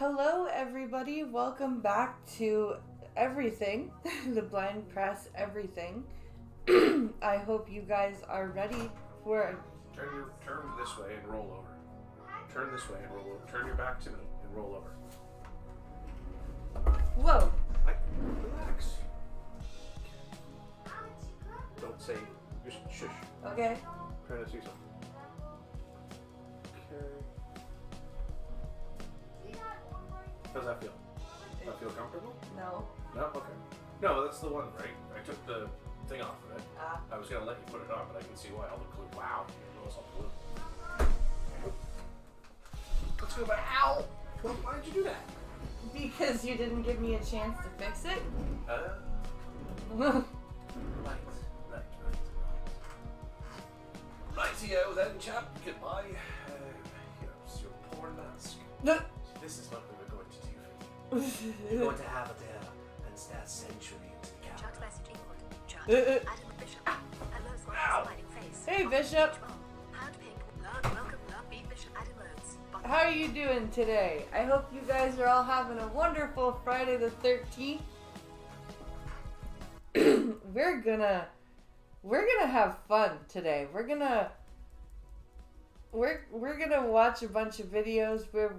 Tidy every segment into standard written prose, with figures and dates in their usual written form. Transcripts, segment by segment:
Hello, everybody. Welcome back to everything, the Blind Press Everything. I hope you guys are ready for. Turn this way and roll over. Turn this way and roll over. Turn your back to me and roll over. Whoa! Relax. Don't say. Just shush. Okay. Trying to see something. Okay. How's that feel? Does that feel comfortable? No. No? Okay. No, that's the one, right? I took the thing off of it. Ah. I was going to let you put it on, but I can see why all the glue. Wow. It's all glue. Let's go back. Ow! Well, why did you do that? Because you didn't give me a chance to fix it? Right. Rightio then, chap. Goodbye. Here's your poor mask. This is what we were going to do for you. You're going to have it there and stare century into the camera. Chuck's message equal. Chuck. Uh, uh. Adam Bishop. Hello, Ow. smiling face. Hey, Bishop. Hand pink. Learn, welcome, learn, beat Bishop. Adam Loads. How are you doing today? I hope you guys are all having a wonderful Friday the 13th. We're gonna have fun today. We're gonna watch a bunch of videos where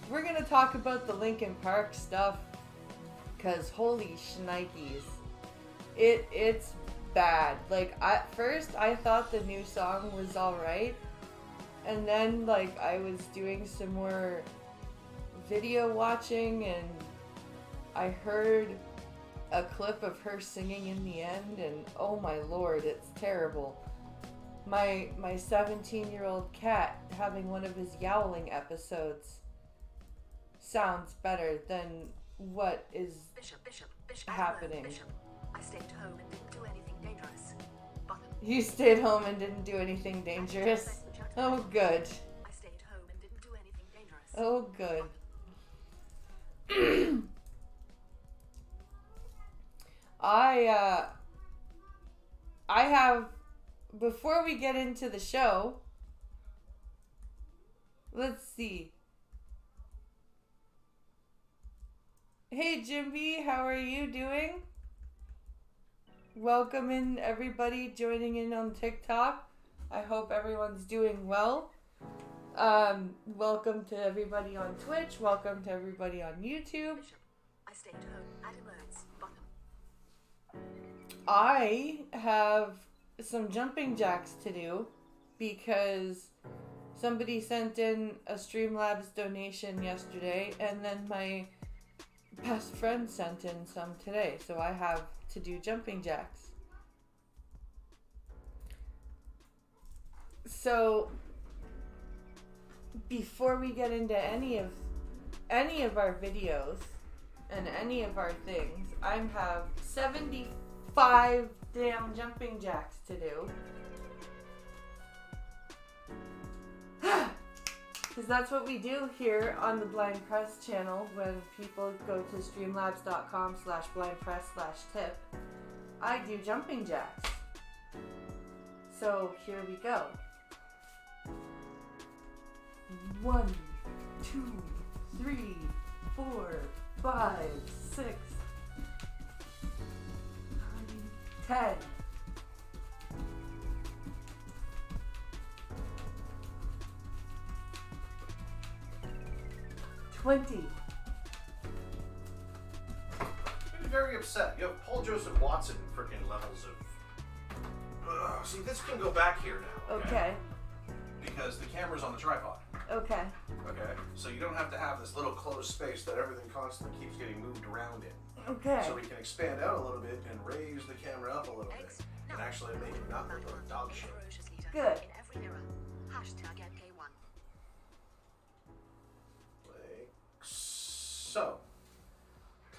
we're gonna talk about the Linkin Park stuff, cause holy shnikes, it's bad. Like at first I thought the new song was alright, and then like I was doing some more video watching and I heard a clip of her singing in the end, and oh my lord, it's terrible. My 17-year-old cat having one of his yowling episodes sounds better than what is Bishop. happening. Bishop. I stayed home and didn't do anything dangerous. Button. You stayed home and didn't do anything dangerous. Oh good. I stayed home and didn't do anything dangerous. Oh good. I have, before we get into the show, let's see. Hey Jimby, how are you doing? Welcome in everybody joining in on TikTok. I hope everyone's doing well. Welcome to everybody on Twitch. Welcome to everybody on YouTube. Bishop. I stayed home. Adam Loads. Button. I have some jumping jacks to do because somebody sent in a Streamlabs donation yesterday, and then my best friend sent in some today, so I have to do jumping jacks. So before we get into any of our videos and any of our things, I have 75 damn jumping jacks to do. Because that's what we do here on the Blind Press channel when people go to streamlabs.com/blindpress/tip. I do jumping jacks. So here we go. 1, 2, 3, 4, 5, 6, 10. 20. I'm very upset. You have Paul Joseph Watson freaking levels of. See, this can go back here now. Okay. Because the camera's on the tripod. Okay. Okay. So you don't have to have this little closed space that everything constantly keeps getting moved around in. Okay. So we can expand out a little bit and raise the camera up a little bit, and actually make it not look like dog shit. Good. In every era. Hashtag MK1. Like so.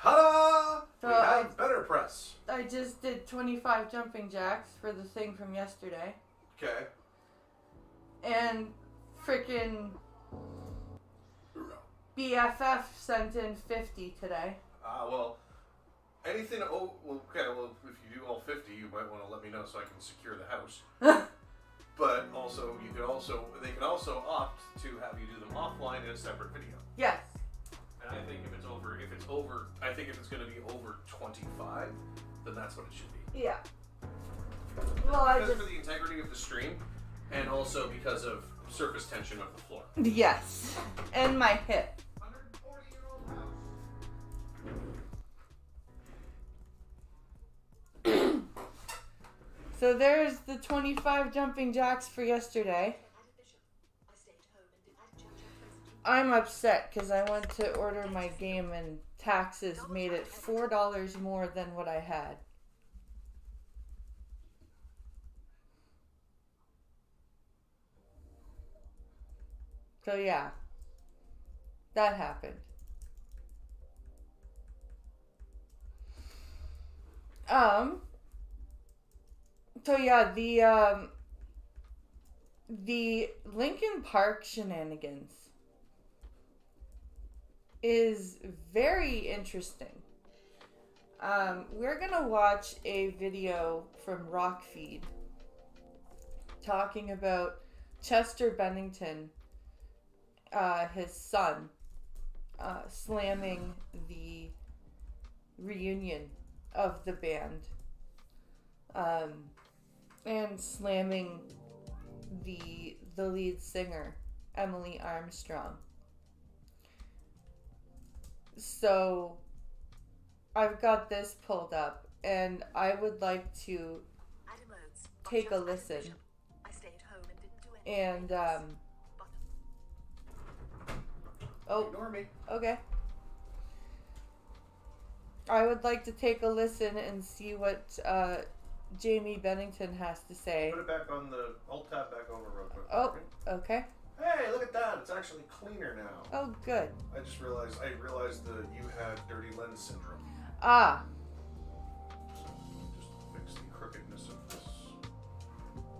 Ta-da! So We have better press. I just did 25 jumping jacks for the thing from yesterday. Okay. And freaking BFF sent in 50 today. Well, anything. Oh, well, okay. Well, if you do all 50, you might want to let me know so I can secure the house. But also, they can also opt to have you do them offline in a separate video. Yes. And I think if it's going to be over 25, then that's what it should be. Yeah. Well, Because for the integrity of the stream, and also because of surface tension of the floor. Yes. And my hip. 140-year-old house. So there's the 25 jumping jacks for yesterday. I'm upset because I went to order my game and taxes made it $4 more than what I had. So yeah, that happened. So yeah, the Linkin Park shenanigans is very interesting. We're gonna watch a video from Rockfeed talking about Chester Bennington, his son, slamming the reunion of the band, and slamming the lead singer, Emily Armstrong. So I've got this pulled up, and I would like to take a listen. And Ignore me. Okay. I would like to take a listen and see what Jamie Bennington has to say. Put it back on the alt tab back over real quick. Oh, okay. Hey, look at that! It's actually cleaner now. Oh, good. I realized that you had dirty lens syndrome. Ah. So just fix the crookedness of this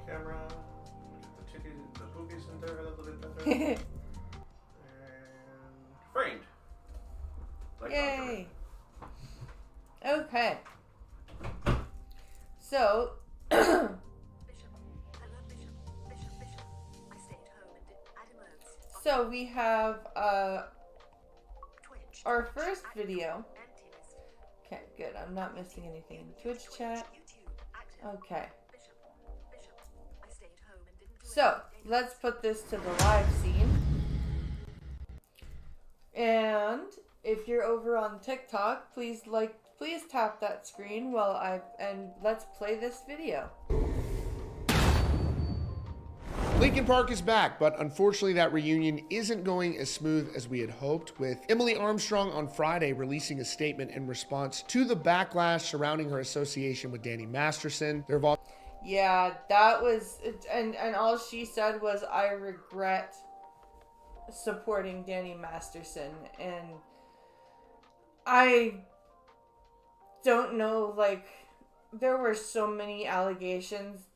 camera. Get the boobies in there a little bit better. And framed. Like Yay. Okay. So. So we have our first video. Okay, good. I'm not missing anything. Twitch chat. Okay. So let's put this to the live scene. And if you're over on TikTok, please tap that screen and let's play this video. Linkin Park is back, but unfortunately that reunion isn't going as smooth as we had hoped, with Emily Armstrong on Friday releasing a statement in response to the backlash surrounding her association with Danny Masterson. Yeah, that was, and all she said was, I regret supporting Danny Masterson, and I don't know, like, there were so many allegations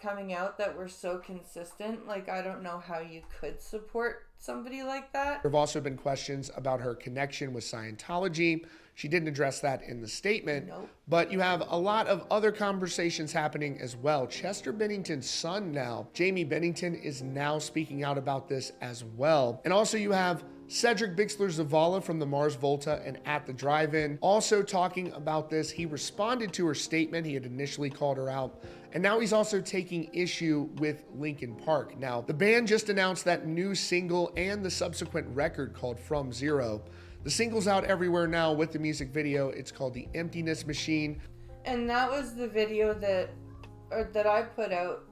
coming out that were so consistent. Like, I don't know how you could support somebody like that. There have also been questions about her connection with Scientology. She didn't address that in the statement. Nope. But you have a lot of other conversations happening as well. Chester Bennington's son now, Jamie Bennington, is now speaking out about this as well. And also you have Cedric Bixler Zavala from the Mars Volta and At the Drive-In also talking about this. He responded to her statement. He had initially called her out. And now he's also taking issue with Linkin Park. Now, the band just announced that new single and the subsequent record called From Zero. The single's out everywhere now with the music video. It's called The Emptiness Machine. And that was the video that I put out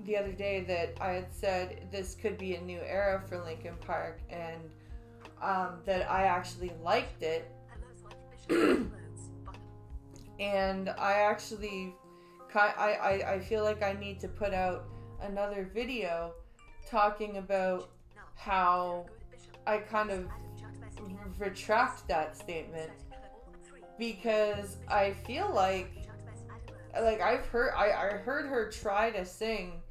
the other day, that I had said this could be a new era for Linkin Park, and that I actually liked it. And I actually, I feel like I need to put out another video talking about how I kind of retract that statement, because I feel like I heard her try to sing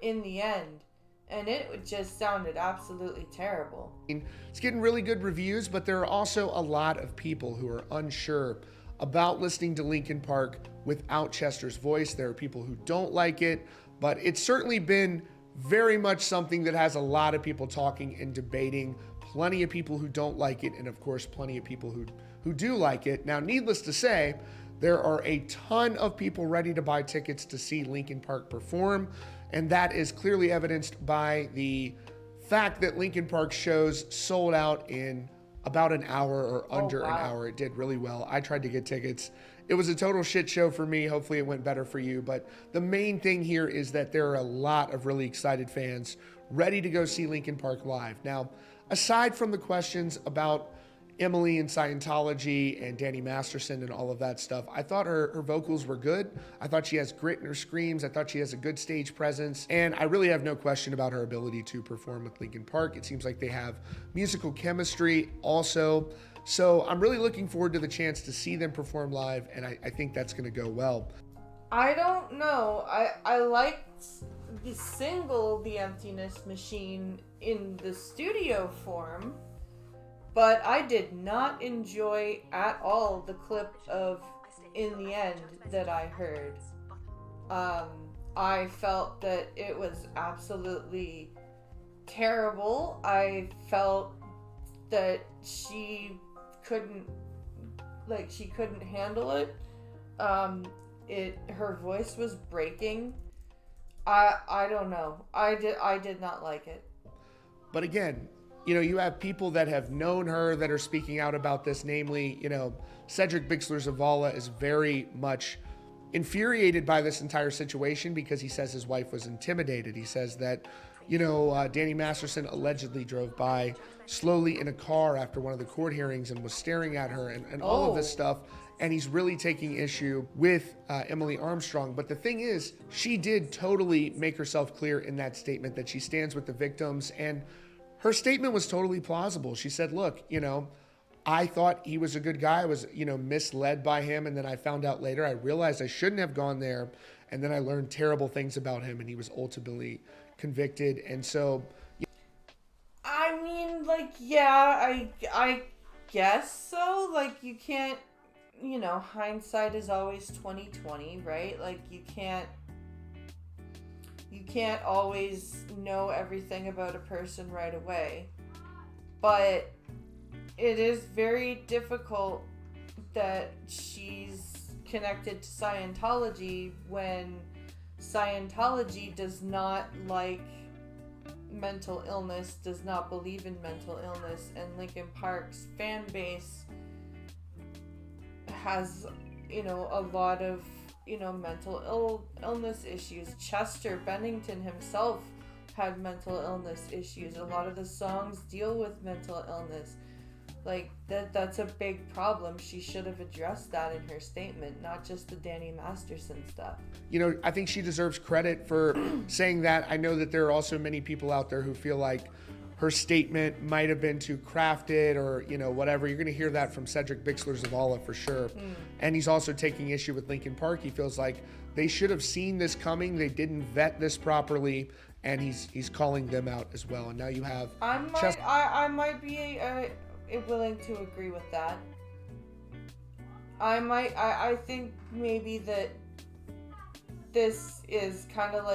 in the end, and it just sounded absolutely terrible. It's getting really good reviews, but there are also a lot of people who are unsure about listening to Linkin Park without Chester's voice. There are people who don't like it, but it's certainly been very much something that has a lot of people talking and debating, plenty of people who don't like it, and of course, plenty of people who do like it. Now, needless to say, there are a ton of people ready to buy tickets to see Linkin Park perform, and that is clearly evidenced by the fact that Linkin Park shows sold out in about an hour or under an hour. It did really well. I tried to get tickets. It was a total shit show for me. Hopefully it went better for you. But the main thing here is that there are a lot of really excited fans ready to go see Linkin Park live. Now, aside from the questions about Emily and Scientology and Danny Masterson and all of that stuff, I thought her vocals were good. I thought she has grit in her screams. I thought she has a good stage presence. And I really have no question about her ability to perform with Linkin Park. It seems like they have musical chemistry also. So I'm really looking forward to the chance to see them perform live, and I think that's going to go well. I don't know. I liked the single The Emptiness Machine in the studio form, but I did not enjoy at all the clip of In the End that I heard. I felt that it was absolutely terrible. I felt that she couldn't handle it. Her voice was breaking. I don't know. I did not like it. But again, you have people that have known her that are speaking out about this, namely, Cedric Bixler Zavala is very much infuriated by this entire situation because he says his wife was intimidated. He says that, Danny Masterson allegedly drove by slowly in a car after one of the court hearings and was staring at her and all of this stuff. And he's really taking issue with Emily Armstrong. But the thing is, she did totally make herself clear in that statement that she stands with the victims. And her statement was totally plausible. She said, look, I thought he was a good guy. I was, misled by him. And then I found out later, I realized I shouldn't have gone there. And then I learned terrible things about him, and he was ultimately convicted. And so, I mean, yeah, I guess so. You can't, hindsight is always 20/20, right? You can't always know everything about a person right away. But it is very difficult that she's connected to Scientology when Scientology does not like mental illness, does not believe in mental illness, and Linkin Park's fan base has, a lot of, mental illness issues. Chester Bennington himself had mental illness issues. A lot of the songs deal with mental illness. That's a big problem. She should have addressed that in her statement, not just the Danny Masterson stuff. I think she deserves credit for saying that. I know that there are also many people out there who feel like her statement might have been too crafted or, whatever. You're going to hear that from Cedric Bixler Zavala for sure. And he's also taking issue with Linkin Park. He feels like they should have seen this coming. They didn't vet this properly. And he's calling them out as well. And now you have... I might be willing to agree with that. I think maybe that this is kind of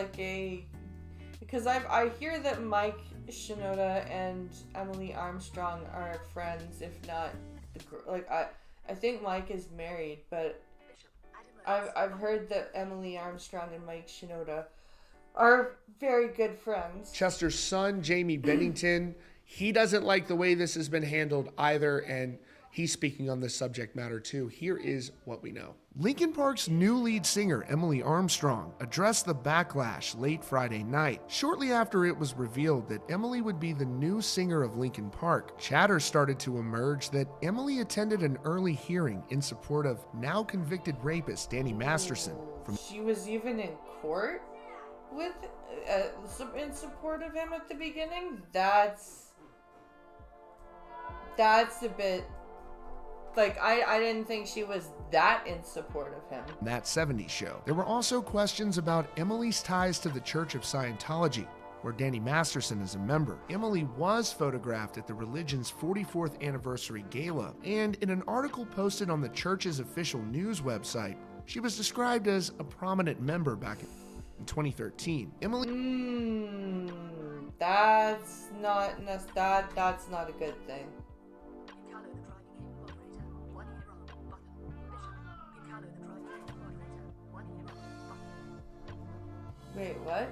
because I hear that Mike Shinoda and Emily Armstrong are friends, if not I think Mike is married, but I've heard that Emily Armstrong and Mike Shinoda are very good friends. Chester's son, Jamie Bennington, he doesn't like the way this has been handled either, and he's speaking on this subject matter too. Here is what we know. Linkin Park's new lead singer, Emily Armstrong, addressed the backlash late Friday night. Shortly after it was revealed that Emily would be the new singer of Linkin Park, chatter started to emerge that Emily attended an early hearing in support of now convicted rapist Danny Masterson. She was even in court with in support of him at the beginning. That's a bit I didn't think she was that in support of him. That 70s show. There were also questions about Emily's ties to the Church of Scientology, where Danny Masterson is a member. Emily was photographed at the religion's 44th anniversary gala, and in an article posted on the church's official news website, she was described as a prominent member back in... In 2013, Emily That's not that's not a good thing. Piccolo the driving in moderator. 1 year on button. Bishop. Piccolo the driving in moderator. 1 year on button. Wait, what?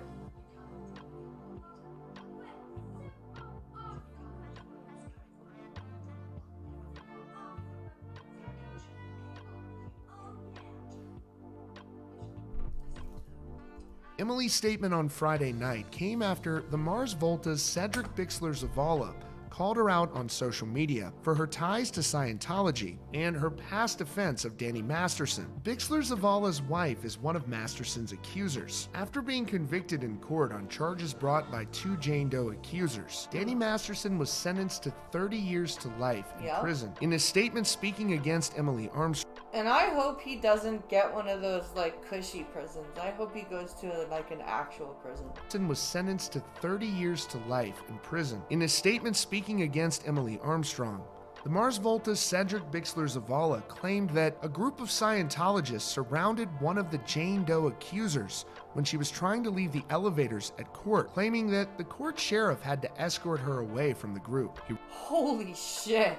Emily's statement on Friday night came after the Mars Volta's Cedric Bixler-Zavala called her out on social media for her ties to Scientology and her past offense of Danny Masterson. Bixler-Zavala's wife is one of Masterson's accusers. After being convicted in court on charges brought by 2 Jane Doe accusers, Danny Masterson was sentenced to 30 years to life in prison. In his statement speaking against Emily Armstrong, And I hope he doesn't get one of those like cushy prisons. I hope he goes to like an actual prison. was sentenced to 30 years to life in prison. In his statement speaking against Emily Armstrong, the Mars Volta's Cedric Bixler-Zavala claimed that a group of Scientologists surrounded one of the Jane Doe accusers when she was trying to leave the elevators at court, claiming that the court sheriff had to escort her away from the group. Holy shit.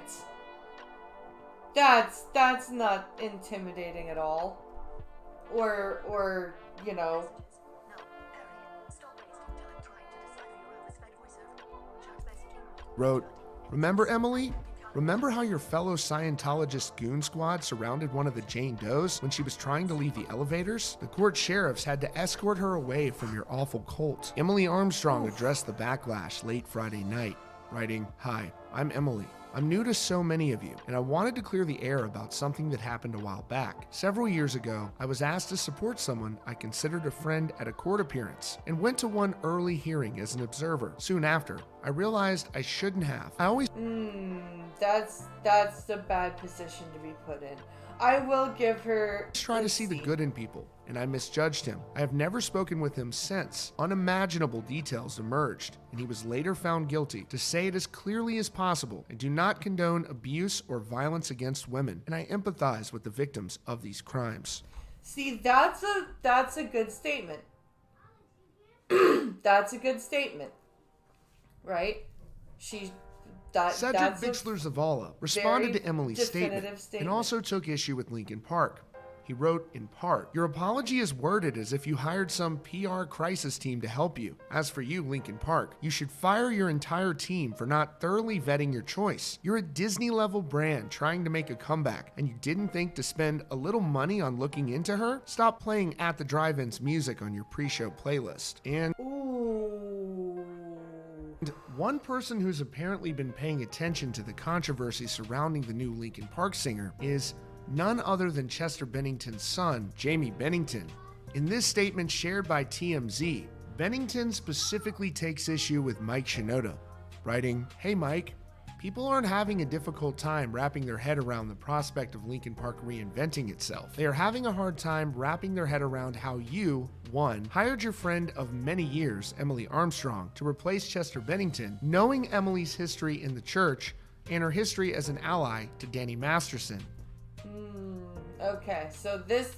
That's not intimidating at all. Or you know. No, Harry, stop wasting time trying to decipher your overfed voiceover. Chat messaging. Wrote, "Remember, Emily? Remember how your fellow Scientologist goon squad surrounded one of the Jane Does when she was trying to leave the elevators? The court sheriffs had to escort her away from your awful cult." Emily Armstrong addressed the backlash late Friday night, writing, "Hi, I'm Emily. I'm new to so many of you, and I wanted to clear the air about something that happened a while back. Several years ago, I was asked to support someone I considered a friend at a court appearance, and went to one early hearing as an observer. Soon after, I realized I shouldn't have. I always That's a bad position to be put in. I will give her. try to see the good in people, and I misjudged him. I have never spoken with him since. Unimaginable details emerged, and he was later found guilty. To say it as clearly as possible, I do not condone abuse or violence against women, and I empathize with the victims of these crimes." See, that's a good statement. That's a good statement, right? Cedric That's a Bixler-Zavala responded very to Emily's definitive statement and also took issue with Linkin Park. He wrote, in part, "Your apology is worded as if you hired some PR crisis team to help you. As for you, Linkin Park, you should fire your entire team for not thoroughly vetting your choice. You're a Disney-level brand trying to make a comeback, and you didn't think to spend a little money on looking into her? Stop playing At the Drive-In's music on your pre-show playlist." And one person who's apparently been paying attention to the controversy surrounding the new Linkin Park singer is none other than Chester Bennington's son, Jamie Bennington. In this statement shared by TMZ, Bennington specifically takes issue with Mike Shinoda, writing, "Hey Mike, people aren't having a difficult time wrapping their head around the prospect of Linkin Park reinventing itself. They are having a hard time wrapping their head around how you, one, hired your friend of many years, Emily Armstrong, to replace Chester Bennington, knowing Emily's history in the church and her history as an ally to Danny Masterson." Okay, so this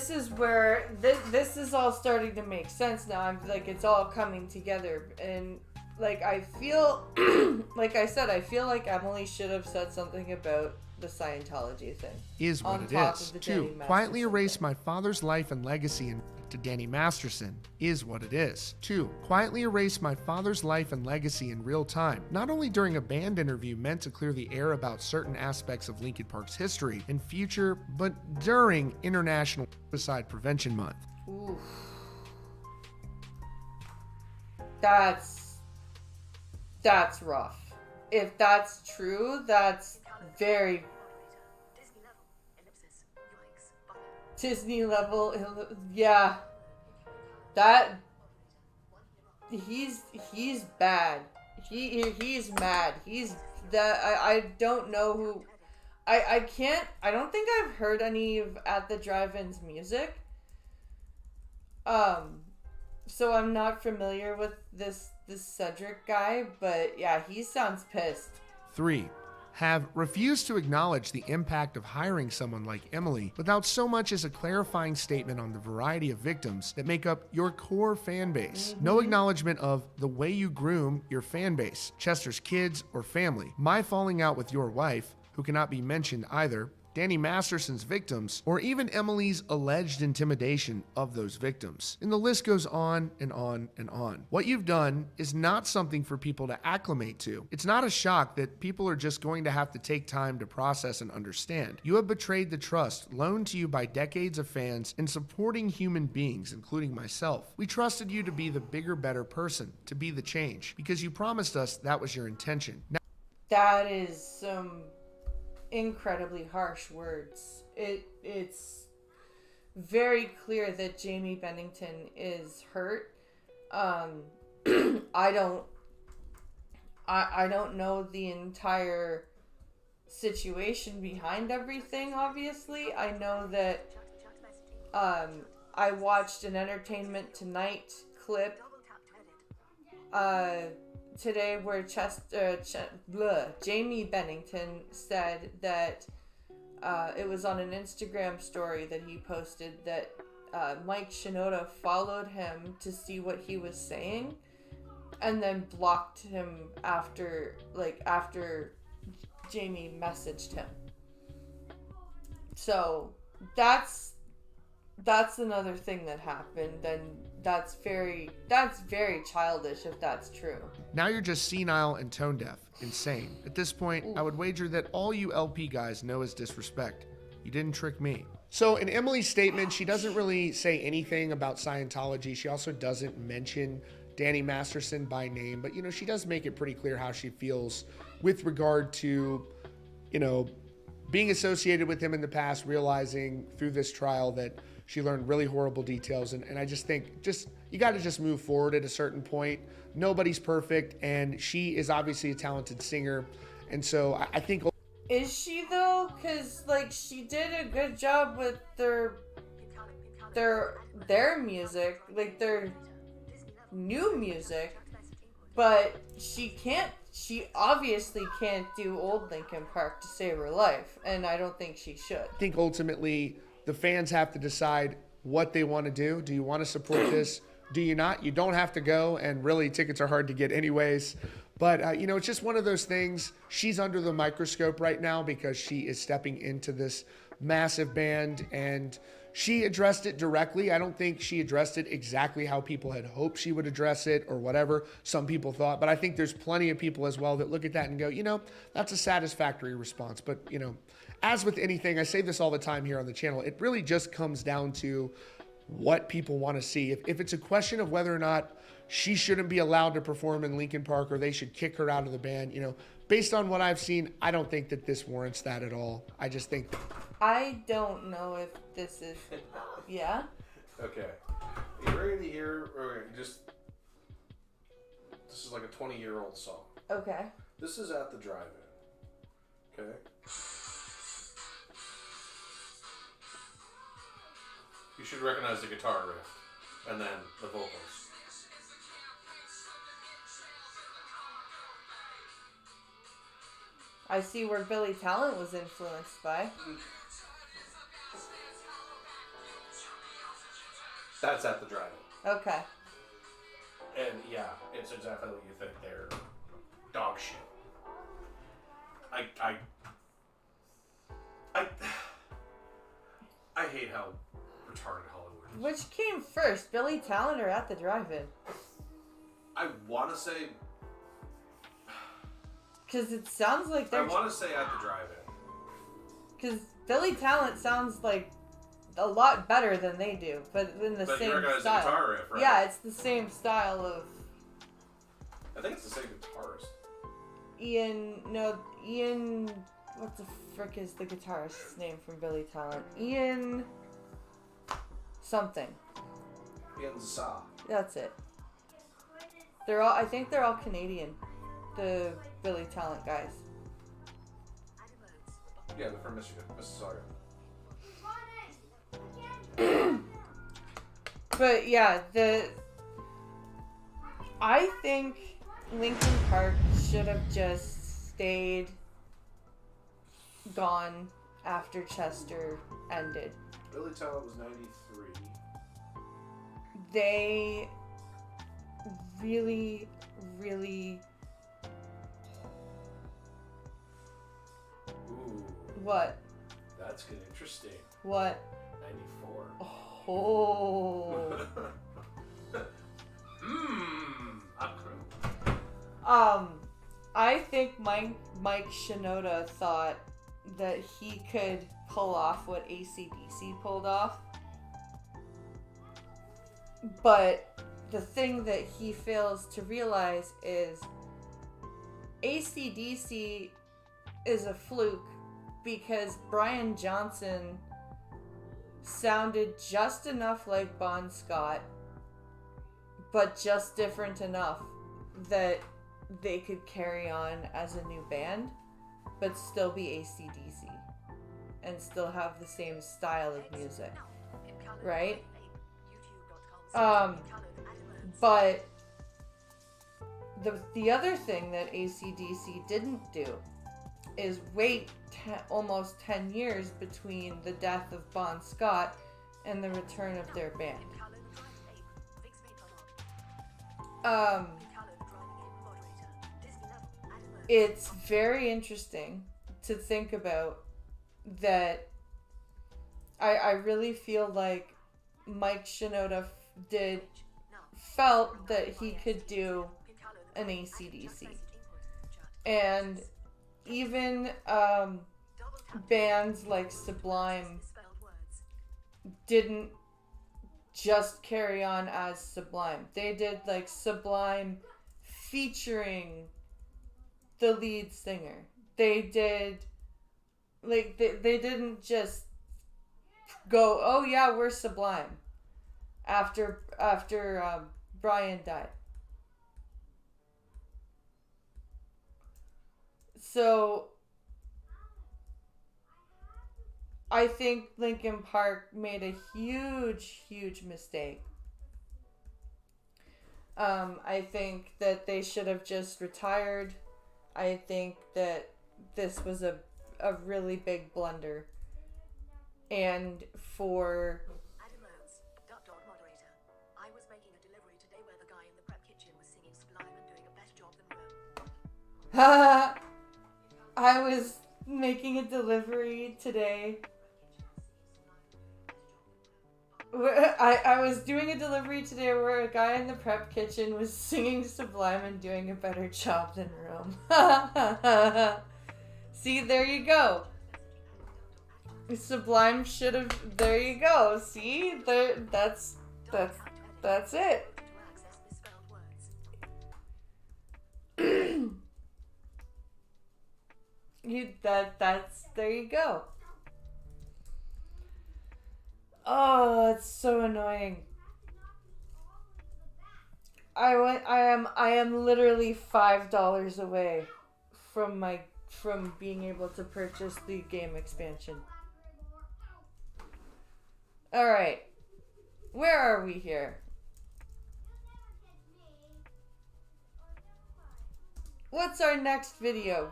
is where this is all starting to make sense now. I'm like, it's all coming together, and like I feel, like I said, I feel like Emily should have said something about the Scientology thing. Is what on it top is. of the 2. Danny Quietly Masterson erase thing. my father's life and legacy and to Danny Masterson is what it is. 2. Quietly erase my father's life and legacy in real time, not only during a band interview meant to clear the air about certain aspects of Linkin Park's history and future, but during International Suicide Prevention Month. Oof. That's rough. If that's true, that's very Disney level. Ellipsis. Yikes. Button. Disney level. Yeah, that he's bad. He's mad. He's that I don't know who. I don't think I've heard any of At the Drive-In's music. So I'm not familiar with this Cedric guy, but yeah, he sounds pissed. 3. have refused to acknowledge the impact of hiring someone like Emily without so much as a clarifying statement on the variety of victims that make up your core fan base. No acknowledgement of the way you groom your fan base, Chester's kids or family, my falling out with your wife, who cannot be mentioned either, Danny Masterson's victims, or even Emily's alleged intimidation of those victims. And the list goes on and on and on. What you've done is not something for people to acclimate to. It's not a shock that people are just going to have to take time to process and understand. You have betrayed the trust loaned to you by decades of fans and supporting human beings, including myself. We trusted you to be the bigger, better person, to be the change, because you promised us that was your intention. Now, That is some incredibly harsh words. It's very clear that Jamie Bennington is hurt. I don't know the entire situation behind everything, obviously. I know that I watched an Entertainment Tonight clip today where Jamie Bennington said that it was on an Instagram story that he posted that Mike Shinoda followed him to see what he was saying and then blocked him after Jamie messaged him. So that's another thing that happened, and that's very childish if that's true. now you're just senile and tone deaf, insane. At this point, I would wager that all you LP guys know is disrespect. You didn't trick me. So in Emily's statement, she doesn't really say anything about Scientology. She also doesn't mention Danny Masterson by name, but she does make it pretty clear how she feels with regard to, being associated with him in the past, realizing through this trial that she learned really horrible details. And I just think you got to just move forward at a certain point. Nobody's perfect. And she is obviously a talented singer. And so I think. Is she though? Because she did a good job with their music, their new music, but she obviously can't do old Linkin Park to save her life, and I don't think she should. I think ultimately the fans have to decide what they want to do. Do you want to support this? Do you not? You don't have to go, and really tickets are hard to get anyways. But, it's just one of those things. She's under the microscope right now because she is stepping into this massive band, and she addressed it directly. I don't think she addressed it exactly how people had hoped she would address it or whatever some people thought. But I think there's plenty of people as well that look at that and go, that's a satisfactory response. But, as with anything, I say this all the time here on the channel, it really just comes down to what people want to see. If it's a question of whether or not she shouldn't be allowed to perform in Linkin Park or they should kick her out of the band, based on what I've seen, I don't think that this warrants that at all. I just think... I don't know if this is... Yeah? Okay. Are you ready to hear... This is like a 20-year-old song. Okay. This is at the drive-in. Okay? You should recognize the guitar riff. And then the vocals. I see where Billy Talent was influenced by. That's at the drive-in. Okay. And yeah, it's exactly what you think. They're dog shit. I hate how retarded Hollywood is. Which came first, Billy Talent or At the Drive-In? I want to say... Because it sounds like they're... I want to say At the Drive-In. Because Billy Talent sounds like a lot better than they do, but in the same you recognize style. the guitar riff, right? Yeah, it's the same style of... I think it's the same guitarist. Ian... What the frick is the guitarist's name from Billy Talent? Ian... something. Ian Zaw. That's it. I think they're all Canadian. The Billy Talent guys. Yeah, they're from Michigan, Mississauga. But yeah, I think Linkin Park should have just stayed gone after Chester ended. Billy Talent was 93. They really, really... Ooh, What? that's getting interesting. What? 94. Oh. I'm I think Mike Shinoda thought that he could pull off what AC/DC pulled off. But the thing that he fails to realize is AC/DC is a fluke because Brian Johnson sounded just enough like Bon Scott, but just different enough that they could carry on as a new band, but still be AC/DC and still have the same style of music, right? But the other thing that AC/DC didn't do is wait almost 10 years between the death of Bon Scott and the return of their band. It's very interesting to think about that. I really feel like Mike Shinoda felt that he could do an AC/DC. And even bands like Sublime didn't just carry on as Sublime. They did like Sublime featuring the lead singer. They did like they didn't just go, oh yeah, we're Sublime after Brian died. So I think Linkin Park made a huge mistake. I think that they should have just retired. I think that this was a really big blunder. And for... Adam Oates, Dog moderator. I was making a delivery today where the guy in the prep kitchen was singing Sublime and doing a better job than Rome. I was making a delivery today. I was doing a delivery today where a guy in the prep kitchen was singing Sublime and doing a better job than Rome. See, there you go. Sublime should have. There you go. See, there. That's it. There you go. Oh, it's so annoying. I am literally $5 away from being able to purchase the game expansion. All right. Where are we here? What's our next video?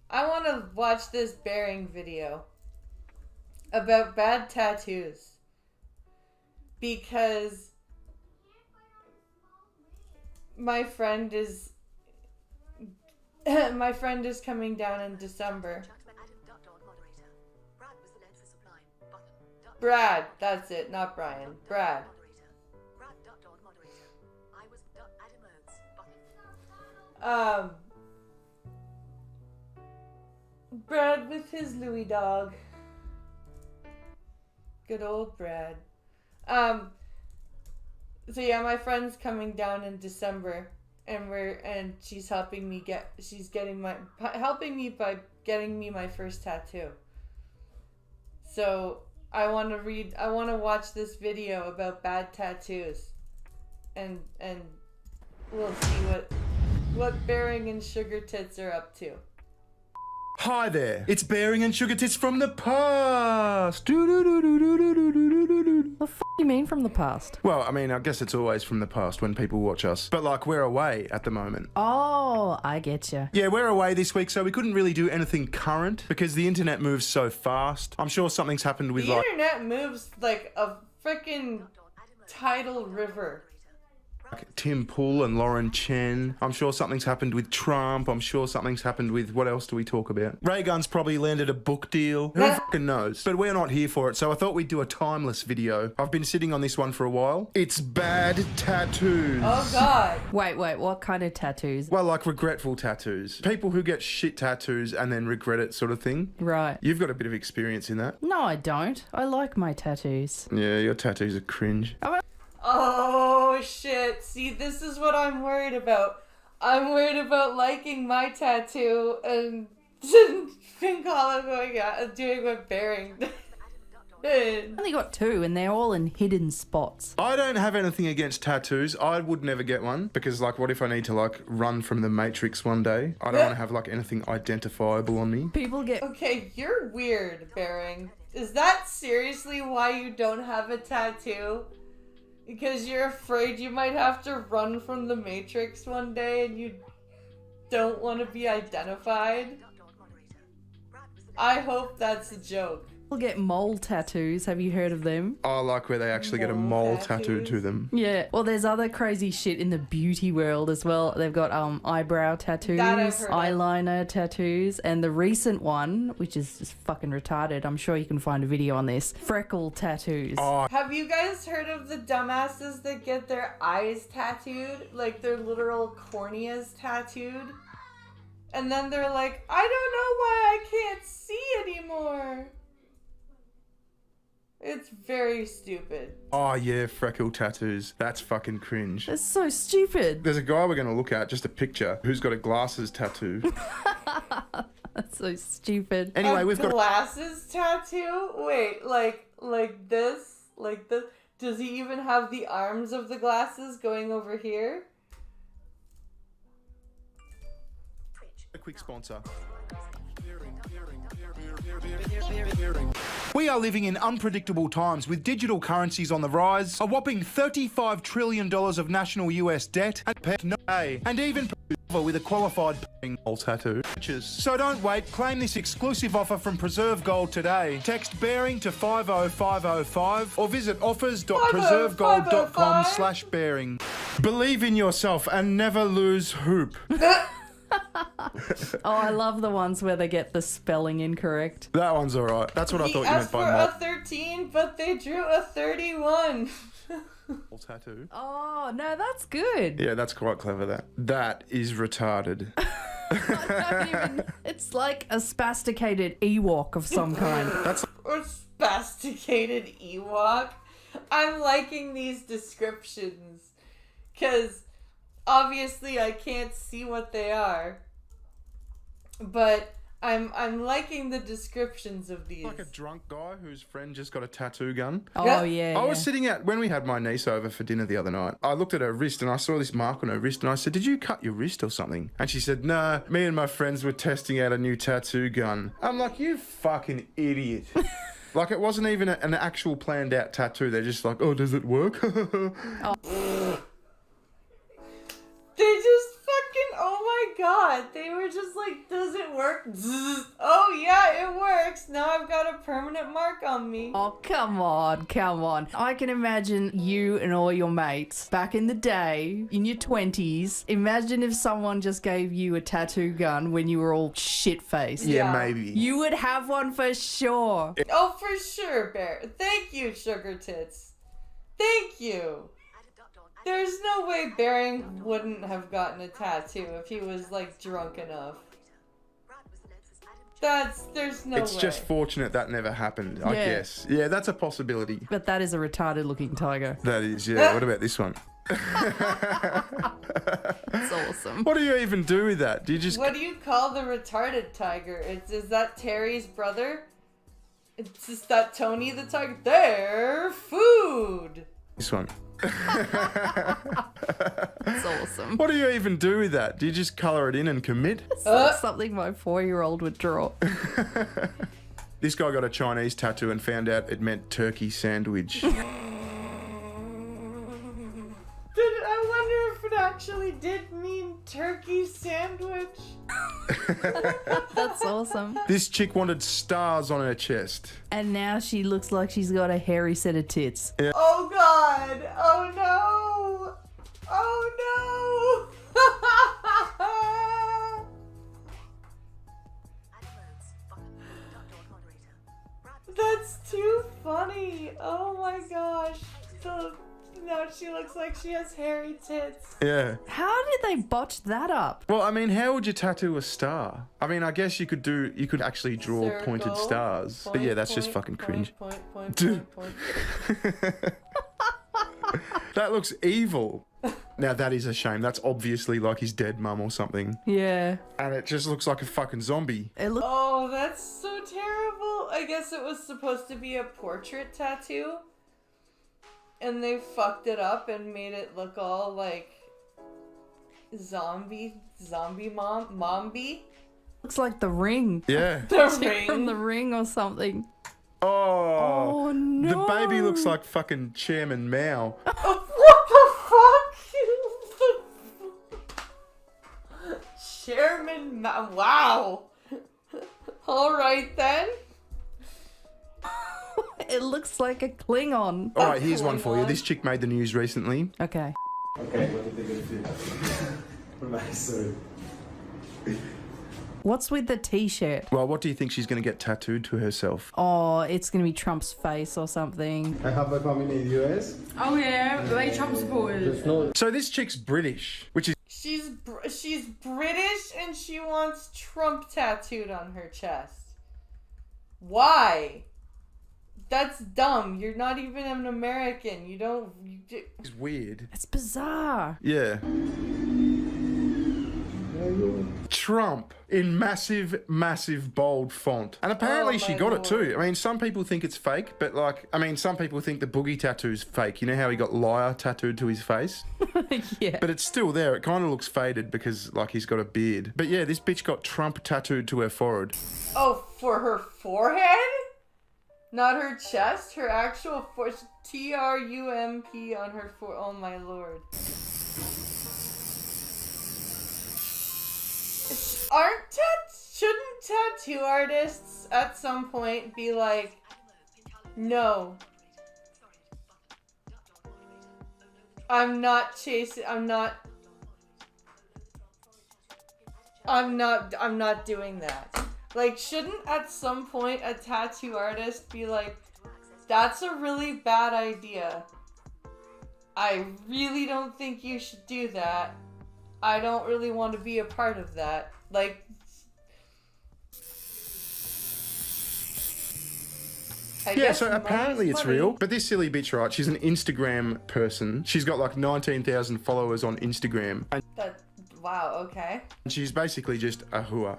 I want to watch this bearing video about bad tattoos because my friend is coming down in December. Brad, that's it, not Brian. Brad. Brad with his Louis dog. Good old Brad. So yeah, my friend's coming down in December, and she's helping me by getting me my first tattoo. So I want to watch this video about bad tattoos, and we'll see what Bearing and Sugar Tits are up to. Hi there, it's Bearing and Sugar Tits from the past. you mean from the past? Well, I mean, I guess it's always from the past when people watch us. But like, we're away at the moment. Oh, I get you. Yeah, we're away this week, so we couldn't really do anything current because the internet moves so fast. I'm sure something's happened with The like internet moves like a freaking tidal river. Tim Pool and Lauren Chen. I'm sure something's happened with Trump. I'm sure something's happened with, what else do we talk about? Ray Gun's probably landed a book deal. Who fucking knows? But we're not here for it, so I thought we'd do a timeless video. I've been sitting on this one for a while. It's bad tattoos. Oh god. Wait, what kind of tattoos? Well, like regretful tattoos. People who get shit tattoos and then regret it sort of thing. Right. You've got a bit of experience in that. No, I don't. I like my tattoos. Yeah, your tattoos are cringe. Oh shit. See, this is what I'm worried about. I'm worried about liking my tattoo and Finkala going out doing what Bearing did. I only got 2 and they're all in hidden spots. I don't have anything against tattoos. I would never get one because, like, what if I need to, like, run from the Matrix one day? I don't want to have, like, anything identifiable on me. People get... Okay, you're weird, Bearing. Is that seriously why you don't have a tattoo? Because you're afraid you might have to run from the Matrix one day and you don't want to be identified? I hope that's a joke. People get mole tattoos. Have you heard of them? I like where they actually get a mole tattooed to them. Yeah. Well, there's other crazy shit in the beauty world as well. They've got eyebrow tattoos, That I've heard of. eyeliner tattoos, and the recent one, which is just fucking retarded. I'm sure you can find a video on this. Freckle tattoos. Oh, Have you guys heard of the dumbasses that get their eyes tattooed? Like their literal corneas tattooed? And then they're like, I don't know why I can't see anymore. It's very stupid. oh yeah, freckle tattoos. That's fucking cringe. That's so stupid. There's a guy we're going to look at, just a picture, who's got a glasses tattoo. That's so stupid. Anyway, A we've got... glasses tattoo? Wait, like this? Like this? Does he even have the arms of the glasses going over here? a quick sponsor. We are living in unpredictable times with digital currencies on the rise, a whopping $35 trillion of national US debt, and even with a qualified gold tattoo. So don't wait, claim this exclusive offer from Preserve Gold today. Text Bearing to 50505 or visit offers.preservegold.com/bearing. Believe in yourself and never lose hoop. Oh, I love the ones where they get the spelling incorrect. That one's alright. That's what I He thought you asked meant for by a mob 13, but they drew a 31. tattoo. Oh, no, that's good. Yeah, that's quite clever, that is retarded. It's like a spasticated Ewok of some kind. Or spasticated Ewok. I'm liking these descriptions. Because obviously I can't see what they are. But I'm liking the descriptions of these. Like a drunk guy whose friend just got a tattoo gun. Oh, yeah. I was sitting at, when we had my niece over for dinner the other night, I looked at her wrist and I saw this mark on her wrist and I said, did you cut your wrist or something? And she said, no, me and my friends were testing out a new tattoo gun. I'm like, you fucking idiot. Like, it wasn't even an actual planned out tattoo. They're just like, oh, does it work? They just fucking, oh my god. They were just like, does it work? Zzz. Oh yeah, it works. Now I've got a permanent mark on me. Oh, come on. I can imagine you and all your mates back in the day, in your 20s. Imagine if someone just gave you a tattoo gun when you were all shit-faced. Yeah, Yeah. maybe. You would have one for sure. Oh, for sure, Bear. Thank you, Sugar Tits. Thank you. There's no way Bearing wouldn't have gotten a tattoo if he was, like, drunk enough. There's no way. It's just fortunate that never happened, I Yeah. guess. Yeah, that's a possibility. But that is a retarded-looking tiger. That is, yeah. What about this one? That's awesome. What do you even do with that? Do you just... What do you call the retarded tiger? Is that Terry's brother? Is that Tony the tiger? They're food! This one. That's awesome. What do you even do with that? Do you just colour it in and commit? It's like something my 4-year-old would draw. This guy got a Chinese tattoo and found out it meant turkey sandwich. actually did mean turkey sandwich. That's awesome. This chick wanted stars on her chest. And now she looks like she's got a hairy set of tits. Oh god! Oh no! Oh no! That's too funny. Oh my gosh. Now she looks like she has hairy tits. Yeah. How did they botch that up? Well, I mean, how would you tattoo a star? I mean, I guess you could actually draw Circle, pointed stars. But yeah, that's just fucking cringe. Point. That looks evil. Now that is a shame. That's obviously like his dead mum or something. Yeah. And it just looks like a fucking zombie. It looks Oh, that's so terrible. I guess it was supposed to be a portrait tattoo. And they fucked it up and made it look all like zombie momby. looks like The Ring. Yeah. The Chick ring. from The Ring or something. Oh. Oh, no. The baby looks like fucking Chairman Mao. What the fuck? Chairman wow. Alright then. It looks like a Klingon. All right, here's one for you. Klingon. This chick made the news recently. Okay. Okay, what did they go do? Sorry. What's with the t-shirt? Well, what do you think she's going to get tattooed to herself? Oh, it's going to be Trump's face or something. I have a family in the US. Oh yeah, they Trump supporters. So this chick's British, which is She's British and she wants Trump tattooed on her chest. Why? That's dumb. You're not even an American. You don't. weird. It's bizarre. Yeah. Trump in massive, massive bold font. And apparently Oh, she my got it Lord. too. I mean, some people think it's fake, but some people think the boogie tattoo's fake. You know how he got liar tattooed to his face? Yeah. But it's still there. It kind of looks faded because, he's got a beard. But yeah, this bitch got Trump tattooed to her forehead. Oh, for her forehead? Not her chest? Her actual Trump on her forehead. Oh my lord. Shouldn't tattoo artists at some point be like, no, I'm not doing that. Like, shouldn't at some point a tattoo artist be like, that's a really bad idea. I really don't think you should do that. I don't really want to be a part of that. Like, I guess so apparently money's it's money. real. But this silly bitch, right, she's an Instagram person. She's got 19,000 followers on Instagram. And Wow, okay. she's basically just a hooah.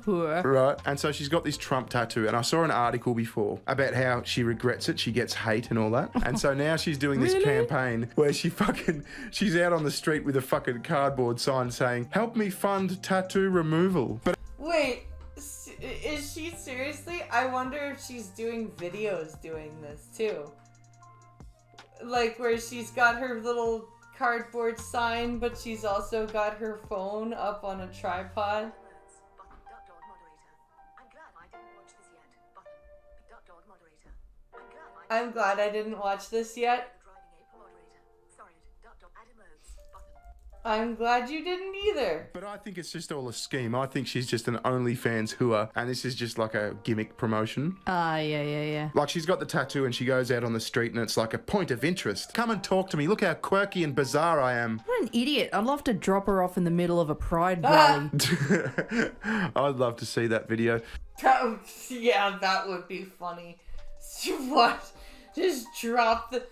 Poor. Right, and so she's got this Trump tattoo, and I saw an article before about how she regrets it, she gets hate and all that, and so now she's doing this Really? campaign where she's out on the street with a fucking cardboard sign saying, "Help me fund tattoo removal." But Wait, is she seriously? I wonder if she's doing videos doing this too. Like where she's got her little cardboard sign, but she's also got her phone up on a tripod. I'm glad I didn't watch this yet. I'm glad you didn't either. But I think it's just all a scheme. I think she's just an OnlyFans hooah, and this is just like a gimmick promotion. Yeah. Like, she's got the tattoo and she goes out on the street and it's like a point of interest. Come and talk to me. Look how quirky and bizarre I am. What an idiot. I'd love to drop her off in the middle of a pride rally. I'd love to see that video. Yeah, that would be funny. What? Just drop the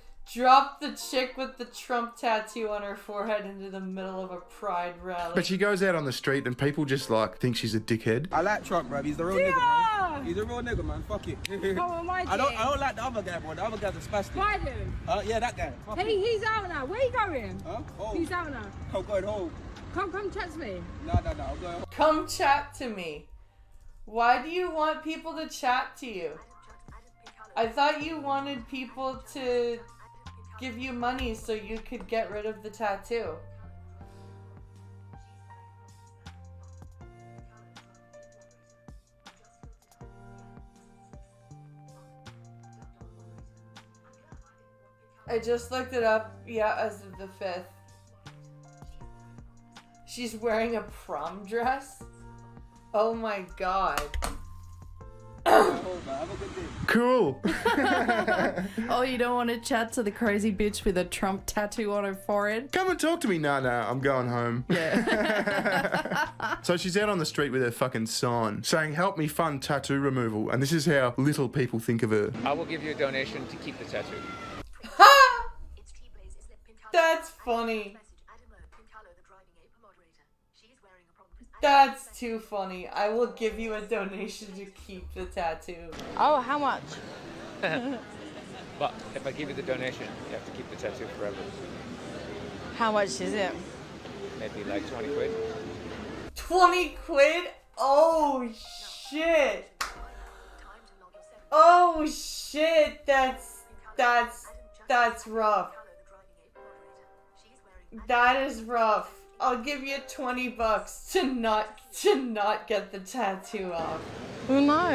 chick with the Trump tattoo on her forehead into the middle of a pride rally. But she goes out on the street and people just think she's a dickhead. I like Trump, bruv. He's the real nigga, man. He's a real nigga, man. Fuck it. Come on, my I don't like the other guy, boy. The other guy's a spastic. Biden. Yeah, that guy. Fuck it. He's out now. Where you going? Huh? Oh, He's out now. I'm going home. Come chat to me. No, I'm going home. Come chat to me. Why do you want people to chat to you? I thought you wanted people to give you money so you could get rid of the tattoo. I just looked it up. Yeah, as of the 5th. She's wearing a prom dress? Oh my god. Cool. Oh, you don't want to chat to the crazy bitch with a Trump tattoo on her forehead? Come and talk to me. No, I'm going home. Yeah. So she's out on the street with her fucking sign saying, help me fund tattoo removal. And this is how little people think of her. I will give you a donation to keep the tattoo. Ha! It's T-Blaze, is Lip Pincalo. That's funny. Message Adam Lowe, Pincalo, the driving ape moderator. She's wearing a problem. That's too funny. I will give you a donation to keep the tattoo. Oh, how much? But if I give you the donation, you have to keep the tattoo forever. How much is it? Maybe like 20 quid. 20 quid? Oh shit. Oh shit. That's rough. That is rough. I'll give you $20 to not get the tattoo off. Well, no.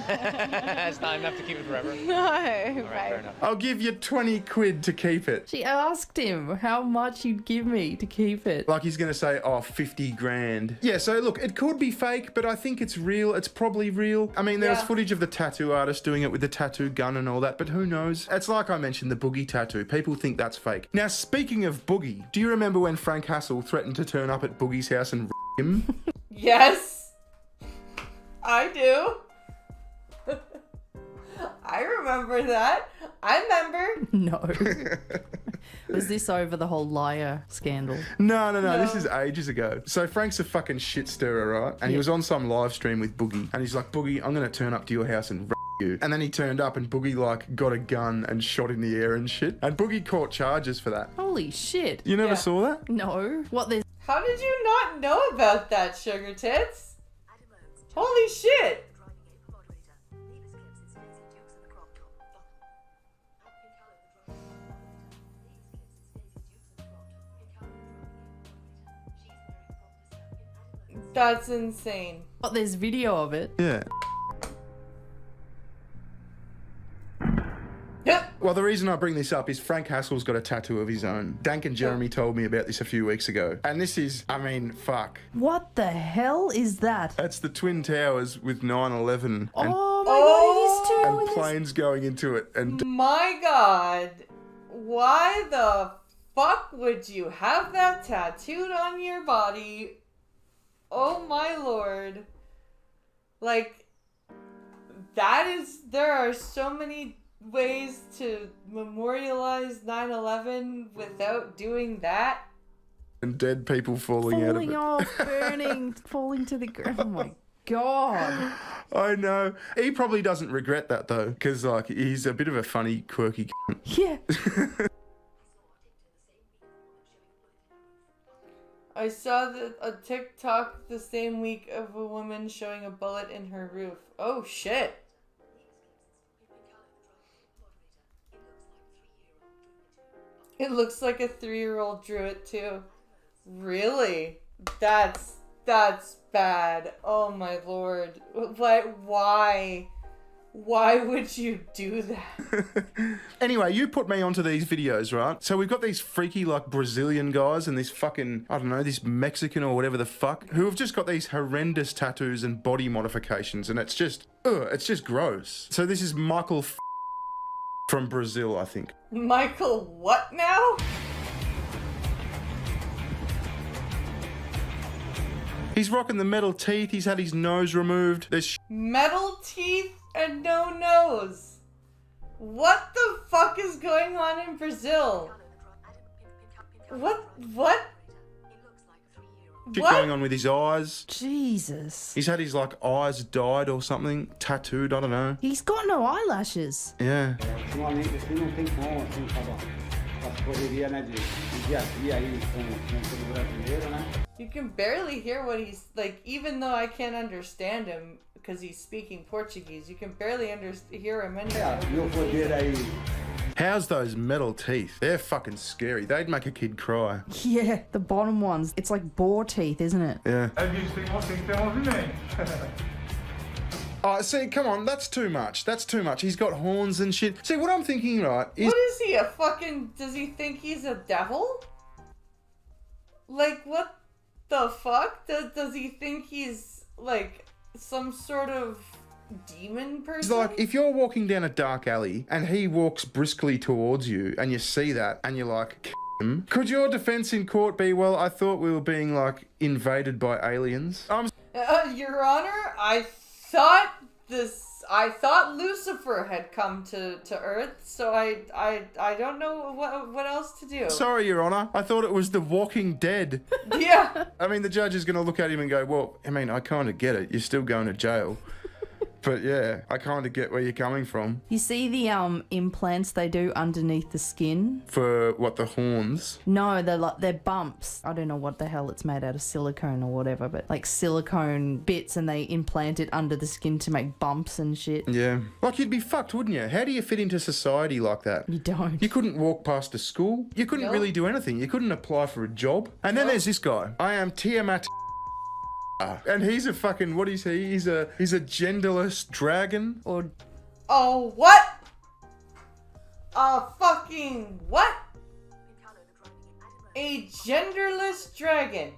It's not enough to keep it forever. No, All right, fair enough. I'll give you 20 quid to keep it. She asked him how much he'd give me to keep it. Like he's going to say, 50 grand. Yeah, so look, it could be fake, but I think it's real. It's probably real. I mean, there's Yeah. footage of the tattoo artist doing it with the tattoo gun and all that, but who knows? It's like I mentioned, the Boogie tattoo. People think that's fake. Now, speaking of Boogie, do you remember when Frank Hassel threatened to turn up at Boogie's house and him? Yes. I do. I remember that. I remember. No. Was this over the whole liar scandal? No. This is ages ago. So Frank's a fucking shit stirrer, right? And he was on some live stream with Boogie. And he's like, Boogie, I'm going to turn up to your house and you. And then he turned up and Boogie, like, got a gun and shot in the air and shit. And Boogie caught charges for that. Holy shit. You never Yeah. saw that? No. What, there's How did you not know about that, Sugar Tits? Holy shit. That's insane. what, there's video of it? Yeah. Yep. Well, the reason I bring this up is Frank Hassel's got a tattoo of his own. Dank and Jeremy told me about this a few weeks ago. And this is, I mean, fuck. What the hell is that? That's the Twin Towers with 9/11 and, Oh my god, it is too. planes going into it. And My god. Why the fuck would you have that tattooed on your body? Oh my lord. Like, there are so many ways to memorialize 9/11 without doing that. and dead people falling out of Falling it. off, burning, falling to the ground. Oh my god. I know. He probably doesn't regret that though, because like he's a bit of a funny, quirky. Yeah. I saw a TikTok the same week of a woman showing a bullet in her roof. Oh shit. It looks like a 3-year-old drew it too. Really? That's bad. Oh my lord. Why? Why would you do that? Anyway, you put me onto these videos, right? So we've got these freaky, like, Brazilian guys and this fucking, I don't know, this Mexican or whatever the fuck, who have just got these horrendous tattoos and body modifications, and it's just gross. So this is Michael from Brazil, I think. Michael what now? He's rocking the metal teeth, he's had his nose removed, there's Metal teeth and no nose. What the fuck is going on in Brazil? What? shit What? going on with his eyes. Jesus. He's had his, like, eyes dyed or something, tattooed, I don't know. He's got no eyelashes. Yeah. Ultimamente, assim, não tem como, assim, sabe? As correrias, né, de dia a dia aí com todo brasileiro, né? You can barely hear what he's like, even though I can't understand him because he's speaking Portuguese. You can barely hear him anyway. E o poder aí. How's those metal teeth? They're fucking scary. They'd make a kid cry. Yeah, the bottom ones. It's like boar teeth, isn't it? Yeah. Oh, see, come on, that's too much. That's too much. He's got horns and shit. See, what I'm thinking, right, is... What is he, a fucking... Does he think he's a devil? Like, what the fuck? Does he think he's, like, some sort of demon person? It's like, if you're walking down a dark alley and he walks briskly towards you and you see that and you're like, could your defense in court be, well, I thought we were being, like, invaded by aliens? Your Honor, I thought Lucifer had come to Earth, so I don't know what else to do. Sorry, Your Honor. I thought it was The Walking Dead. Yeah. I mean, the judge is going to look at him and go, well, I mean, I kind of get it. You're still going to jail. But yeah, I kind of get where you're coming from. You see the implants they do underneath the skin? For what, the horns? No, they're bumps. I don't know what the hell it's made out of, silicone or whatever, but like silicone bits, and they implant it under the skin to make bumps and shit. Yeah. Like, you'd be fucked, wouldn't you? How do you fit into society like that? You don't. You couldn't walk past a school. You couldn't really do anything. You couldn't apply for a job. And then there's this guy. I am Tiamat. And he's a fucking, what is he? He's a genderless dragon. Or... Oh, what? A fucking what? A genderless dragon.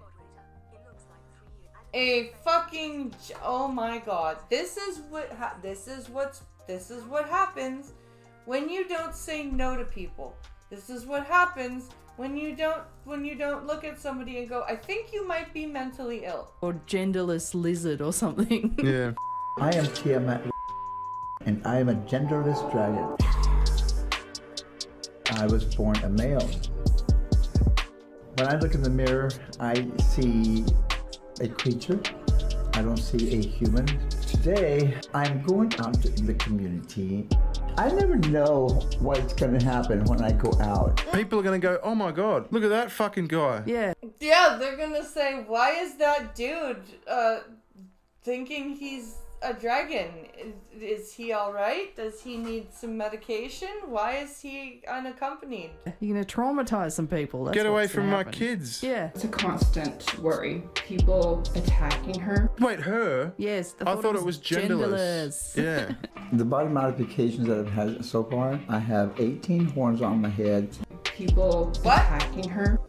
A fucking... Oh my god. This is what happens when you don't say no to people. This is what happens when you don't look at somebody and go, I think you might be mentally ill. Or genderless lizard or something. Yeah. I am Tiamat, and I am a genderless dragon. I was born a male. When I look in the mirror, I see a creature. I don't see a human. Today, I'm going out in the community. I never know what's going to happen when I go out. People are going to go, oh my god, look at that fucking guy. Yeah. Yeah, they're going to say, why is that dude thinking he's a dragon? Is he alright? Does he need some medication? Why is he unaccompanied? You're going to traumatize some people. That's Get away what's from gonna my happen. kids. Yeah. It's a constant worry. People attacking her. Wait, her? Yes. I thought it was genderless. Yeah. The body modifications that I've had so far, I have 18 horns on my head. People attacking her.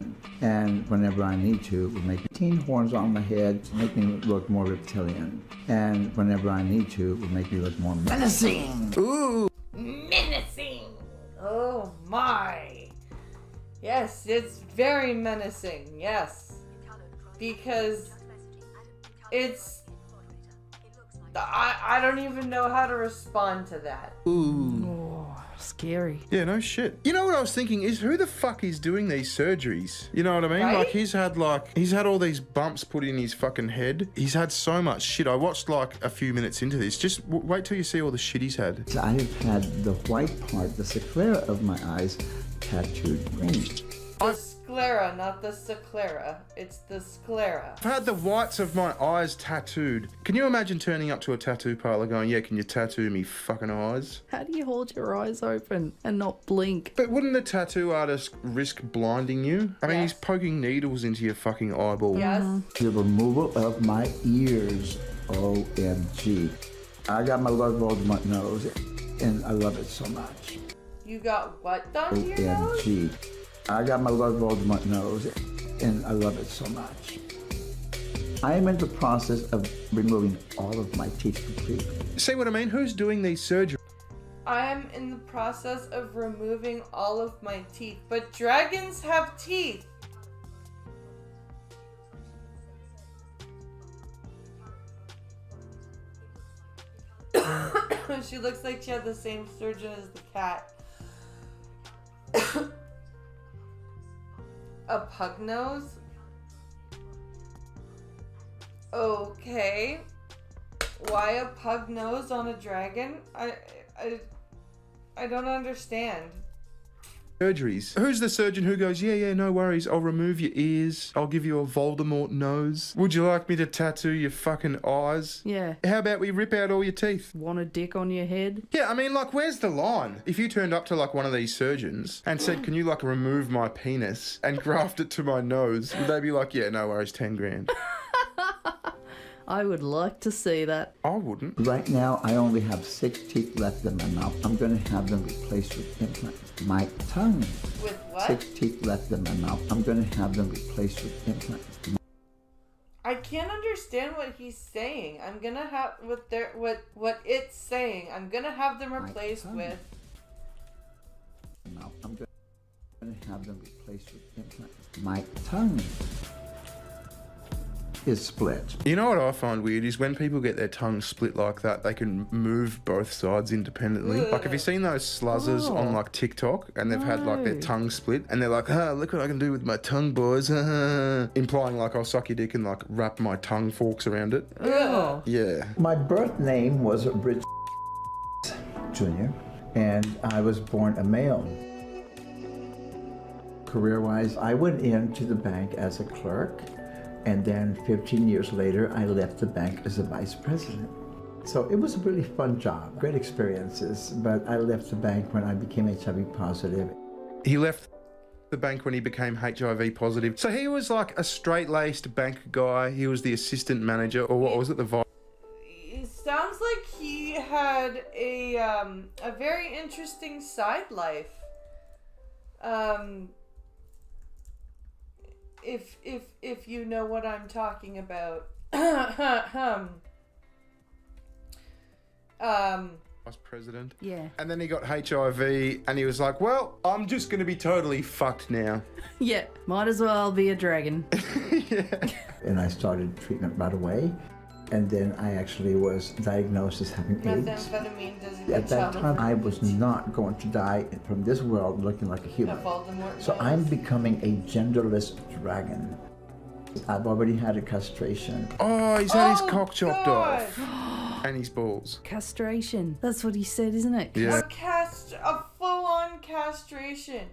And whenever I need to, will make 18 horns on my head, make me look more reptilian. And whenever I need to, will make me look more menacing. Ooh. Menacing. Oh my. Yes, it's very menacing. Yes. Because it's... I don't even know how to respond to that. Ooh. Oh, scary. Yeah, no shit. You know what I was thinking is, who the fuck is doing these surgeries? You know what I mean? Right? Like, he's had all these bumps put in his fucking head. He's had so much shit. I watched like a few minutes into this. Just wait till you see all the shit he's had. I have had the white part, the sclera of my eyes, tattooed green. The sclera, not the sclera. It's the sclera. I've had the whites of my eyes tattooed. Can you imagine turning up to a tattoo parlor going, yeah, can you tattoo me fucking eyes? How do you hold your eyes open and not blink? But wouldn't the tattoo artist risk blinding you? I mean, Yes. he's poking needles into your fucking eyeball. Yes. The removal of my ears, OMG. I got my Lord Voldemort nose, and I love it so much. You got what done to your nose? OMG. I got my Lord Voldemort nose, and I love it so much. I am in the process of removing all of my teeth completely. See what I mean? Who's doing these surgeries? I am in the process of removing all of my teeth, but dragons have teeth. She looks like she had the same surgeon as the cat. A pug nose? Okay. Why a pug nose on a dragon? I don't understand. Surgeries. Who's the surgeon who goes, yeah, no worries, I'll remove your ears, I'll give you a Voldemort nose. Would you like me to tattoo your fucking eyes? Yeah. How about we rip out all your teeth? Want a dick on your head? Yeah, I mean, like, where's the line? If you turned up to, like, one of these surgeons and said, can you, like, remove my penis and graft it to my nose, would they be like, yeah, no worries, 10 grand? I would like to see that. I wouldn't. Right now, I only have 6 teeth left in my mouth. I'm going to have them replaced with implants. My tongue. With what? 6 teeth left in my mouth. I'm going to have them replaced with implants. I can't understand what he's saying. I'm gonna have what it's saying. I'm gonna have them replaced with. Mouth. I'm going to have them replaced with implants. My tongue is split. You know what I find weird is when people get their tongue split like that, they can move both sides independently. Ugh. Like, have you seen those sluzzers on like TikTok and they've had like their tongue split and they're like, look what I can do with my tongue, boys. Implying like I'll suck your dick and like wrap my tongue forks around it. Ugh. Yeah. My birth name was Rich Jr. and I was born a male. Career-wise, I went into the bank as a clerk, and then 15 years later, I left the bank as a vice president. So it was a really fun job, great experiences, but I left the bank when I became HIV positive. He left the bank when he became HIV positive. So he was like a straight-laced bank guy. He was the assistant manager, or what was it, the vice? It sounds like he had a very interesting side life. If you know what I'm talking about. Vice president. Yeah. And then he got HIV and he was like, well, I'm just going to be totally fucked now. Yeah, might as well be a dragon. And I started treatment right away. And then I actually was diagnosed as having AIDS. Methamphetamine does a good At that job time, of I was not going to die from this world looking like a human. So I'm becoming a genderless dragon. I've already had a castration. Oh, he's had his cock chopped off. And his balls. Castration. That's what he said, isn't it? Yeah. A full-on castration.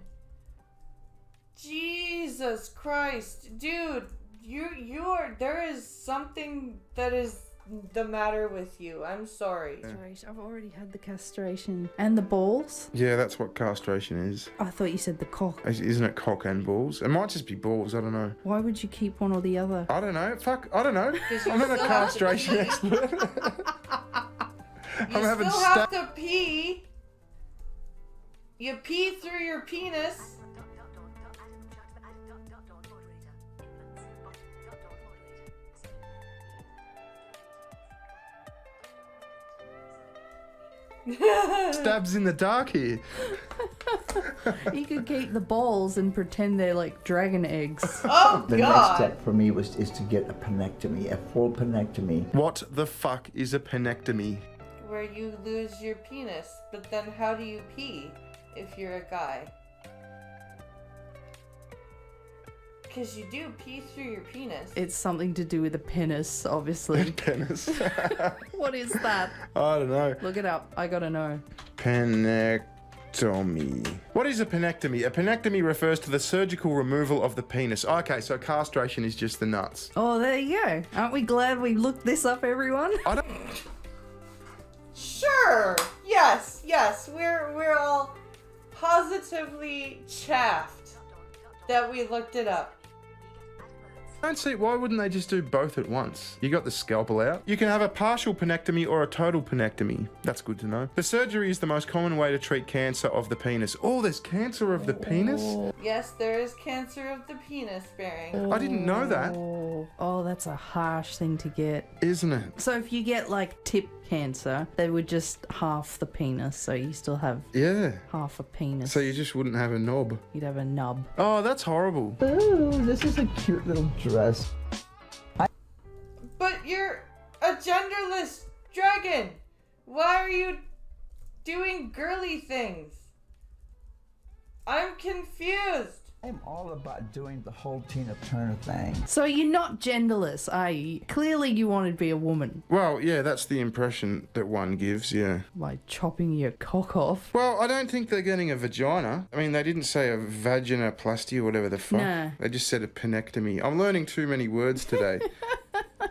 Jesus Christ, dude, you are. There is something that is the matter with you. I'm sorry. I've already had the castration and the balls. Yeah, that's what castration is. I thought you said the cock. Isn't it cock and balls? It might just be balls, I don't know. Why would you keep one or the other? I don't know. Fuck, I don't know. I'm not a castration expert. You still have to pee. You pee through your penis. Stabs in the dark here. You could keep the balls and pretend they're like dragon eggs. Oh, the next step for me is to get a penectomy, a full penectomy. What the fuck is a penectomy? Where you lose your penis, but then how do you pee if you're a guy? Because you do pee through your penis. It's something to do with a penis, obviously. Penis. What is that? I don't know. Look it up. I gotta know. Penectomy. What is a penectomy? A penectomy refers to the surgical removal of the penis. Okay, so castration is just the nuts. Oh, there you go. Aren't we glad we looked this up, everyone? I don't... Sure. Yes. We're all positively chaffed that we looked it up. I don't see, why wouldn't they just do both at once? You got the scalpel out. You can have a partial penectomy or a total penectomy. That's good to know. The surgery is the most common way to treat cancer of the penis. Oh, there's cancer of the penis? Yes, there is cancer of the penis bearing. I didn't know that. Oh, that's a harsh thing to get. Isn't it? So if you get like tip cancer, they would just half the penis, so you still have half a penis. So you just wouldn't have a knob. You'd have a nub. Oh, that's horrible. Ooh, this is a cute little dress. But you're a genderless dragon. Why are you doing girly things? I'm confused. I'm all about doing the whole Tina Turner thing. So you're not genderless, are you? Clearly you want to be a woman. Well, yeah, that's the impression that one gives, yeah. Like chopping your cock off? Well, I don't think they're getting a vagina. I mean, they didn't say a vaginoplasty or whatever the fuck. Nah. They just said a penectomy. I'm learning too many words today.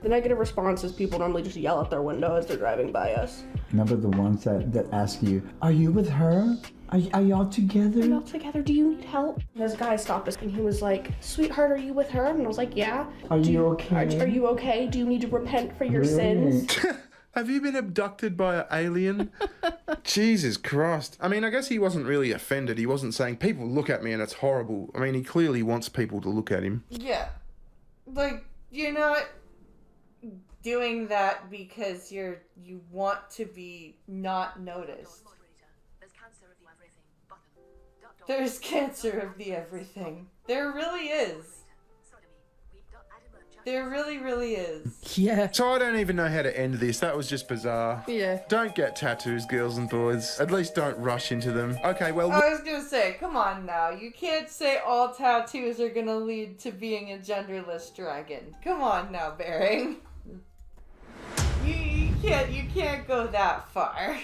The negative response is people normally just yell out their window as they're driving by us. Remember the ones that ask you, are you with her? Are y'all together? Are y'all together? Do you need help? This guy stopped us and he was like, sweetheart, are you with her? And I was like, yeah. Are you okay? Are you okay? Do you need to repent for your Really? sins? Have you been abducted by an alien? Jesus Christ. I mean, I guess he wasn't really offended. He wasn't saying, people look at me and it's horrible. I mean, he clearly wants people to look at him. Yeah. Like, you're not doing that because you want to be not noticed. There's cancer of the everything. There really is. There really, really is. Yeah. So I don't even know how to end this. That was just bizarre. Yeah. Don't get tattoos, girls and boys. At least don't rush into them. Okay, well... I was gonna say, come on now. You can't say all tattoos are gonna lead to being a genderless dragon. Come on now, Bering. You can't go that far.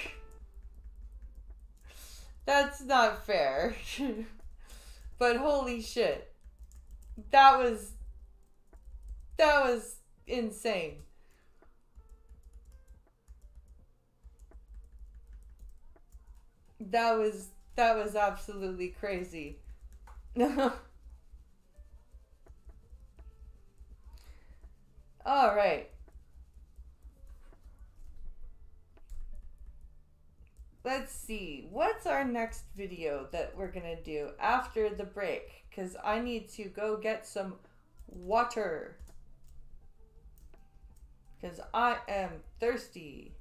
That's not fair. But holy shit. That was insane. That was absolutely crazy. All right. Let's see. What's our next video that we're going to do after the break? Cuz I need to go get some water. Cuz I am thirsty.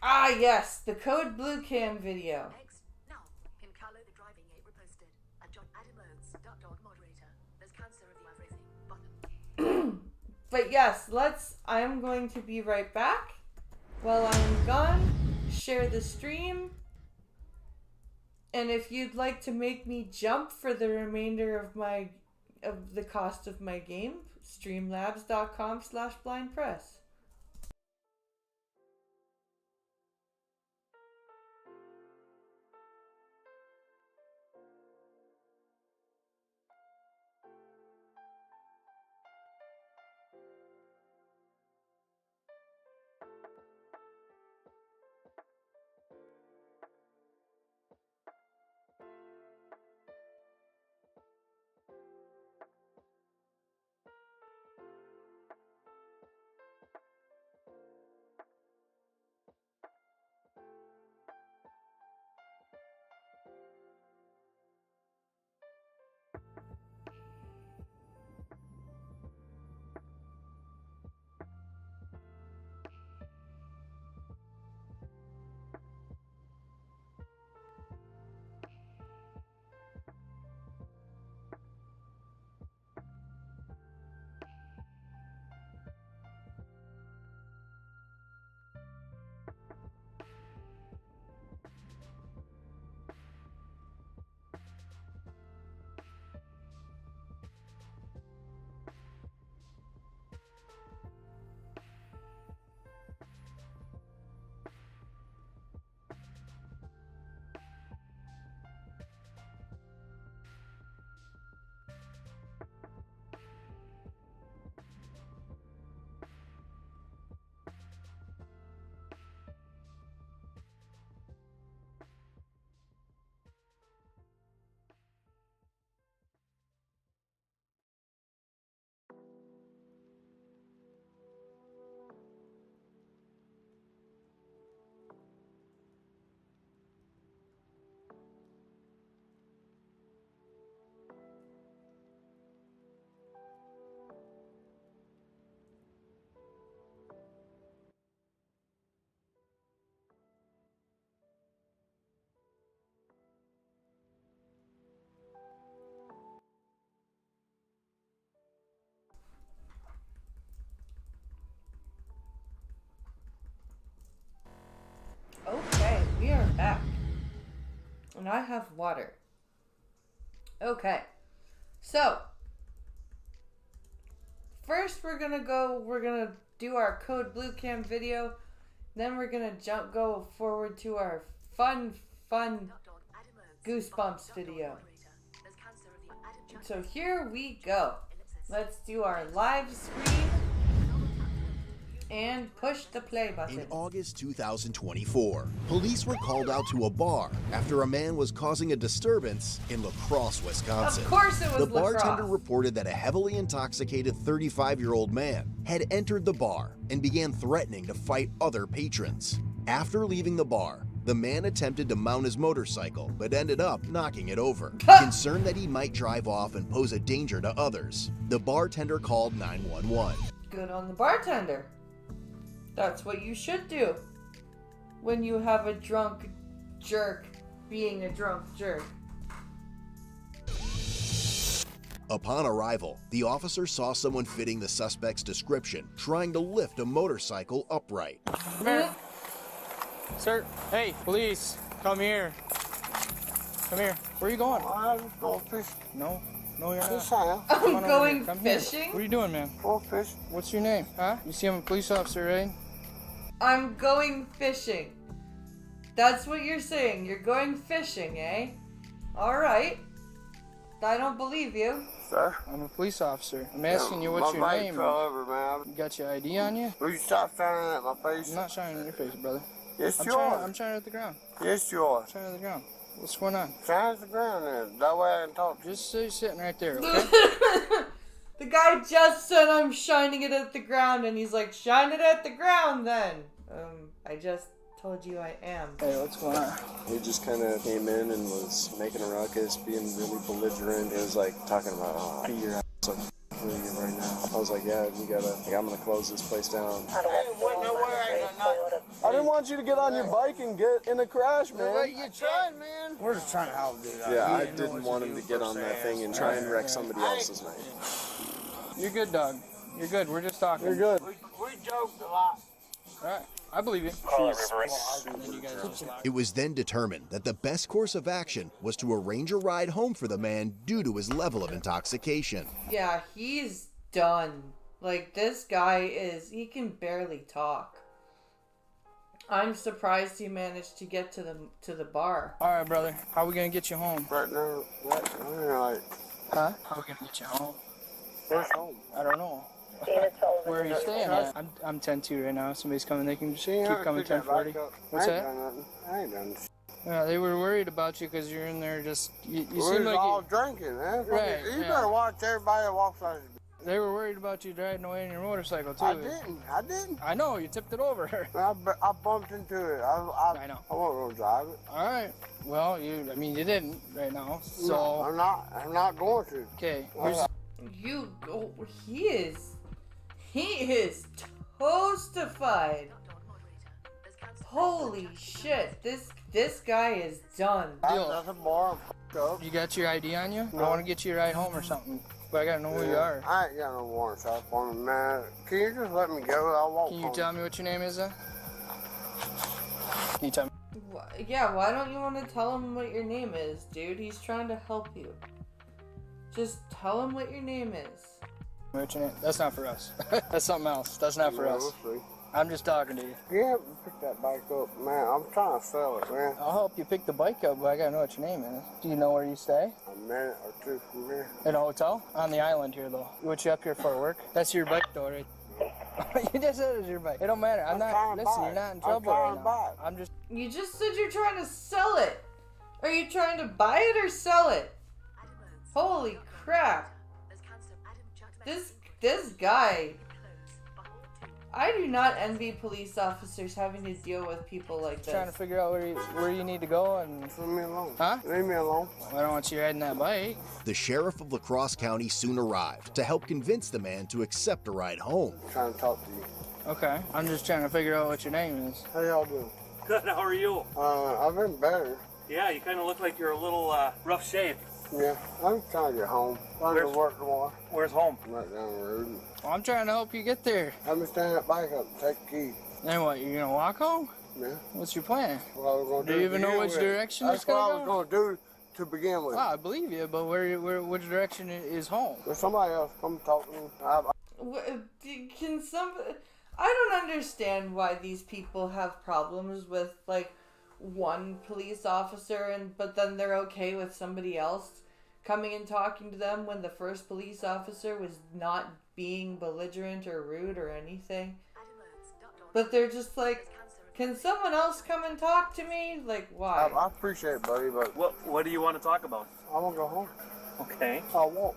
Ah, yes, the Code Blue Cam video. Now, Kim Callow, the driving aid reposted, and John Adam Oates, .dog moderator. There's cancer of the everything button. But yes, I am going to be right back. While I am gone, share the stream. And if you'd like to make me jump for the remainder of the cost of my game, streamlabs.com/blindpress. Okay, we are back. And I have water. Okay. So, first we're gonna do our Code Blue Cam video. Then we're gonna go forward to our fun Goosebumps video. So here we go. Let's do our live screen. and push the play button. In August 2024, police were called out to a bar after a man was causing a disturbance in La Crosse, Wisconsin. Of course it was The La bartender Crosse. reported that a heavily intoxicated 35-year-old man had entered the bar and began threatening to fight other patrons. After leaving the bar, the man attempted to mount his motorcycle, but ended up knocking it over. Concerned that he might drive off and pose a danger to others, the bartender called 911. Good on the bartender. That's what you should do when you have a drunk jerk being a drunk jerk. Upon arrival, the officer saw someone fitting the suspect's description, trying to lift a motorcycle upright. Come here. Sir, hey, police, come here. Come here. Where are you going? I'm going fishing. No, you're not. I'm Come on over going here. Come here. fishing? What are you doing, man? Going fishing. What's your name? Huh? You see I'm a police officer, right? I'm going fishing. That's what you're saying. You're going fishing, eh? Alright. I don't believe you. Sir? I'm a police officer. I'm asking you what's your my name. bike fell over, man. You got your ID on you? Will you stop shining at my face? I'm not shining in your face, brother. Yes, I'm you trying, are. I'm trying at the ground. Yes, you are. I'm trying at the ground. What's going on? Shine at the ground then. That way I can talk. Just sitting right there, okay? The guy just said I'm shining it at the ground, and he's like, shine it at the ground then. I just told you I am. Hey, what's going on? He just kind of came in and was making a ruckus, being really belligerent. It was like talking about, oh, pee your ass, I'm killing you right now. I was like, yeah, you gotta, like, I'm gonna close this place down. I didn't want you to get on your bike and get in a crash, man. You tried, man. We're just trying to help, dude. Yeah, I didn't want him to get on that thing and try and wreck somebody else's night. You're good, dog. You're good. We're just talking. You're good. We joked a lot. All right. I believe you. It was then determined that the best course of action was to arrange a ride home for the man due to his level of intoxication. Yeah, he's done. Like, this guy he can barely talk. I'm surprised he managed to get to the bar. All right, brother. How are we gonna get you home? Right now, like, huh? How are we gonna get you home? Where's home? I don't know. Where are you staying at? I'm 10-2 right now. Somebody's coming. They can just keep coming 10-40. What's that? I ain't done. Yeah, they were worried about you because you're in there just. You We seem like all drinking, man. Right, You yeah. better watch everybody that walks like. They were worried about you driving away in your motorcycle too. I didn't. I know you tipped it over. I bumped into it. I know. I wasn't gonna drive it. All right. Well, you didn't right now. So No, I'm not going to. okay. He is toastified. Holy shit, this guy is done. That's a bar. You got your ID on you? I want to get you a ride home or something, but I gotta know who you are. I ain't got no warrants out for me, man. Can you just let me go? I'll walk Can you home. tell me what your name is, then? Can you tell me? Yeah, why don't you want to tell him what your name is, dude? He's trying to help you. Just tell him what your name is. What's your name? That's not for us. That's something else. That's not for us. I'm just talking to you. Yeah, pick that bike up, man. I'm trying to sell it, man. I'll help you pick the bike up, but I gotta know what your name is. Do you know where you stay? A minute or two from here. In a hotel? On the island here, though. What you up here for work? That's your bike, though, right? You just said it's your bike. It don't matter. I'm not. Listen, you're not in trouble right now. I'm just. You just said you're trying to sell it. Are you trying to buy it or sell it? Holy crap. This guy. I do not envy police officers having to deal with people like this. Trying to figure out where you need to go and. Leave me alone. Huh? Leave me alone. I don't want you riding that bike. The sheriff of La Crosse County soon arrived to help convince the man to accept a ride home. I'm trying to talk to you. Okay. I'm just trying to figure out what your name is. How y'all doing? Good, how are you? I've been better. Yeah, you kind of look like you're a little rough shape. Yeah, I'm trying to get home. I'm to work tomorrow. Where's home? Right down the road. Well, I'm trying to help you get there. Let me stand that bike up and take the key. Then what, you're gonna walk home? Yeah. What's your plan? What I was gonna Do you even know which direction it's That's what I gonna was go? going to do to begin with. Oh, I believe you, but which direction is home? There's somebody else come talk to me. Can somebody... I don't understand why these people have problems with, like, one police officer, but then they're okay with somebody else coming and talking to them when the first police officer was not being belligerent or rude or anything. but they're just like, can someone else come and talk to me? Like, why? I appreciate it, buddy, but What do you want to talk about? I want to go home. Okay. I'll walk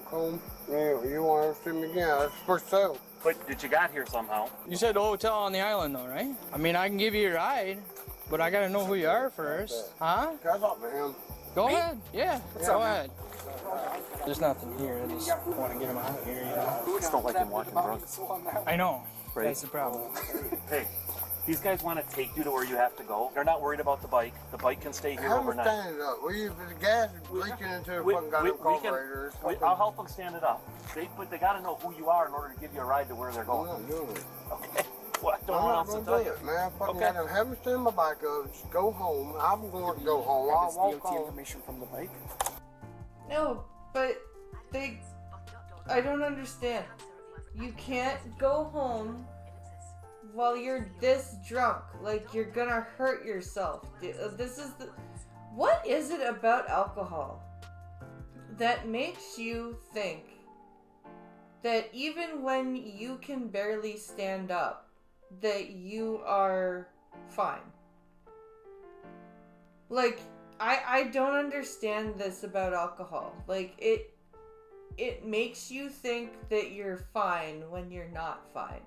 home. You want to see me again? That's first settle. But you got here somehow. You said the hotel on the island, though, right? I mean, I can give you a ride, but I gotta know who you are first. Huh? Can I talk to him? Go ahead. Yeah, go ahead. There's nothing here. I just want to get him out of here, you know? I just don't like him walking drunk. I know. Right. That's the problem. Hey, these guys want to take you to where you have to go. They're not worried about the bike. The bike can stay here How am I overnight. standing up? The gas is leaking into the fucking goddamn carburetor. I'll help them stand it up. But they got to know who you are in order to give you a ride to where they're going. I'm not doing it. Okay. Well, I don't know what I'm else not to gonna tell do you. it, man. Fucking Okay. goddamn, have me stand my bike up. Just go home. I'm going to go home. I'll walk home. information from the bike. No, but I don't understand. You can't go home while you're this drunk. Like, you're gonna hurt yourself. What is it about alcohol that makes you think that even when you can barely stand up, that you are fine? Like, I don't understand this about alcohol. Like, it makes you think that you're fine when you're not fine.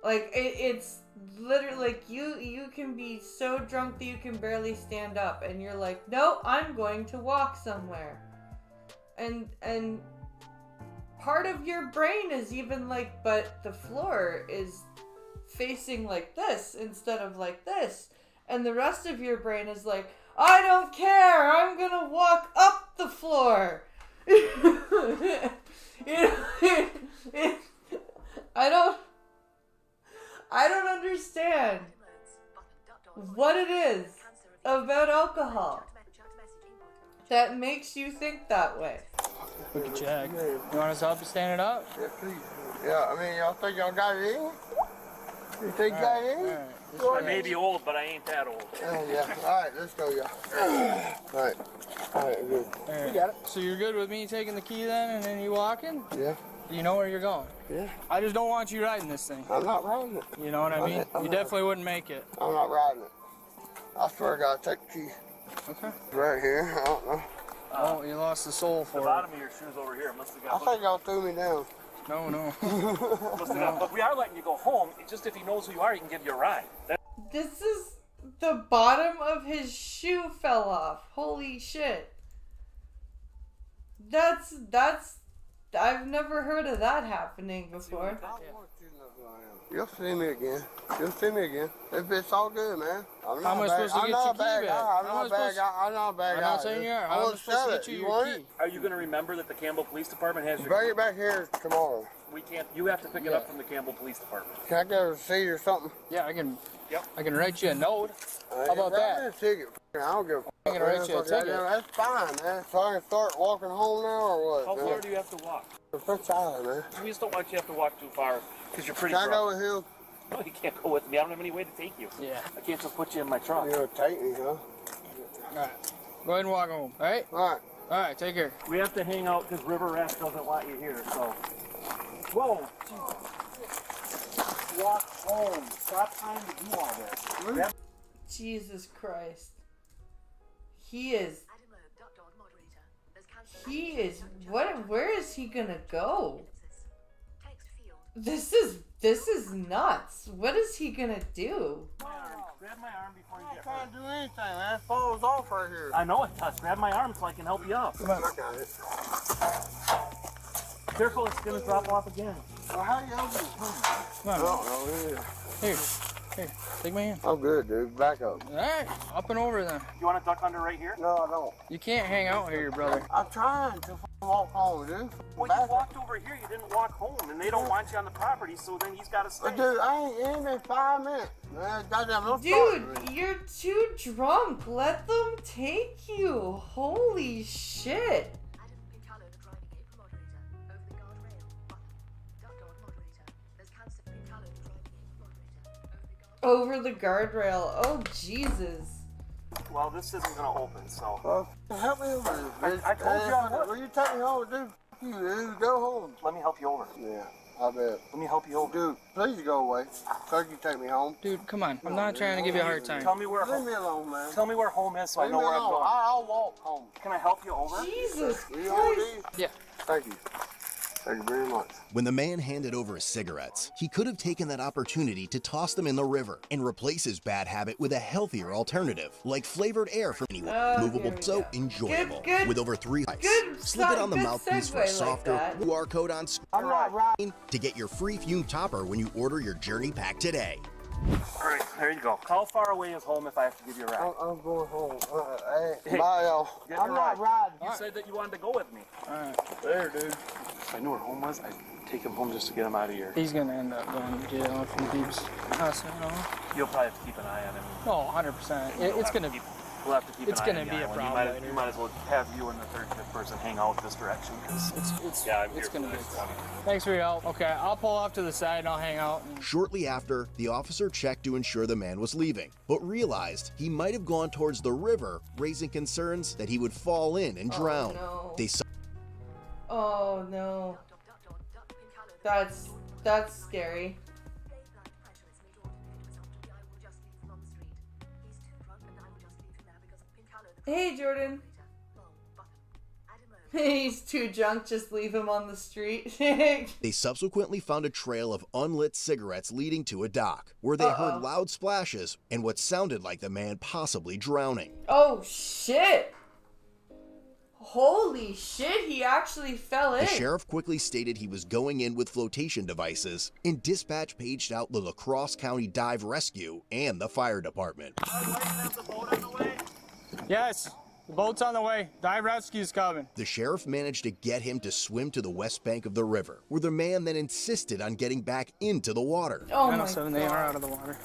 Like, it's literally like you can be so drunk that you can barely stand up, and you're like, no, I'm going to walk somewhere. And part of your brain is even like, but the floor is facing like this instead of like this. And the rest of your brain is like, I don't care, I'm gonna walk up the floor. I don't understand what it is about alcohol that makes you think that way. Look at Jack. You want us to help you stand it up? Yeah, please. Yeah, I mean, y'all think y'all got it in? You think you got it in? I may be old, but I ain't that old. Yeah. All right, let's go, y'all. All right, good. You got it. So you're good with me taking the key then, and then you walking? Yeah. You know where you're going? Yeah. I just don't want you riding this thing. I'm not riding it. You know what I mean? You definitely wouldn't make it. I'm not riding it. I swear to God, take the key. Okay. It's right here. I don't know. Oh, you lost the soul for The it. bottom of your shoes over here must have got. I think y'all threw me down. No. Must have got. But we are letting you go home. It's just if he knows who you are, he can give you a ride. This is the bottom of his shoe fell off. Holy shit. That's I've never heard of that happening before. You'll see me again. You'll see me again. It's all good, man. I'm How am I supposed to get your key back? I'm not a bad guy. I'm not a bad guy. I'm not saying you are. How am I supposed to get you your key? Are you going to remember that the Campbell Police Department has your? Bring it back here tomorrow. We can't. You have to pick it up from the Campbell Police Department. Can I get a receipt or something? Yeah, I can. Yep. I can write you a note. How about write that? me a ticket. I don't give a fuck. I'm gonna write you a ticket. That's fine, man. So I can start walking home now or what? How man? far do you have to walk? The French Island, man. We just don't want you to have to walk too far because you're pretty. Can I drunk. go with him? No, you can't go with me. I don't have any way to take you. Yeah. I can't just put you in my truck. You're gonna take me, huh? All right. Go ahead and walk home. All right. All right. All right. Take care. We have to hang out because River Raft doesn't want you here. So. Whoa. Walk home. Stop trying to do all this. Jesus Christ. He is. Where is he gonna go? This is nuts. What is he gonna do? Grab my arm before you I'm get not hurt. trying to do anything, man. It falls off right here. I know it does. Grab my arm so I can help you up. Come on. I got it. Careful, it's gonna drop off again. Well, how you help me? Come on. I don't know. Here. Take my hand. I'm good, dude. Back up. All right. Up and over then. You want to duck under right here? No, I don't. You can't hang out here, brother. I'm trying to walk home, dude. Well, you walked over here. You didn't walk home, and they don't want you on the property, so then he's got to stay. But dude, I ain't in 5 minutes. Man, goddamn, don't Dude, start with me. you're too drunk. Let them take you. Holy shit. Over the guardrail. Oh, Jesus. Well, this isn't going to open, so. Help me over this. I told you I would. Will you take me home, dude? You, dude. Go home. Let me help you over. Yeah. I bet. Let me help you over. Dude, please go away. So you can take me home. Dude, come on. I'm not trying to give you a hard time. Tell me where Leave me alone, man. Tell me where home is so I Leave know me where I'm alone. going. I'll walk home. Can I help you over? Jesus You all Christ. right? Yeah. Thank you. Thank you very much. When the man handed over his cigarettes, he could have taken that opportunity to toss them in the river and replace his bad habit with a healthier alternative, like flavored air from anyone. Movable, so enjoyable. Good- With over 3 good slip it on the good mouthpiece for segue a like softer that. QR code on I'm not right. to get your free fume topper when you order your Journey Pack today. All right, there you go. How far away is home if I have to give you a ride? I'm going home. Hey, Hey, bye, y'all. Get I'm in a not ride. riding. You said that you wanted to go with me. There, dude. If I knew where home was, I'd take him home just to get him out of here. He's gonna end up going to jail if he keeps hustling. You'll probably have to keep an eye on him. Oh, 100%. It's gonna be. We'll have to keep It's an eye gonna on the be a island. problem You later. might as well have you and the third shift person hang out this direction. It's Yeah, I'm it's here for gonna the be. next 20. Thanks for your help. Okay, I'll pull off to the side and I'll hang out. Shortly after, the officer checked to ensure the man was leaving, but realized he might have gone towards the river, raising concerns that he would fall in and drown. no. They saw Oh no. That's scary. Hey, Jordan. He's too drunk, just leave him on the street. They subsequently found a trail of unlit cigarettes leading to a dock, where they heard loud splashes and what sounded like the man possibly drowning. Oh shit! Holy shit, he actually fell in. The sheriff quickly stated he was going in with flotation devices, and dispatch paged out the La Crosse County Dive Rescue and the fire department. Yes, the boat's on the way. Dive rescue's coming. The sheriff managed to get him to swim to the west bank of the river, where the man then insisted on getting back into the water. Oh my 907, they are out of the water.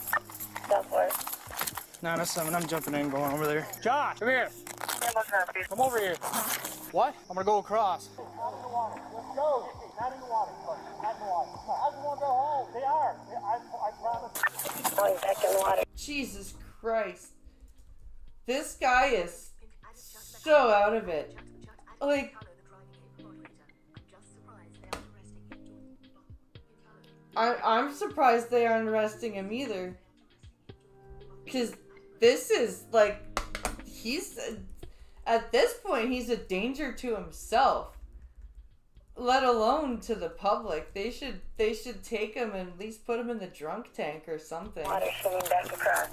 907, I'm jumping in, going over there. Josh, come here. Come over here. What? I'm gonna go across. Let's go. Not in the water. Not in the water. I just want to go home. They are. I promise. Going back in the water. Jesus Christ. This guy is so out of it. Like, I'm surprised they aren't arresting him either. Because this is like, he's, at this point, he's a danger to himself. Let alone to the public. They should take him and at least put him in the drunk tank or something. Water swimming back across.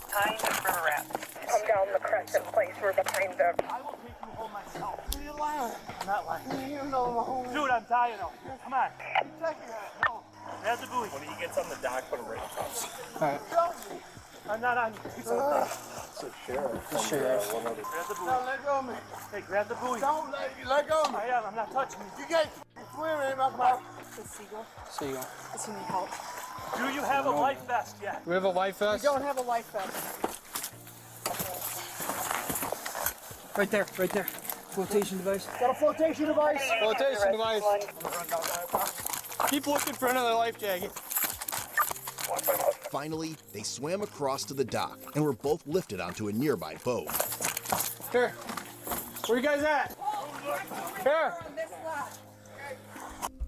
Behind the river raft. Come down the crescent place. We're behind the... I will take you home myself. You're lying. I'm not lying. You know my home. Dude, I'm dying now. Come on. No. Grab the buoy. When he gets on the dock, put him right on top. Alright. I'm not on you. It's a sheriff. The sheriff. Grab the buoy. Now let go of me. Hey, grab the buoy. Don't let go of me. I am. I'm not touching you. You can't swim in my mouth. Seagull. Seagull. Does he need help? Do you have a life vest yet? We have a life vest? We don't have a life vest. Right there, right there. Flotation device. Got a flotation device. Flotation device. Keep looking for another life jacket. Finally, they swam across to the dock and were both lifted onto a nearby boat. Here. Where you guys at? Here.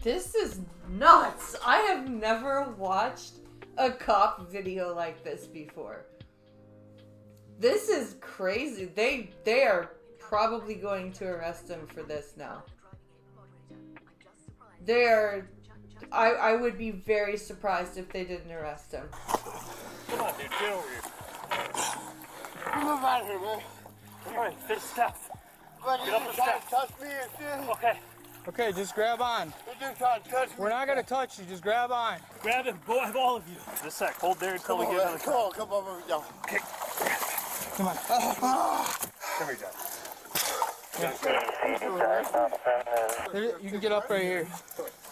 This is nuts. I have never watched a cop video like this before. This is crazy. They are probably going to arrest him for this now. They are... I would be very surprised if they didn't arrest him. Come on, dude. Get over here. Move out of here, man. All right, this stuff. But Get up the steps. touch me and shit. Okay. Okay, just grab on. You just trying to touch me. We're not gonna touch you, just grab on. Grab him. Go have all of you. Just a sec. Hold there until Come we on, get man. another Come on, come over, y'all. Okay. Come on. Come here, John. You can get up right here.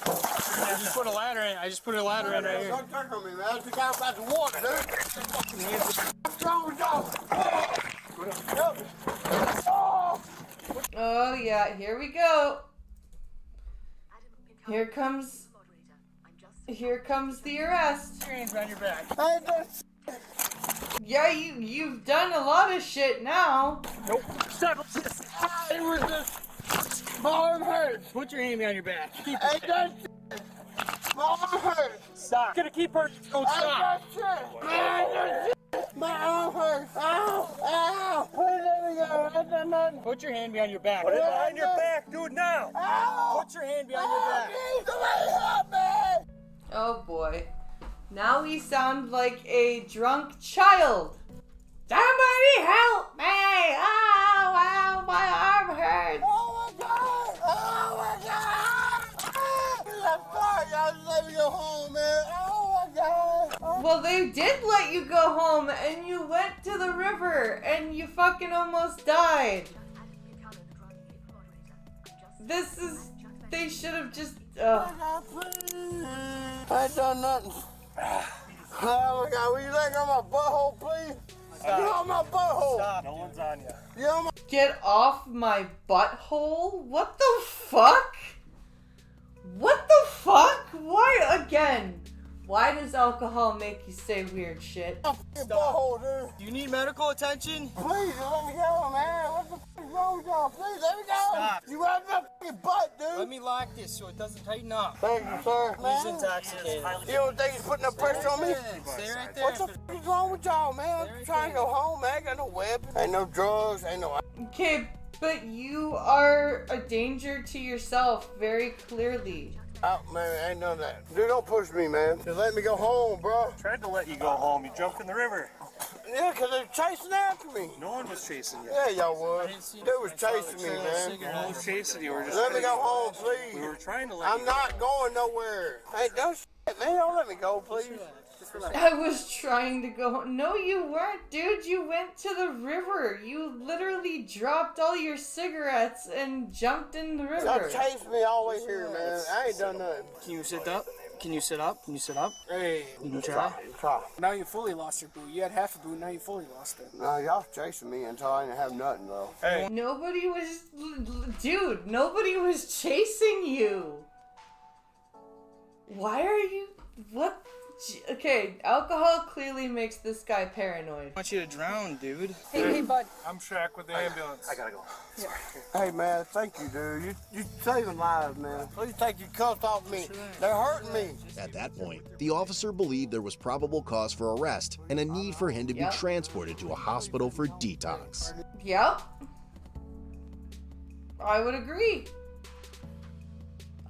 I just put a ladder in. I just put a ladder in right here. Don't touch on me, man. That's the guy about the water, dude. What's wrong with y'all? Oh yeah, here we go. Here comes the arrest. Your hands on your back. Yeah, you've done a lot of shit now. Nope. Stop. It was just... My arm hurts. Put your hand behind your back. Keep it. My arm hurts. Stop. Gonna keep her. Don't stop. My arm hurts. Ow! Ow! Let me go. I done nothing. Put your hand behind your back. Put it behind your back. Do it now. Ow! Put your hand behind your back. Somebody help me! Oh boy. Now we sound like a drunk child. Somebody help me! Ow, ow, my arm hurts. Oh my god! Oh my god! I'm sorry, y'all just let me go home, man. Oh my god! Well, they did let you go home, and you went to the river, and you fucking almost died. This is... They should have just... I ain't done nothing. Oh my god, will you let go of my butthole, please? Get off my butthole! Stop. No one's on you. Get on my... Get off my butthole? What the fuck? What the fuck? Why again? Why does alcohol make you say weird shit? Butthole, dude. Do you need medical attention? Please, let me go, man. What the fuck is wrong with y'all? Please, let me go. Stop. You grabbed my fucking butt, dude. Let me lock this so it doesn't tighten up. Thank you, sir. He's intoxicated. You don't think he's putting no pressure on me? Stay right there. What the fuck is wrong with y'all, man? I'm trying to go home, man. I got no weapon. Ain't no drugs. Ain't no... Okay, but you are a danger to yourself very clearly. Oh, man, ain't none of that. Dude, don't push me, man. Just let me go home, bro. Tried to let you go home. You jumped in the river. Yeah, because they're chasing after me. No one was chasing you. Yeah, y'all was. Dude was chasing me, man. No one was chasing you. We're just Let me go home, please. We were trying to let I'm you not going nowhere. Hey, don't shit, man. Don't let me go, please. I was trying to go. No, you weren't, dude. You went to the river. You literally dropped all your cigarettes and jumped in the river. Y'all chased me all the way here, man. I ain't done nothing. Can you sit up? Can you sit up? Can you sit up? Hey, Can you try? try. Now you fully lost your boot. You had half a boot, now you fully lost it. No, y'all chasing me until I didn't have nothing, though. Hey. Nobody was... Dude, nobody was chasing you. Why are you... What? Okay, alcohol clearly makes this guy paranoid. I want you to drown, dude. Hey, bud. I'm Shaq with the ambulance. I gotta go. Hey, man, thank you, dude. You saving lives, man. Please take your cuffs off me. They're hurting me. At that point, the officer believed there was probable cause for arrest and a need for him to be transported to a hospital for detox. Yep. I would agree.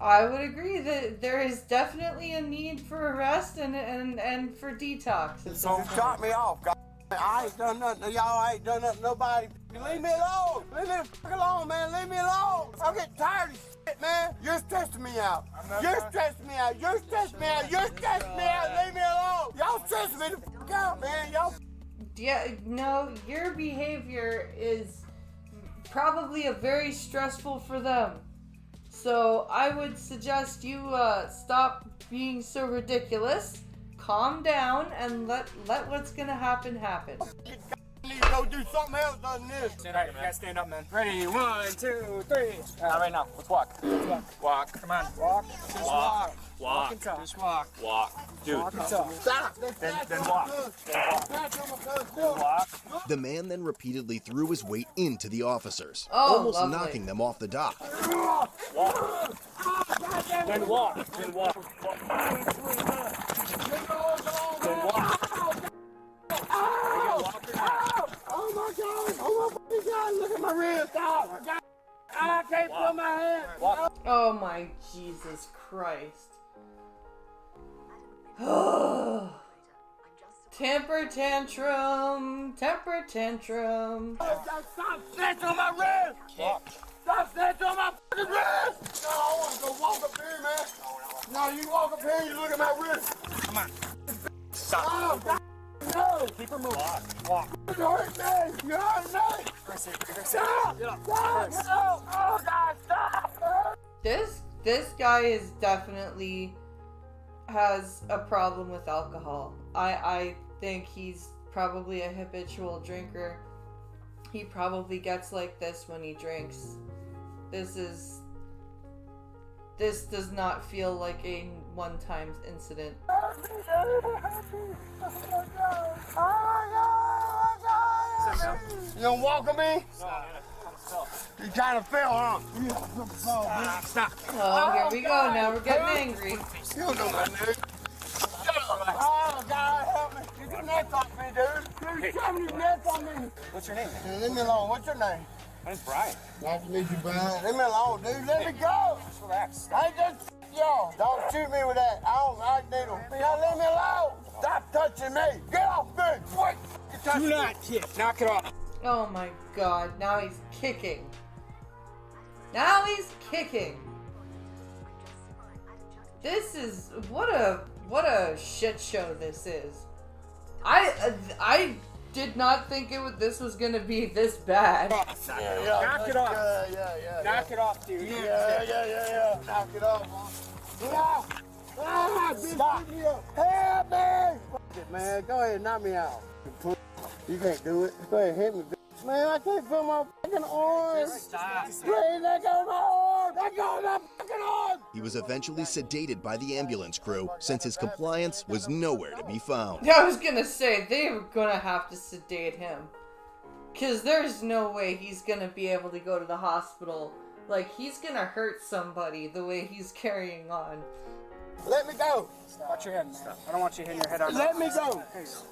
I would agree that there is definitely a need for arrest and for detox. So you shot me off, God. I ain't done nothing. Y'all ain't done nothing. Nobody. Leave me alone. Leave me the fuck alone, man. Leave me alone. I'm getting tired of this shit, man. You're stressing me out. You're stressing me out. You're stressing me out. You're stressing me out. Leave me alone. Y'all stressing me the fuck out, man. Y'all. Yeah, no, your behavior is probably very stressful for them. So I would suggest you stop being so ridiculous, calm down, and let what's gonna happen happen. You need to go do something else other than this. Stand up, you gotta stand up, man. Ready, 1, 2, 3. All right, now, let's walk. Let's walk. Walk. Come on, walk. Just walk. Walk. And talk. Just walk. Walk. Dude. Walk and talk. Stop. Then walk. Walk. The man then repeatedly threw his weight into the officers, Oh, almost lovely. knocking them off the dock. Walk. Then walk. Then walk. Then walk. Oh my God! Oh my fucking God! Look at my wrist! Oh, God. I can't feel my hand! Oh my Jesus Christ. Temper tantrum, temper tantrum. Stop snatching on my wrist! Stop snatching on my fucking wrist! No, I want to go walk up here, man. No, you walk up here and you look at my wrist. Come on. Stop. Oh, God. No! Keep her moving. Walk. You hurt me! You hurt me! Stop! Stop! Stop! Oh, God, stop! This guy is definitely has a problem with alcohol. I think he's probably a habitual drinker. He probably gets like this when he drinks. This does not feel like a one-time incident. You gonna walk with me? You trying to fail, huh? Stop. Oh, here we go. Now we're getting angry. You don't know my name. Oh, God, help me. You got nuts on me, dude. You're shoving your nuts on me. What's your name? Leave me alone. What's your name? My name's Brian. Nice to meet you, Brian. Leave me alone, dude. Let me go. Just relax. I just, yo, don't shoot me with that. I need them. Y'all leave me alone. Stop touching me. Get off me. What? Do not kick. Knock it off. Oh my god, now he's kicking. Now he's kicking. This is what a shit show this is. I did not think this was gonna be this bad. Knock it off. Yeah. Knock it off, dude. Yeah. Knock it off. Stop. Help me. Fuck it, man. Go ahead and knock me out. You can't do it. Go ahead and hit me, bitch. Man, I can't feel my fucking arms. Stop. Please, let go of my arm. Let go of my fucking arm. He was eventually sedated by the ambulance crew since his compliance was nowhere to be found. I was gonna say, they were gonna have to sedate him. Cause there's no way he's gonna be able to go to the hospital. Like, he's gonna hurt somebody the way he's carrying on. Let me go. Watch your head, man. I don't want you hitting your head on Let me go.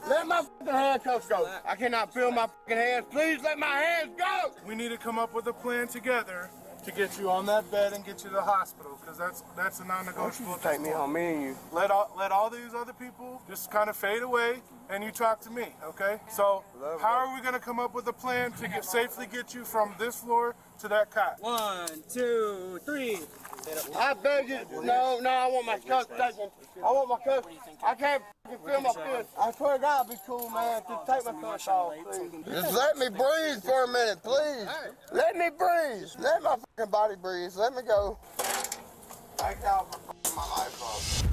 Let my fucking handcuffs go. I cannot feel my fucking hands. Please let my hands go. We need to come up with a plan together to get you on that bed and get you to the hospital, because that's a non-negotiable. You take me home, me and you. Let all these other people just kind of fade away, and you talk to me, okay? So how are we gonna come up with a plan to safely get you from this floor to that cot? 1, 2, 3. I beg you. No, I want my cuffs taken. I want my cuffs. I can't feel my fist. I swear to God, be cool, man. Just take my cuffs off, please. Just let me breathe for a minute, please. Let me breathe. Let my fucking body breathe. Let me go. Thank y'all for my life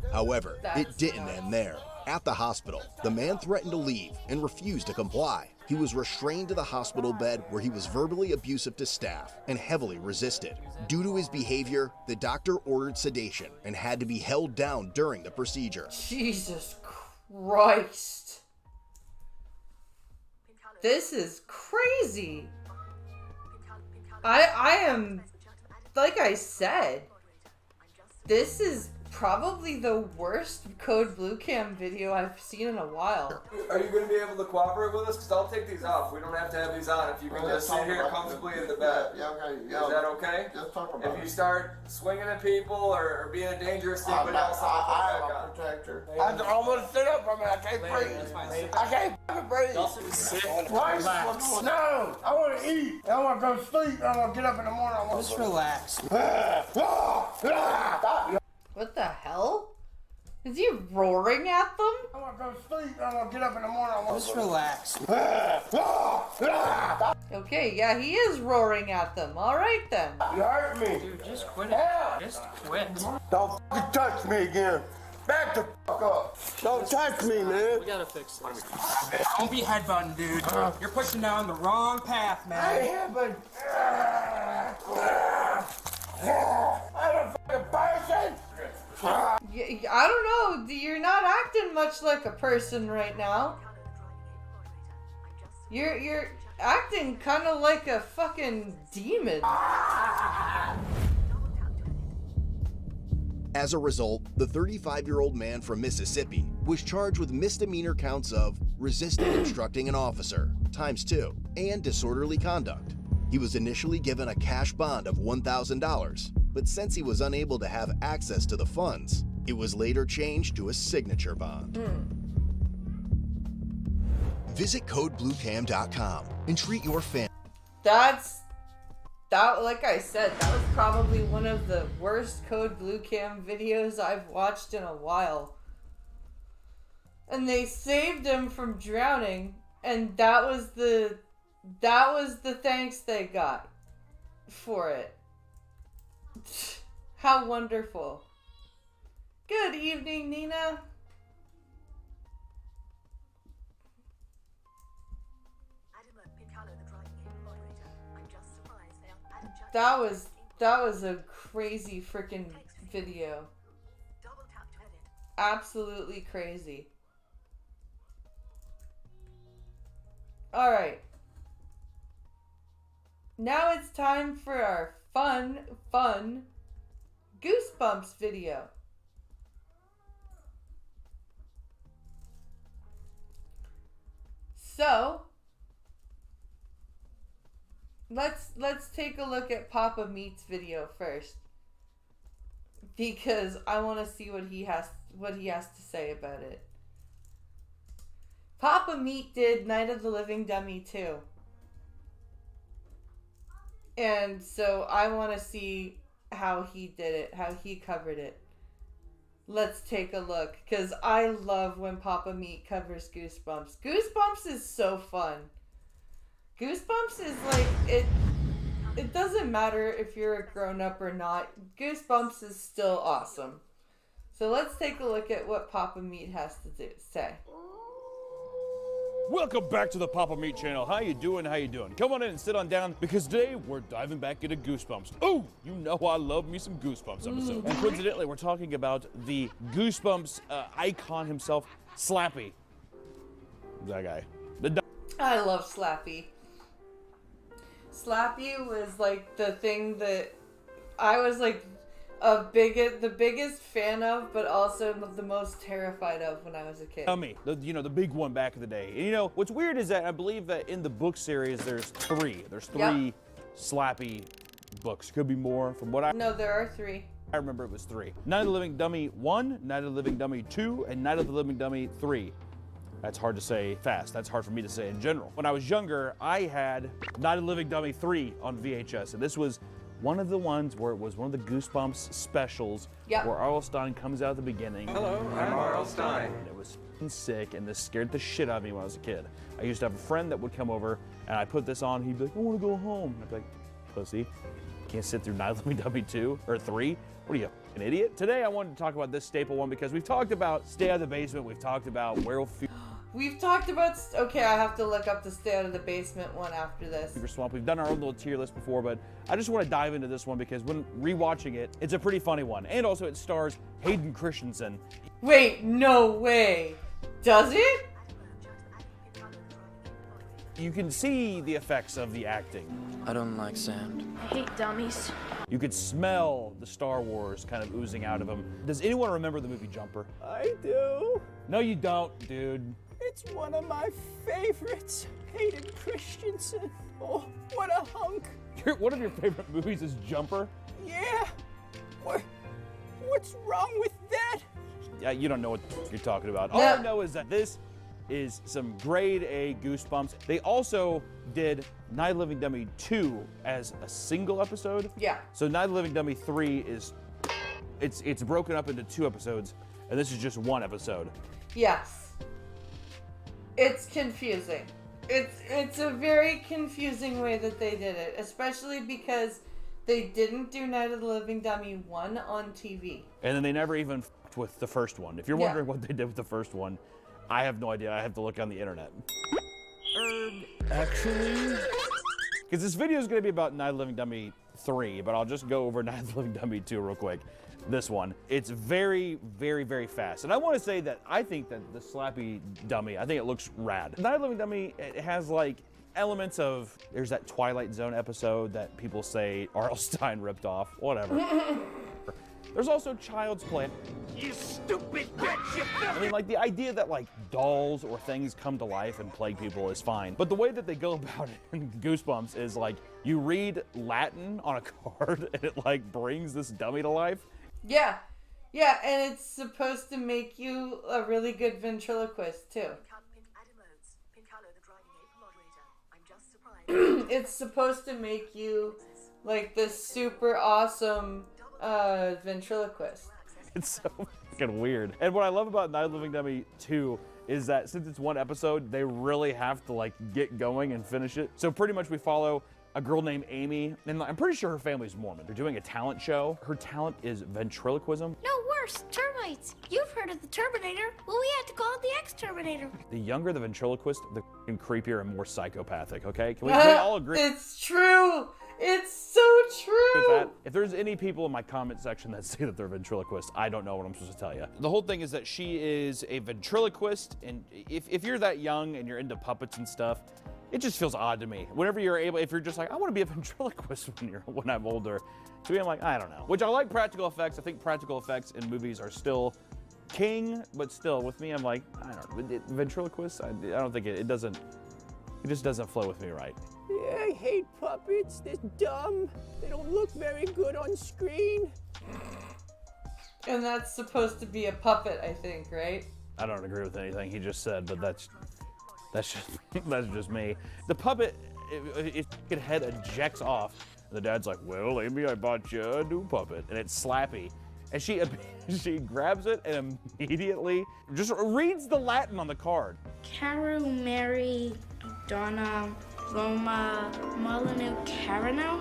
up. However, it didn't end there. At the hospital, the man threatened to leave and refused to comply. He was restrained to the hospital bed where he was verbally abusive to staff and heavily resisted. Due to his behavior, the doctor ordered sedation and had to be held down during the procedure. Jesus Christ. This is crazy. I am, like I said, this is probably the worst Code Blue Cam video I've seen in a while. Are you going to be able to cooperate with us? Because I'll take these off. We don't have to have these on. If you can just sit here comfortably in the bed. Yeah, okay. Is that okay? Let's talk about it. If you start swinging at people or being a dangerous thing, I'm a protector. I want to sit up for a minute. I can't breathe. I can't fucking breathe. Sit. Relax. No, I want to eat. I want to go to sleep. I want to get up in the morning. I want Just relax. What the hell? Is he roaring at them? I want to go to sleep. I want to get up in the morning. I want Just relax. Okay, yeah, he is roaring at them. Alright then. You hurt me. Dude, just quit it. Just quit. Don't fucking touch me again. Back the fuck up. Don't touch me, man. We gotta fix this. Don't be headbutting, dude. You're pushing down the wrong path, man. I haven't. I'm a fucking person. I don't know. You're not acting much like a person right now. You're acting kind of like a fucking demon. As a result, the 35-year-old man from Mississippi was charged with misdemeanor counts of resisting obstructing an officer, ×2, and disorderly conduct. He was initially given a cash bond of $1,000, but since he was unable to have access to the funds, it was later changed to a signature bond. Visit CodeBlueCam.com and treat your family. Like I said, that was probably one of the worst Code Blue Cam videos I've watched in a while. And they saved him from drowning, and that was the thanks they got for it. How wonderful. Good evening, Nina. That was a crazy freaking video. Absolutely crazy. Alright. Now it's time for our fun Goosebumps video. So, let's take a look at Papa Meat's video first, because I want to see what he has to say about it. Papa Meat did Night of the Living Dummy 2. And so I want to see how he did it, how he covered it. Let's take a look, because I love when Papa Meat covers Goosebumps. Goosebumps is so fun. Goosebumps is like, it doesn't matter if you're a grown-up or not. Goosebumps is still awesome. So let's take a look at what Papa Meat has to say. Welcome back to the Papa Meat channel. How you doing? How you doing? Come on in and sit on down, because today we're diving back into Goosebumps. Oh, you know I love me some Goosebumps episodes. And coincidentally, we're talking about the Goosebumps icon himself, Slappy. That guy. I love Slappy. Slappy was like the thing that I was like the biggest fan of, but also the most terrified of when I was a kid. Dummy, the big one back in the day. And, what's weird is that I believe that in the book series there's three. There's three Slappy books. Could be more from what I... No, there are 3. I remember it was 3. Night of the Living Dummy 1, Night of the Living Dummy 2, and Night of the Living Dummy 3. That's hard to say fast. That's hard for me to say in general. When I was younger, I had Night of the Living Dummy 3 on VHS, and this was one of the ones where it was one of the Goosebumps specials where R.L. Stine comes out at the beginning. Hello, I'm R.L. Stine. And it was sick, and this scared the shit out of me when I was a kid. I used to have a friend that would come over, and I put this on, he'd be like, I want to go home. And I'd be like, pussy, can't sit through Night of the Living Dummy 2 or 3? What are you, an idiot? Today I wanted to talk about this staple one because we've talked about Stay Out of the Basement, we've talked about Werewolf Fever. We've talked about... Okay, I have to look up the Stay Out of the Basement one after this. Fever Swamp. We've done our own little tier list before, but I just want to dive into this one because when rewatching it, it's a pretty funny one. And also it stars Hayden Christensen. Wait, no way. Does it? You can see the effects of the acting. I don't like sand. I hate dummies. You could smell the Star Wars kind of oozing out of him. Does anyone remember the movie Jumper? I do. No, you don't, dude. It's one of my favorites. Hayden Christensen. Oh, what a hunk. One of your favorite movies is Jumper? Yeah. What's wrong with that? Yeah, you don't know what you're talking about. All I know is that this is some grade A Goosebumps. They also did Night of the Living Dummy 2 as a single episode. Yeah. So Night of the Living Dummy 3 is, it's broken up into 2 episodes, and this is just 1 episode. Yes. It's confusing. It's a very confusing way that they did it, especially because they didn't do Night of the Living Dummy 1 on TV. And then they never even f***ed with the first one. If you're wondering what they did with the first one, I have no idea. I have to look on the internet. Actually... Because this video is going to be about Night of the Living Dummy 3, but I'll just go over Night of the Living Dummy 2 real quick. This one. It's very, very, very fast. And I want to say that I think that the Slappy Dummy, I think it looks rad. Night of the Living Dummy, it has like elements of, there's that Twilight Zone episode that people say R.L. Stine ripped off. Whatever. There's also Child's Play. You stupid bitch! I mean, like, the idea that, like, dolls or things come to life and plague people is fine. But the way that they go about it in Goosebumps is, like, you read Latin on a card and it, like, brings this dummy to life. Yeah. Yeah, and it's supposed to make you a really good ventriloquist, too. It's supposed to make you, like, this super awesome ventriloquist. It's so fucking weird. And what I love about Night of the Living Dummy 2 is that since it's 1 episode, they really have to like get going and finish it. So pretty much we follow a girl named Amy, and I'm pretty sure her family's Mormon. They're doing a talent show. Her talent is ventriloquism. No, worse, termites. You've heard of the Terminator. Well, we had to call it the Exterminator. The younger the ventriloquist, the creepier and more psychopathic, okay? Can we all agree? It's true! It's so true! With that, if there's any people in my comment section that say that they're ventriloquists, I don't know what I'm supposed to tell you. The whole thing is that she is a ventriloquist, and if you're that young and you're into puppets and stuff, it just feels odd to me. Whenever you're able, if you're just like, I want to be a ventriloquist when I'm older. To me, I'm like, I don't know. Which I like practical effects. I think practical effects in movies are still king, but still with me, I'm like, I don't know. Ventriloquist, I don't think it just doesn't flow with me right. Yeah, I hate puppets. They're dumb. They don't look very good on screen. And that's supposed to be a puppet, I think, right? I don't agree with anything he just said, but that's just me. The puppet, its head ejects off. And the dad's like, well, Amy, I bought you a new puppet. And it's Slappy. And she grabs it and immediately just reads the Latin on the card. Caru, Mary, Donna, Roma, Molyneux, Carano?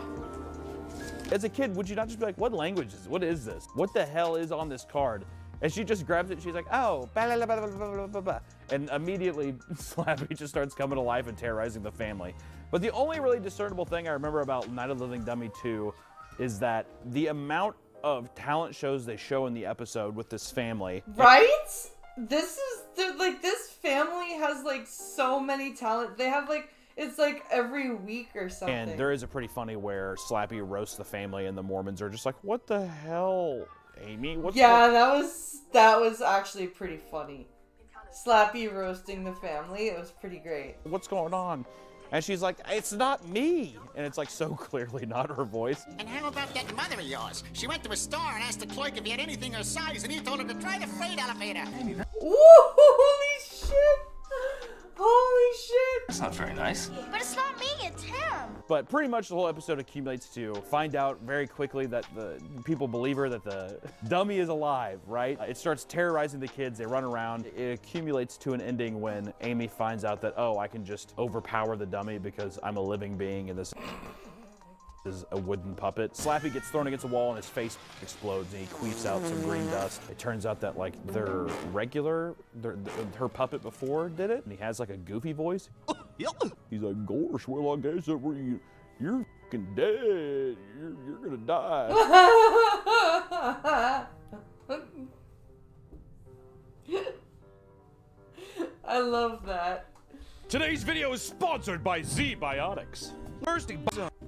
As a kid, would you not just be like, what language is this? What is this? What the hell is on this card? And she just grabs it and she's like, oh, blah, blah, blah, blah, blah, blah, blah. And immediately Slappy just starts coming to life and terrorizing the family. But the only really discernible thing I remember about Night of the Living Dummy 2 is that the amount of talent shows they show in the episode with this family. Right? This family has like so many talent. They have like, it's like every week or something. And there is a pretty funny where Slappy roasts the family and the Mormons are just like, what the hell, Amy? That was actually pretty funny. Slappy roasting the family, it was pretty great. What's going on? And she's like, it's not me. And it's like so clearly not her voice. And how about that mother of yours? She went to a store and asked the clerk if he had anything her size, and he told her to try the freight elevator. Ooh, holy shit! Holy shit! That's not very nice. But it's not me, it's him. But pretty much the whole episode accumulates to find out very quickly that the people believe her that the dummy is alive, right? It starts terrorizing the kids, they run around. It accumulates to an ending when Amy finds out that, oh, I can just overpower the dummy because I'm a living being and this is a wooden puppet. Slappy gets thrown against a wall and his face explodes and he queefs out some green dust. It turns out that like her puppet before did it, and he has like a goofy voice. He's like, gosh, well I guess that you're fucking dead. You're gonna die. I love that. Today's video is sponsored by Z-Biotics. Thirsty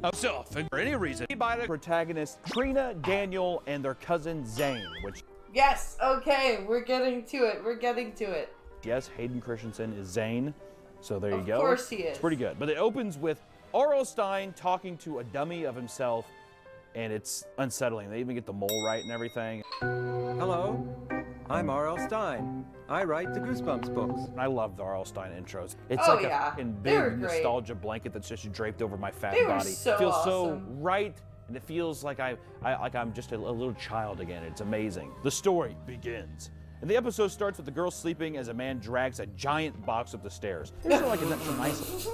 himself, and for any reason, Z-Biotics protagonist Trina, Daniel, and their cousin Zane, which... Yes, okay, we're getting to it. Yes, Hayden Christensen is Zane, so there you go. Of course he is. It's pretty good. But it opens with R.L. Stine talking to a dummy of himself, and it's unsettling. They even get the mole right and everything. Hello, I'm R.L. Stine. I write the Goosebumps books. I love the R.L. Stine intros. It's Oh, like yeah. a fucking They were big great. nostalgia blanket that's just draped over my fat They were body. so It feels so awesome. right, and it feels like I'm just a little child again. It's amazing. The story begins. And the episode starts with the girl sleeping as a man drags a giant box up the stairs. There's like a nice.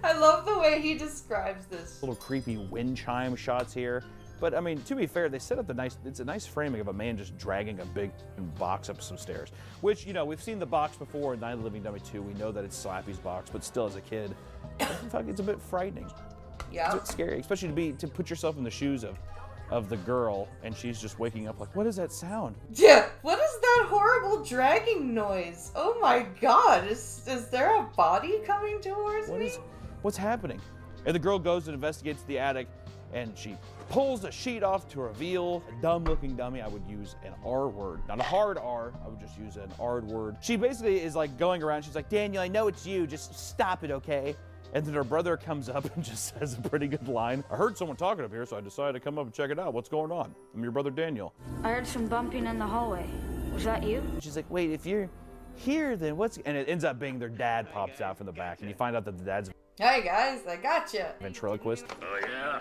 I love the way he describes this. Little creepy wind chime shots here. But I mean, to be fair, they set up it's a nice framing of a man just dragging a big box up some stairs. Which, you know, we've seen the box before in Night of the Living Dummy 2. We know that it's Slappy's box, but still as a kid, it's a bit frightening. Yeah. It's a bit scary, especially to put yourself in the shoes of the girl and she's just waking up like, what is that sound? Yeah, what is that horrible dragging noise? Oh my god, is there a body coming towards me? What's happening? And the girl goes and investigates the attic and she pulls a sheet off to reveal a dumb-looking dummy. I would use an R word, not a hard R. I would just use an R word. She basically is like going around. She's like, Daniel, I know it's you. Just stop it, okay? And then her brother comes up and just says a pretty good line. I heard someone talking up here, so I decided to come up and check it out. What's going on? I'm your brother, Daniel. I heard some bumping in the hallway. Was that you? And she's like, wait, if you're here, then what's... And it ends up being their dad pops out from the back, and you find out that the dad's Hey guys, I gotcha. ventriloquist. Oh, yeah?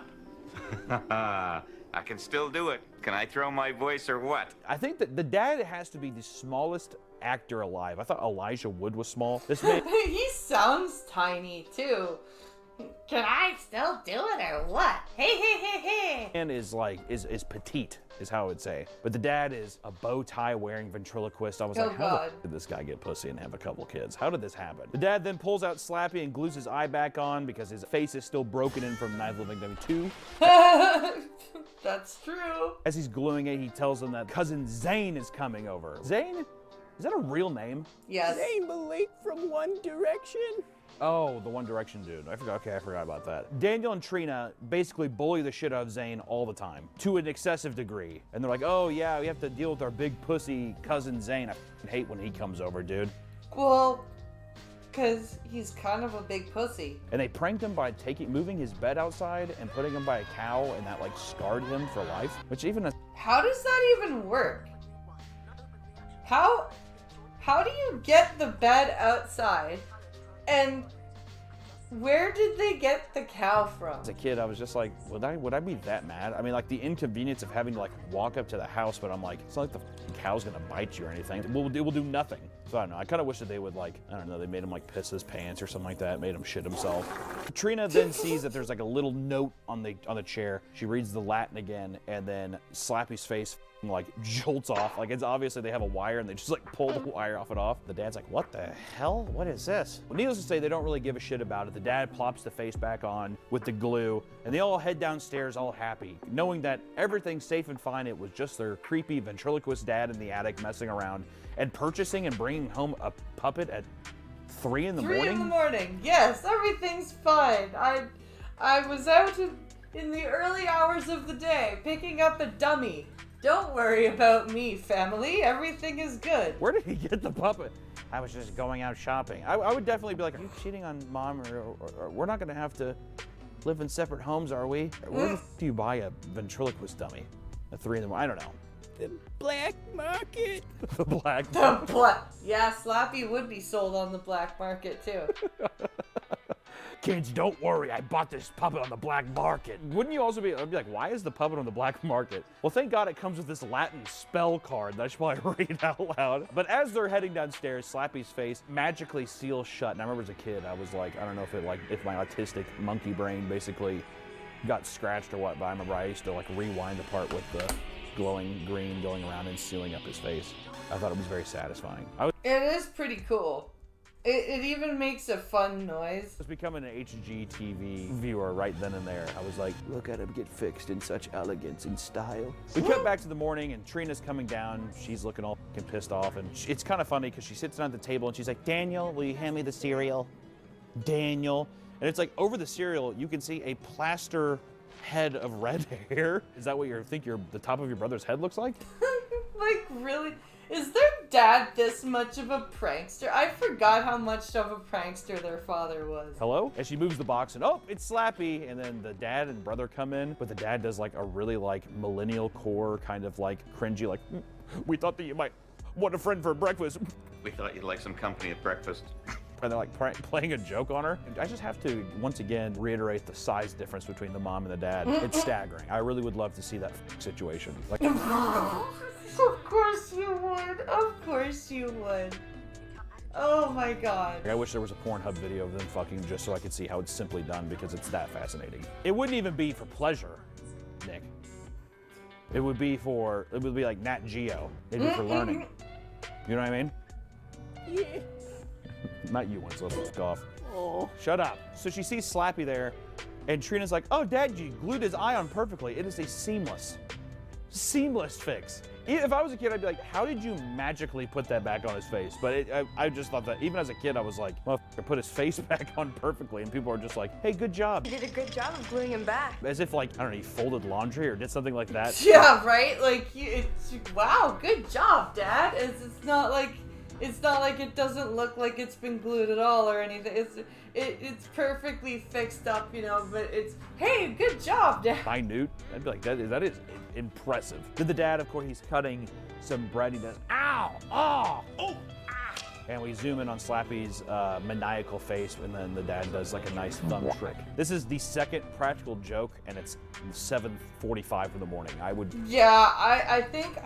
I can still do it. Can I throw my voice or what? I think that the dad has to be the smallest actor alive. I thought Elijah Wood was small. This man... He sounds tiny too. Can I still do it or what? Hey, hey, hey, hey. Man is petite, is how I would say. But the dad is a bow tie wearing ventriloquist. I was Oh, like, how God. did this guy get pussy and have a couple kids? How did this happen? The dad then pulls out Slappy and glues his eye back on because his face is still broken in from Night of the Living Dummy 2. That's true. As he's gluing it, he tells him that cousin Zane is coming over. Zane Is that a real name? Yes. Zayn Malik from One Direction. Oh, the One Direction dude. I forgot. Okay, I forgot about that. Daniel and Trina basically bully the shit out of Zayn all the time, to an excessive degree. And they're like, oh yeah, we have to deal with our big pussy cousin Zayn. I f***ing hate when he comes over, dude. Well, because he's kind of a big pussy. And they pranked him by moving his bed outside and putting him by a cow, and that like scarred him for life. Which even How does that even work? How do you get the bed outside? And where did they get the cow from? as a kid, I was just like, would I be that mad? I mean, like the inconvenience of having to like walk up to the house, but I'm like, it's not like the cow's gonna bite you or anything. It will do nothing. So I don't know. I kind of wish that they would like, I don't know, they made him like piss his pants or something like that, made him shit himself. Trina then sees that there's like a little note on the chair. She reads the Latin again, and then Slappy's face like jolts off. Like it's obviously they have a wire and they just like pull the wire off and off. The dad's like, what the hell? What is this? Well, needless to say, they don't really give a shit about it. The dad plops the face back on with the glue, and they all head downstairs all happy, knowing that everything's safe and fine. It was just their creepy ventriloquist dad in the attic messing around and purchasing and bringing home a puppet at 3 in the morning. 3 in the morning. Yes, everything's fine. I was out in the early hours of the day picking up a dummy. Don't worry about me, family. Everything is good. Where did he get the puppet? I was just going out shopping. I would definitely be like, are you cheating on mom? Or we're not going to have to live in separate homes, are we? Where the f do you buy a ventriloquist dummy at 3 in the morning? I don't know. The black market. The black Yeah, Slappy would be sold on the black market too. Kids, don't worry, I bought this puppet on the black market. Wouldn't you also be, I'd be like, why is the puppet on the black market? Well, thank God it comes with this Latin spell card that I should probably read out loud. But as they're heading downstairs, Slappy's face magically seals shut. And I remember as a kid, I was like, I don't know if my autistic monkey brain basically got scratched or what, but I remember I used to like rewind the part with the glowing green going around and sealing up his face. I thought it was very satisfying. It is pretty cool. It even makes a fun noise. I was becoming an HGTV viewer right then and there. I was like, look at him get fixed in such elegance and style. We cut back to the morning and Trina's coming down. She's looking all fucking pissed off, and it's kind of funny because she sits down at the table and she's like, Daniel, will you hand me the cereal? Daniel. And it's like over the cereal, you can see a plaster head of red hair. Is that what you think the top of your brother's head looks like? Like, really? Is their dad this much of a prankster? I forgot how much of a prankster their father was. Hello? And she moves the box and, oh, it's Slappy. And then the dad and brother come in, but the dad does like a really like millennial core kind of like cringy, like, we thought that you might want a friend for breakfast. We thought you'd like some company at breakfast. And they're like playing a joke on her. I just have to, once again, reiterate the size difference between the mom and the dad. It's staggering. I really would love to see that situation. Like, of course you would. Of course you would. Oh my god. I wish there was a Pornhub video of them fucking just so I could see how it's simply done, because it's that fascinating. It wouldn't even be for pleasure, Nick. It would be like Nat Geo. It'd be for learning. You know what I mean? Yeah. Not you, Winslow. Fuck off. Oh. Shut up. So she sees Slappy there, and Trina's like, oh, Dad, you glued his eye on perfectly. It is a seamless fix. If I was a kid, I'd be like, how did you magically put that back on his face? But I just thought that, even as a kid, I was like, motherfucker, put his face back on perfectly. And people are just like, hey, good job. You did a good job of gluing him back. As if, like, I don't know, he folded laundry or did something like that. Yeah, right? Like, wow, good job, Dad. It's not like it doesn't look like it's been glued at all or anything. It's perfectly fixed up, you know, but it's, hey, good job, Dad. Minute. I'd be like, that is impressive. Then the dad, of course, he's cutting some bread. He does, ow, oh, ah. And we zoom in on Slappy's maniacal face, and then the dad does like a nice thumb trick. This is the second practical joke, and it's 7:45 in the morning. Yeah, I think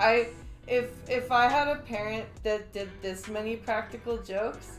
if I had a parent that did this many practical jokes,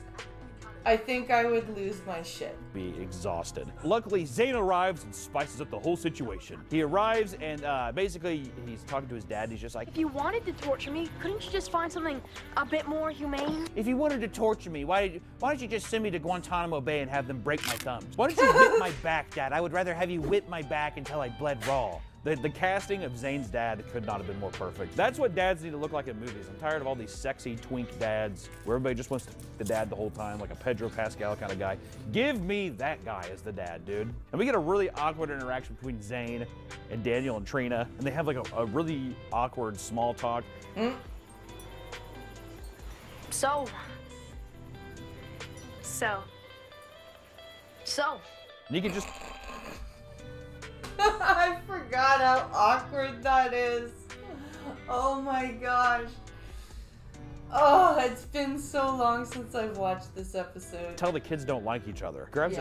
I think I would lose my shit. Be exhausted. Luckily, Zayn arrives and spices up the whole situation. He arrives and basically he's talking to his dad. He's just like, if you wanted to torture me, couldn't you just find something a bit more humane? If you wanted to torture me, why don't you just send me to Guantanamo Bay and have them break my thumbs? Why don't you whip my back, Dad? I would rather have you whip my back until I bled raw. The casting of Zayn's dad could not have been more perfect. That's what dads need to look like in movies. I'm tired of all these sexy twink dads where everybody just wants to f the dad the whole time, like a Pedro Pascal kind of guy. Give me that guy as the dad, dude. And we get a really awkward interaction between Zayn and Daniel and Trina, and they have like a really awkward small talk. So. And you can just... I forgot how awkward that is. Oh my gosh. Oh, it's been so long since I've watched this episode. Tell the kids don't like each other. Grabs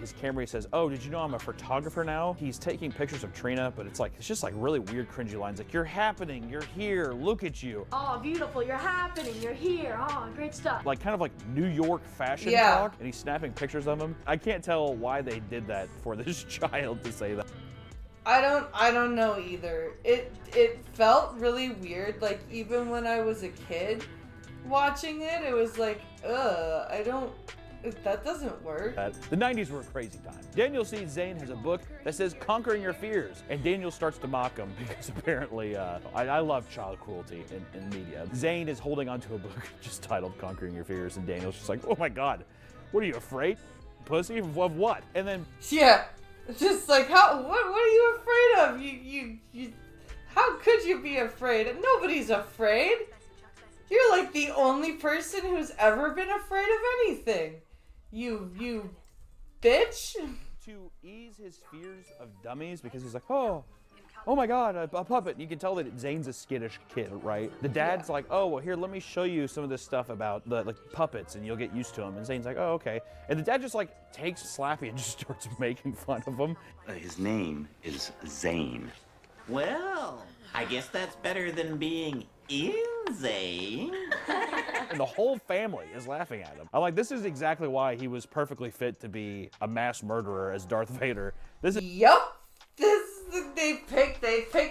his camera, he says, "Oh, did you know I'm a photographer now?" He's taking pictures of Trina, but it's just like really weird, cringy lines. Like, "You're happening, you're here, look at you." Oh, beautiful, you're happening, you're here. Oh, great stuff. Like kind of like New York fashion talk, and he's snapping pictures of him. I can't tell why they did that for this child to say that. I don't know either. It felt really weird. Like, even when I was a kid watching it, it was like, that doesn't work. The 90s were a crazy time. Daniel sees Zayn has a book that says Conquering Your Fears, and Daniel starts to mock him because apparently, I love child cruelty in media. Zayn is holding onto a book just titled Conquering Your Fears, and Daniel's just like, "Oh my god, what are you afraid? Pussy? Of what?" And then... Yeah, just like, what are you afraid of? You how could you be afraid? Nobody's afraid. You're like the only person who's ever been afraid of anything. You bitch. To ease his fears of dummies, because he's like, oh my god, a puppet. You can tell that Zayn's a skittish kid, right? The dad's like, "Oh, well, here, let me show you some of this stuff about the puppets, and you'll get used to them." And Zayn's like, "Oh, okay." And the dad just like takes Slappy and just starts making fun of him. His name is Zayn. Well, I guess that's better than being insane. And the whole family is laughing at him. I'm like, this is exactly why he was perfectly fit to be a mass murderer as Darth Vader. Yup. They pick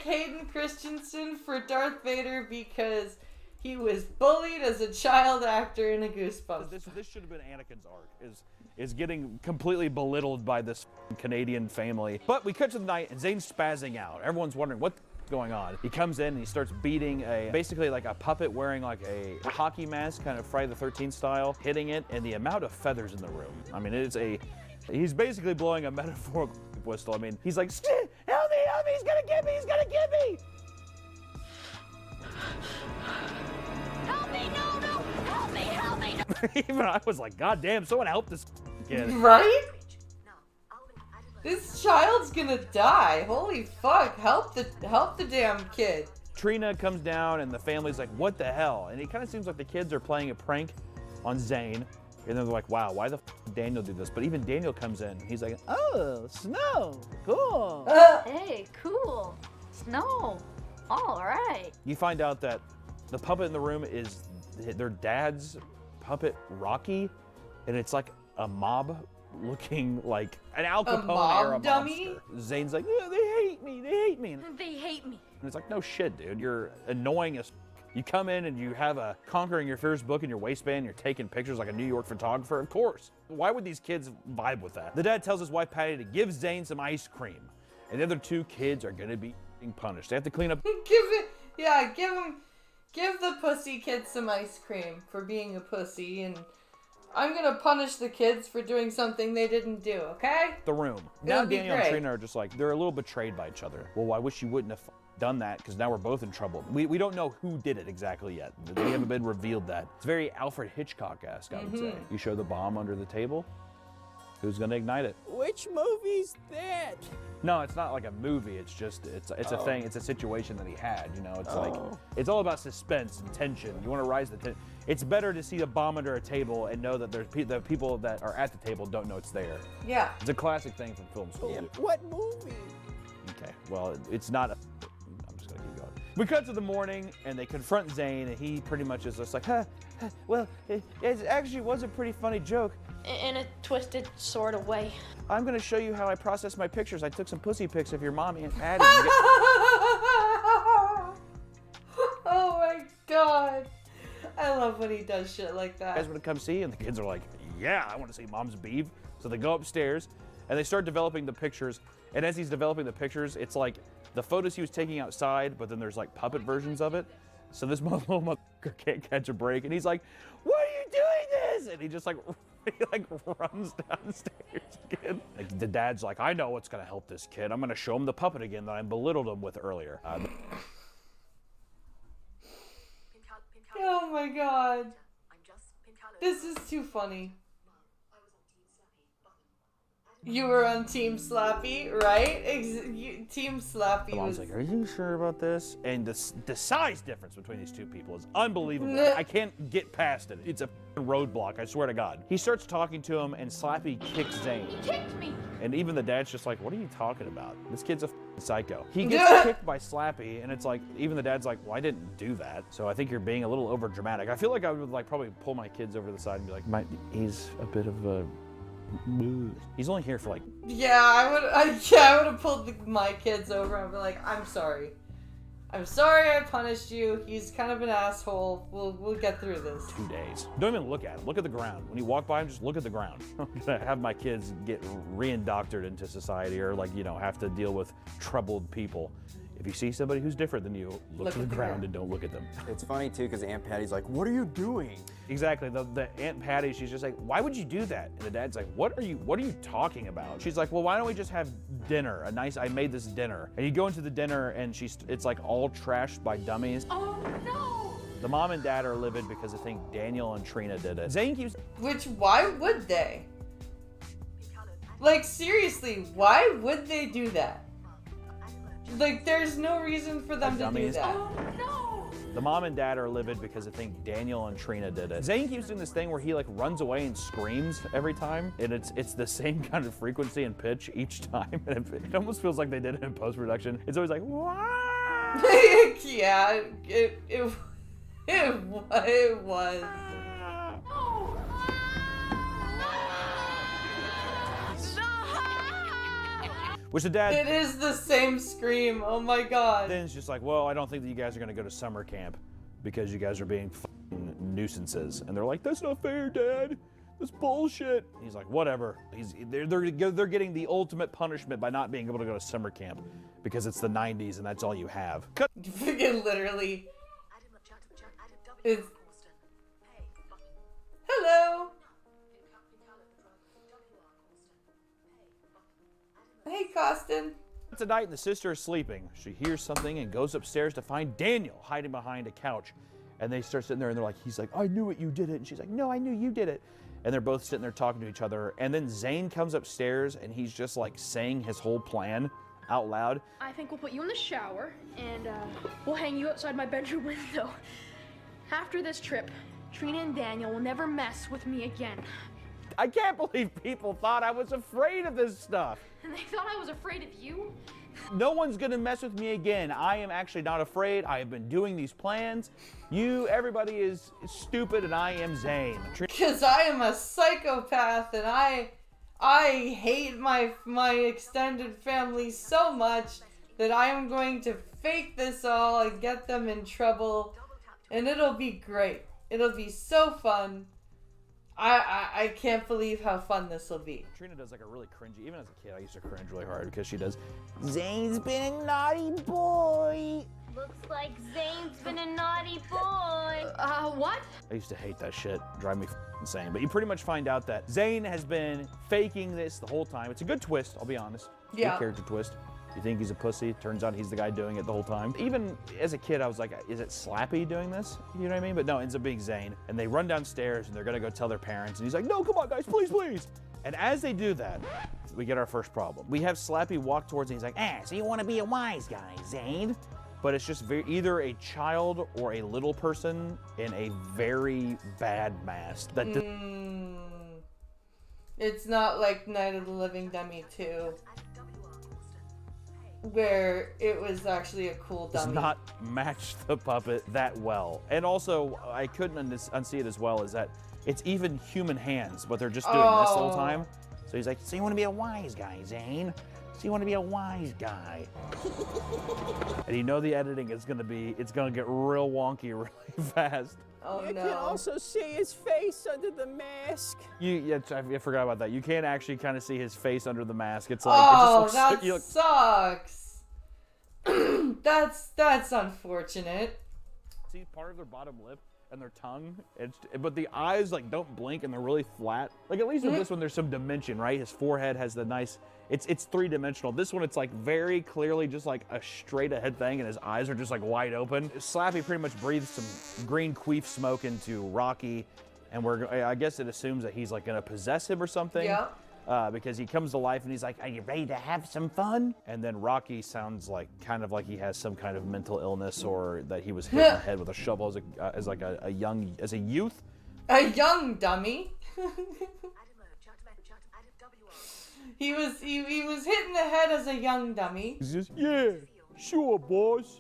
Hayden Christensen for Darth Vader because he was bullied as a child actor in a Goosebumps. This should have been Anakin's arc, is getting completely belittled by this Canadian family. But we cut to the night and Zayn's spazzing out. Everyone's wondering what's going on. He comes in and he starts beating basically like a puppet wearing like a hockey mask, kind of Friday the 13th style, hitting it, and the amount of feathers in the room. I mean, he's basically blowing a metaphorical whistle. I mean, he's like, help me, he's gonna get me, Help me, no, help me, no. Even I was like, God damn, someone help this kid. Right? This child's gonna die. Holy fuck, help the damn kid. Trina comes down and the family's like, what the hell? And it kind of seems like the kids are playing a prank on Zayn. And they're like, wow, why the f did Daniel do this? But even Daniel comes in. He's like, oh, snow, cool. Hey, cool. Snow. All right. You find out that the puppet in the room is their dad's puppet, Rocky. And it's like a mob looking like an Al Capone era monster. Zayn's like, yeah, they hate me. They hate me. And it's like, no shit, dude. You're annoying as You come in and you have a Conquering Your Fears book in your waistband, you're taking pictures like a New York photographer, of course. Why would these kids vibe with that? The dad tells his wife Patty to give Zayn some ice cream, and the other two kids are gonna be punished. They have to clean up. Give the pussy kid some ice cream for being a pussy, and I'm gonna punish the kids for doing something they didn't do, okay? The room. Now Daniel and Trina are just like, they're a little betrayed by each other. Well, I wish you wouldn't have done that, because now we're both in trouble. We don't know who did it exactly yet. We haven't been revealed that. It's very Alfred Hitchcock-esque, I would say. You show the bomb under the table, who's gonna ignite it? Which movie's that? No, it's not like a movie. It's just, it's a thing. It's a situation that he had, you know? It's like, it's all about suspense and tension. You want to rise the tension. It's better to see a bomb under a table and know that there's the people that are at the table don't know it's there. Yeah. It's a classic thing from film school. Yeah, what movie? Okay, well, it's not a... I'm just going to keep going. We cut to the morning, and they confront Zayn, and he pretty much is just like, well, it actually was a pretty funny joke. In a twisted sort of way. I'm going to show you how I process my pictures. I took some pussy pics of your mommy and Patty. Oh my god. I love when he does shit like that. You guys want to come see? And the kids are like, yeah, I want to see Mom's beef. So they go upstairs, And they start developing the pictures, and as he's developing the pictures, it's like the photos he was taking outside, but then there's like puppet versions of it. So this little motherfucker can't catch a break, and he's like, "Why are you doing this?" And he just like, runs downstairs again. Like, the dad's like, "I know what's gonna help this kid. I'm gonna show him the puppet again that I belittled him with earlier." Oh my god. This is too funny. You were on Team Slappy, right? Team Slappy The mom's was... like, "Are you sure about this?" And the size difference between these two people is unbelievable. I can't get past it. It's a roadblock, I swear to God. He starts talking to him, and Slappy kicks Zane. He kicked me. And even the dad's just like, "What are you talking about? This kid's a psycho." He gets kicked by Slappy, and it's like, even the dad's like, "Well, I didn't do that." So I think you're being a little over dramatic. I feel like I would like probably pull my kids over to the side and be like, "He's a bit of a... He's only here for like..." Yeah, I would have pulled my kids over and be like, "I'm sorry. I'm sorry I punished you. He's kind of an asshole. We'll get through this." 2 days. Don't even look at him. Look at the ground. When you walk by him, just look at the ground. I'm gonna have my kids get re-indoctrinated into society, or like, you know, have to deal with troubled people. If you see somebody who's different than you, look to the ground and don't look at them. It's funny too, because Aunt Patty's like, "What are you doing?" Exactly. The Aunt Patty, she's just like, "Why would you do that?" And the dad's like, What are you talking about?" She's like, "Well, why don't we just have dinner? I made this dinner." And you go into the dinner, and it's like all trashed by dummies. Oh no! The mom and dad are livid because I think Daniel and Trina did it. Zane keeps... Why would they? Like, seriously, why would they do that? Like, there's no reason for them to do that. Oh no! The mom and dad are livid because I think Daniel and Trina did it. Zane keeps doing this thing where he like runs away and screams every time, and it's the same kind of frequency and pitch each time. And it almost feels like they did it in post-production. It's always like, "Wah!" Yeah, it was. Which the dad... It is the same scream. Oh my god. Then it's just like, "Well, I don't think that you guys are going to go to summer camp because you guys are being f***ing nuisances." And they're like, "That's not fair, Dad. That's bullshit." He's like, "Whatever." They're getting the ultimate punishment by not being able to go to summer camp because it's the 90s and that's all you have. Literally. It's... Hello. Hey, Costin. It's a night and the sister is sleeping. She hears something and goes upstairs to find Daniel hiding behind a couch. And they start sitting there and he's like, "I knew it, you did it." And she's like, "No, I knew you did it." And they're both sitting there talking to each other. And then Zane comes upstairs and he's just like saying his whole plan out loud. I think we'll put you in the shower and we'll hang you outside my bedroom window. After this trip, Trina and Daniel will never mess with me again. I can't believe people thought I was afraid of this stuff. And they thought I was afraid of you? No one's gonna mess with me again. I am actually not afraid. I have been doing these plans. Everybody is stupid, and I am Zane. Because I am a psychopath, and I hate my extended family so much that I am going to fake this all and get them in trouble, and it'll be great. It'll be so fun. I can't believe how fun this will be. Trina does like a really cringy, even as a kid, I used to cringe really hard because she does, "Zane's been a naughty boy." Looks like Zane's been a naughty boy. What? I used to hate that shit. Drive me insane. But you pretty much find out that Zane has been faking this the whole time. It's a good twist, I'll be honest. Yeah. Good character twist. You think he's a pussy, turns out he's the guy doing it the whole time. Even as a kid, I was like, is it Slappy doing this? You know what I mean? But no, it ends up being Zane. And they run downstairs and they're gonna go tell their parents. And he's like, "No, come on guys, please, please." And as they do that, we get our first problem. We have Slappy walk towards him. He's like, "So you wanna be a wise guy, Zane?" But it's just either a child or a little person in a very bad mask. It's not like Night of the Living Dummy 2. Where it was actually a cool dummy. Does not match the puppet that well. And also, I couldn't unsee it as well, is that it's even human hands, but they're just doing this the whole time. So he's like, "So you want to be a wise guy, Zane?" So you want to be a wise guy. And you know the editing is gonna get real wonky really fast. Oh you no. can also see his face under the mask. I forgot about that. You can't actually kind of see his face under the mask. It's like, oh, it just that looks, sucks. That's unfortunate. See part of their bottom lip and their tongue, but the eyes like don't blink and they're really flat. Like at least with this one, there's some dimension, right? His forehead has the nice. It's three-dimensional. This one, it's like very clearly just like a straight ahead thing, and his eyes are just like wide open. Slappy pretty much breathes some green queef smoke into Rocky, and I guess it assumes that he's like gonna possess him or something. Yeah. Because he comes to life and he's like, "Are you ready to have some fun?" And then Rocky sounds like kind of like he has some kind of mental illness or that he was hit in the head with a shovel as a youth. A young dummy. He was hit in the head as a young dummy. He's just, yeah, sure, boss.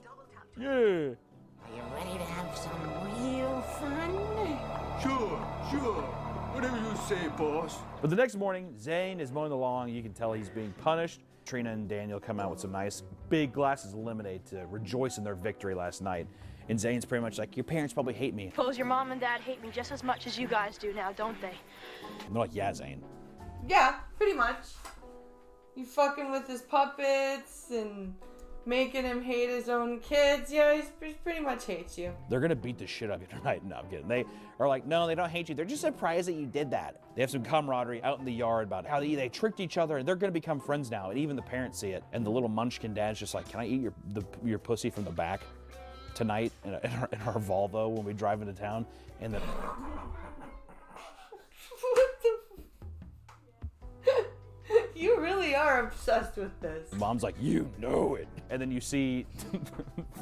Yeah. Are you ready to have some real fun? Sure. Whatever you say, boss. But the next morning, Zane is mowing the lawn. You can tell he's being punished. Trina and Daniel come out with some nice big glasses of lemonade to rejoice in their victory last night. And Zane's pretty much like, your parents probably hate me. Suppose your mom and dad hate me just as much as you guys do now, don't they? And they're like, yeah, Zane. Yeah, pretty much. You fucking with his puppets and making him hate his own kids. Yeah, he pretty much hates you. They're gonna beat the shit out of you tonight. No, I'm kidding. They are like, no, they don't hate you. They're just surprised that you did that. They have some camaraderie out in the yard about how they tricked each other and they're gonna become friends now. And even the parents see it. And the little munchkin dad's just like, can I eat your pussy from the back tonight in our Volvo when we drive into town? And then You really are obsessed with this. Mom's like, you know it. And then you see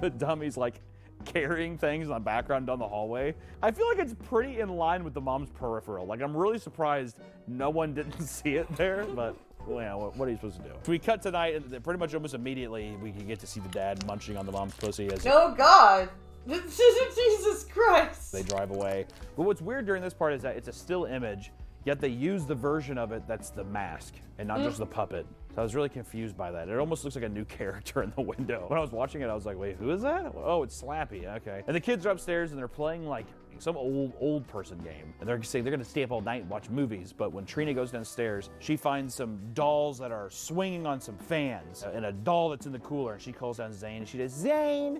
the dummies like carrying things in the background down the hallway. I feel like it's pretty in line with the mom's peripheral. Like, I'm really surprised no one didn't see it there, but well, yeah, what are you supposed to do? So we cut tonight, and pretty much almost immediately we can get to see the dad munching on the mom's pussy as oh God. Jesus Christ. They drive away. But what's weird during this part is that it's a still image, yet they use the version of it that's the mask and not just the puppet. So I was really confused by that. It almost looks like a new character in the window. When I was watching it, I was like, wait, who is that? Oh, it's Slappy, okay. And the kids are upstairs and they're playing like some old person game. And they're saying they're gonna stay up all night and watch movies. But when Trina goes downstairs, she finds some dolls that are swinging on some fans and a doll that's in the cooler. And she calls down Zane and she says, Zane!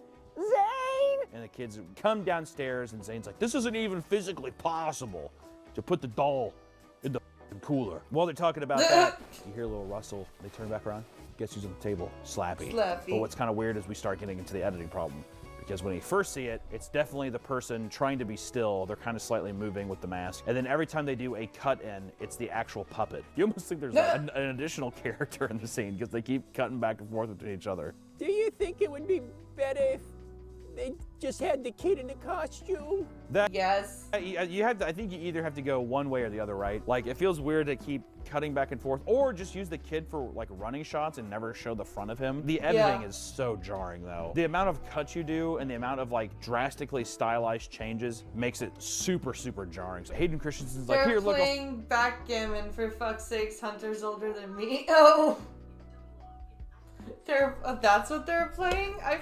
And the kids come downstairs and Zane's like, this isn't even physically possible to put the doll in the cooler. While they're talking about that, you hear a little rustle. They turn back around. Guess who's on the table? Slappy. But what's kind of weird is we start getting into the editing problem. Because when you first see it, it's definitely the person trying to be still. They're kind of slightly moving with the mask. And then every time they do a cut in, it's the actual puppet. You almost think there's an additional character in the scene because they keep cutting back and forth between each other. Do you think it would be better if they just had the kid in the costume? Yes. You have to, I think you either have to go one way or the other, right? Like, it feels weird to keep cutting back and forth, or just use the kid for like running shots and never show the front of him. The editing is so jarring though. The amount of cuts you do and the amount of like drastically stylized changes makes it super, super jarring. So Hayden Christensen's like, here, look. They're playing backgammon, for fuck's sakes. Hunter's older than me. Oh. That's what they're playing? I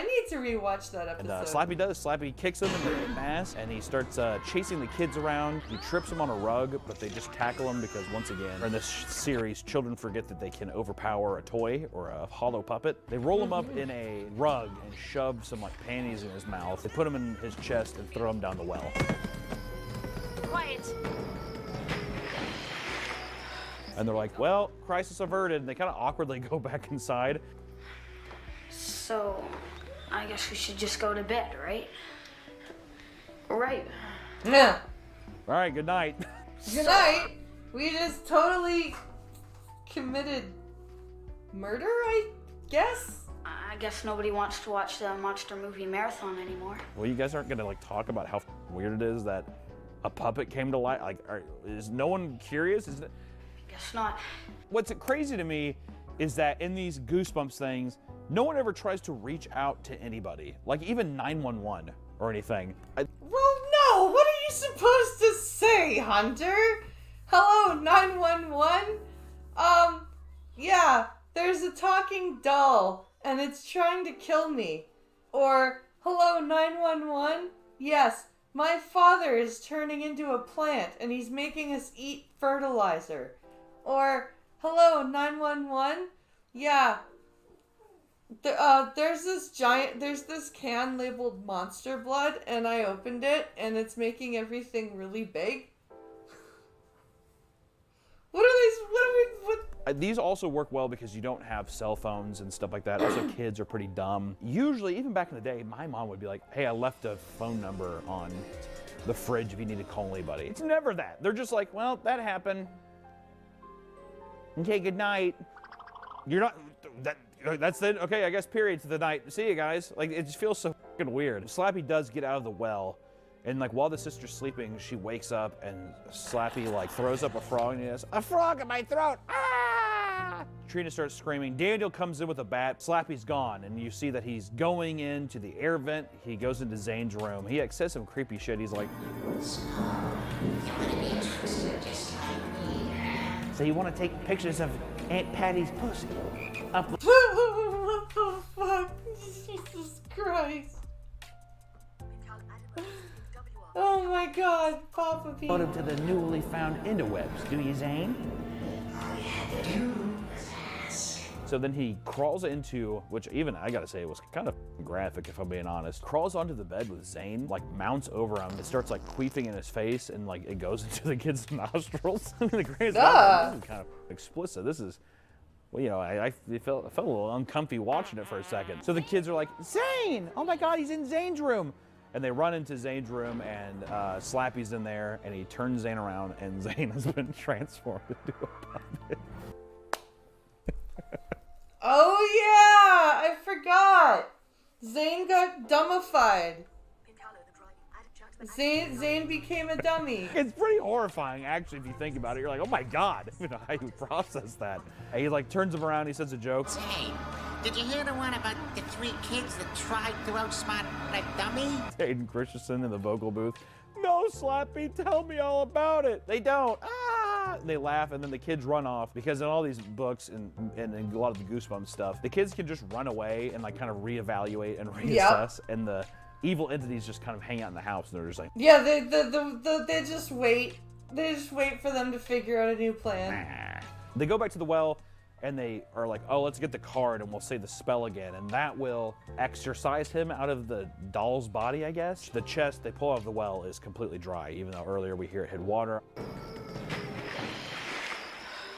need to rewatch that episode. And Slappy does. Slappy kicks him in the mask, and he starts chasing the kids around. He trips them on a rug, but they just tackle him because, once again, in this series, children forget that they can overpower a toy or a hollow puppet. They roll him up in a rug and shove some like panties in his mouth. They put him in his chest and throw him down the well. Quiet. And they're like, well, crisis averted. And they kind of awkwardly go back inside. So, I guess we should just go to bed, right? Right. Yeah. All right, good night. Good night. We just totally committed murder, I guess? I guess nobody wants to watch the monster movie marathon anymore. Well, you guys aren't gonna like talk about how weird it is that a puppet came to life. Like, is no one curious? Is it? Guess not. What's crazy to me is that in these Goosebumps things, no one ever tries to reach out to anybody, like even 911 or anything. Well, no. What are you supposed to say, Hunter? Hello, 911. Yeah. there's a talking doll and it's trying to kill me. Or, hello, 911? Yes, my father is turning into a plant and he's making us eat fertilizer. Or, hello, 911? Yeah. There's this can labeled Monster Blood, and I opened it, and it's making everything really big. What are these? These also work well because you don't have cell phones and stuff like that. Also, kids are pretty dumb. Usually, even back in the day, my mom would be like, hey, I left a phone number on the fridge if you need to call anybody. It's never that. They're just like, well, that happened. Okay, good night. You're not... That's it. Okay, I guess period to the night. See you guys. Like, it just feels so fucking weird. Slappy does get out of the well, and like while the sister's sleeping, she wakes up and Slappy like throws up a frog and he has a frog in my throat. Ah! Trina starts screaming. Daniel comes in with a bat. Slappy's gone, and you see that he's going into the air vent. He goes into Zane's room. He says some creepy shit. He's like, so you want to take pictures of Aunt Patty's pussy? What the fuck? Jesus Christ. Oh my god, Papa P. Photo to the newly found interwebs, do you, Zane? So then he crawls into, which even I gotta say, it was kind of graphic if I'm being honest, crawls onto the bed with Zane, like mounts over him, it starts like queefing in his face, and like it goes into the kid's nostrils. I mean, the greatest this is kind of explicit. This is, well, you know, I felt a little uncomfy watching it for a second. So the kids are like, Zane! Oh my god, he's in Zane's room! And they run into Zane's room, and Slappy's in there, and he turns Zane around, and Zane has been transformed into a puppet. Oh yeah! I forgot! Zane got dummified. Zane became a dummy. It's pretty horrifying, actually, if you think about it. You're like, oh my god, I don't know how you process that. And he like turns him around, he says a joke. Hey, did you hear the one about the 3 kids that tried to outsmart that dummy? Hayden Christensen in the vocal booth. No, Slappy, tell me all about it. They don't. Ah! They laugh, and then the kids run off, because in all these books and a lot of the Goosebumps stuff, the kids can just run away and like kind of reevaluate and reassess, and the evil entities just kind of hang out in the house, and they're just like, yeah, they just wait. They just wait for them to figure out a new plan. They go back to the well, and they are like, oh, let's get the card and we'll say the spell again, and that will exorcise him out of the doll's body, I guess. The chest they pull out of the well is completely dry, even though earlier we hear it had water.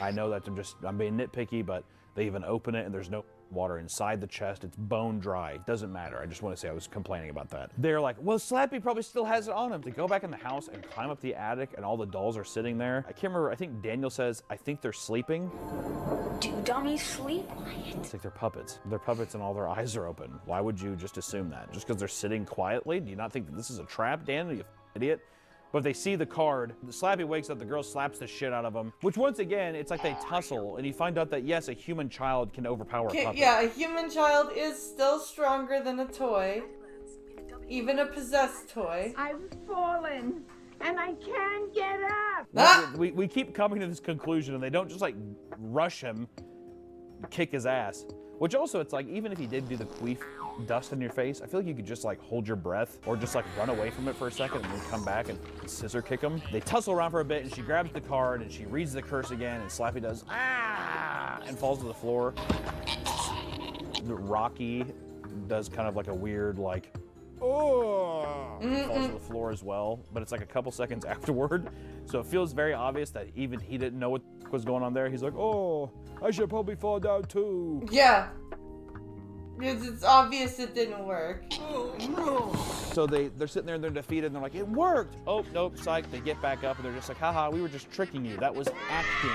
I know that I'm being nitpicky, but they even open it and there's no water inside the chest. It's bone dry. Doesn't matter. I just want to say I was complaining about that. They're like, well, Slappy probably still has it on him. They go back in the house and climb up the attic, and all the dolls are sitting there. I can't remember. I think Daniel says, I think they're sleeping. Do dummies sleep? It's like they're puppets. They're puppets and all their eyes are open. Why would you just assume that? Just because they're sitting quietly? Do you not think that this is a trap, Daniel, you idiot? But they see the card. Slappy wakes up, the girl slaps the shit out of him. Which, once again, it's like they tussle, and you find out that, yes, a human child can overpower a puppet. Yeah, a human child is still stronger than a toy. Even a possessed toy. I've fallen, and I can't get up! Ah! We keep coming to this conclusion, and they don't just, like, rush him, kick his ass. Which also, it's like, even if he did do the queef dust in your face, I feel like you could just like hold your breath or just like run away from it for a second and then come back and scissor kick him. They tussle around for a bit, and she grabs the card and she reads the curse again, and Slappy does ah and falls to the floor. Rocky does kind of like a weird like oh falls to the floor as well, but it's like a couple seconds afterward, so it feels very obvious that even he didn't know what was going on there. He's like, oh, I should probably fall down too. Yeah. It's obvious it didn't work. So they're sitting there and they're defeated and they're like, it worked! Oh, nope, psych. They get back up and they're just like, haha, we were just tricking you. That was acting.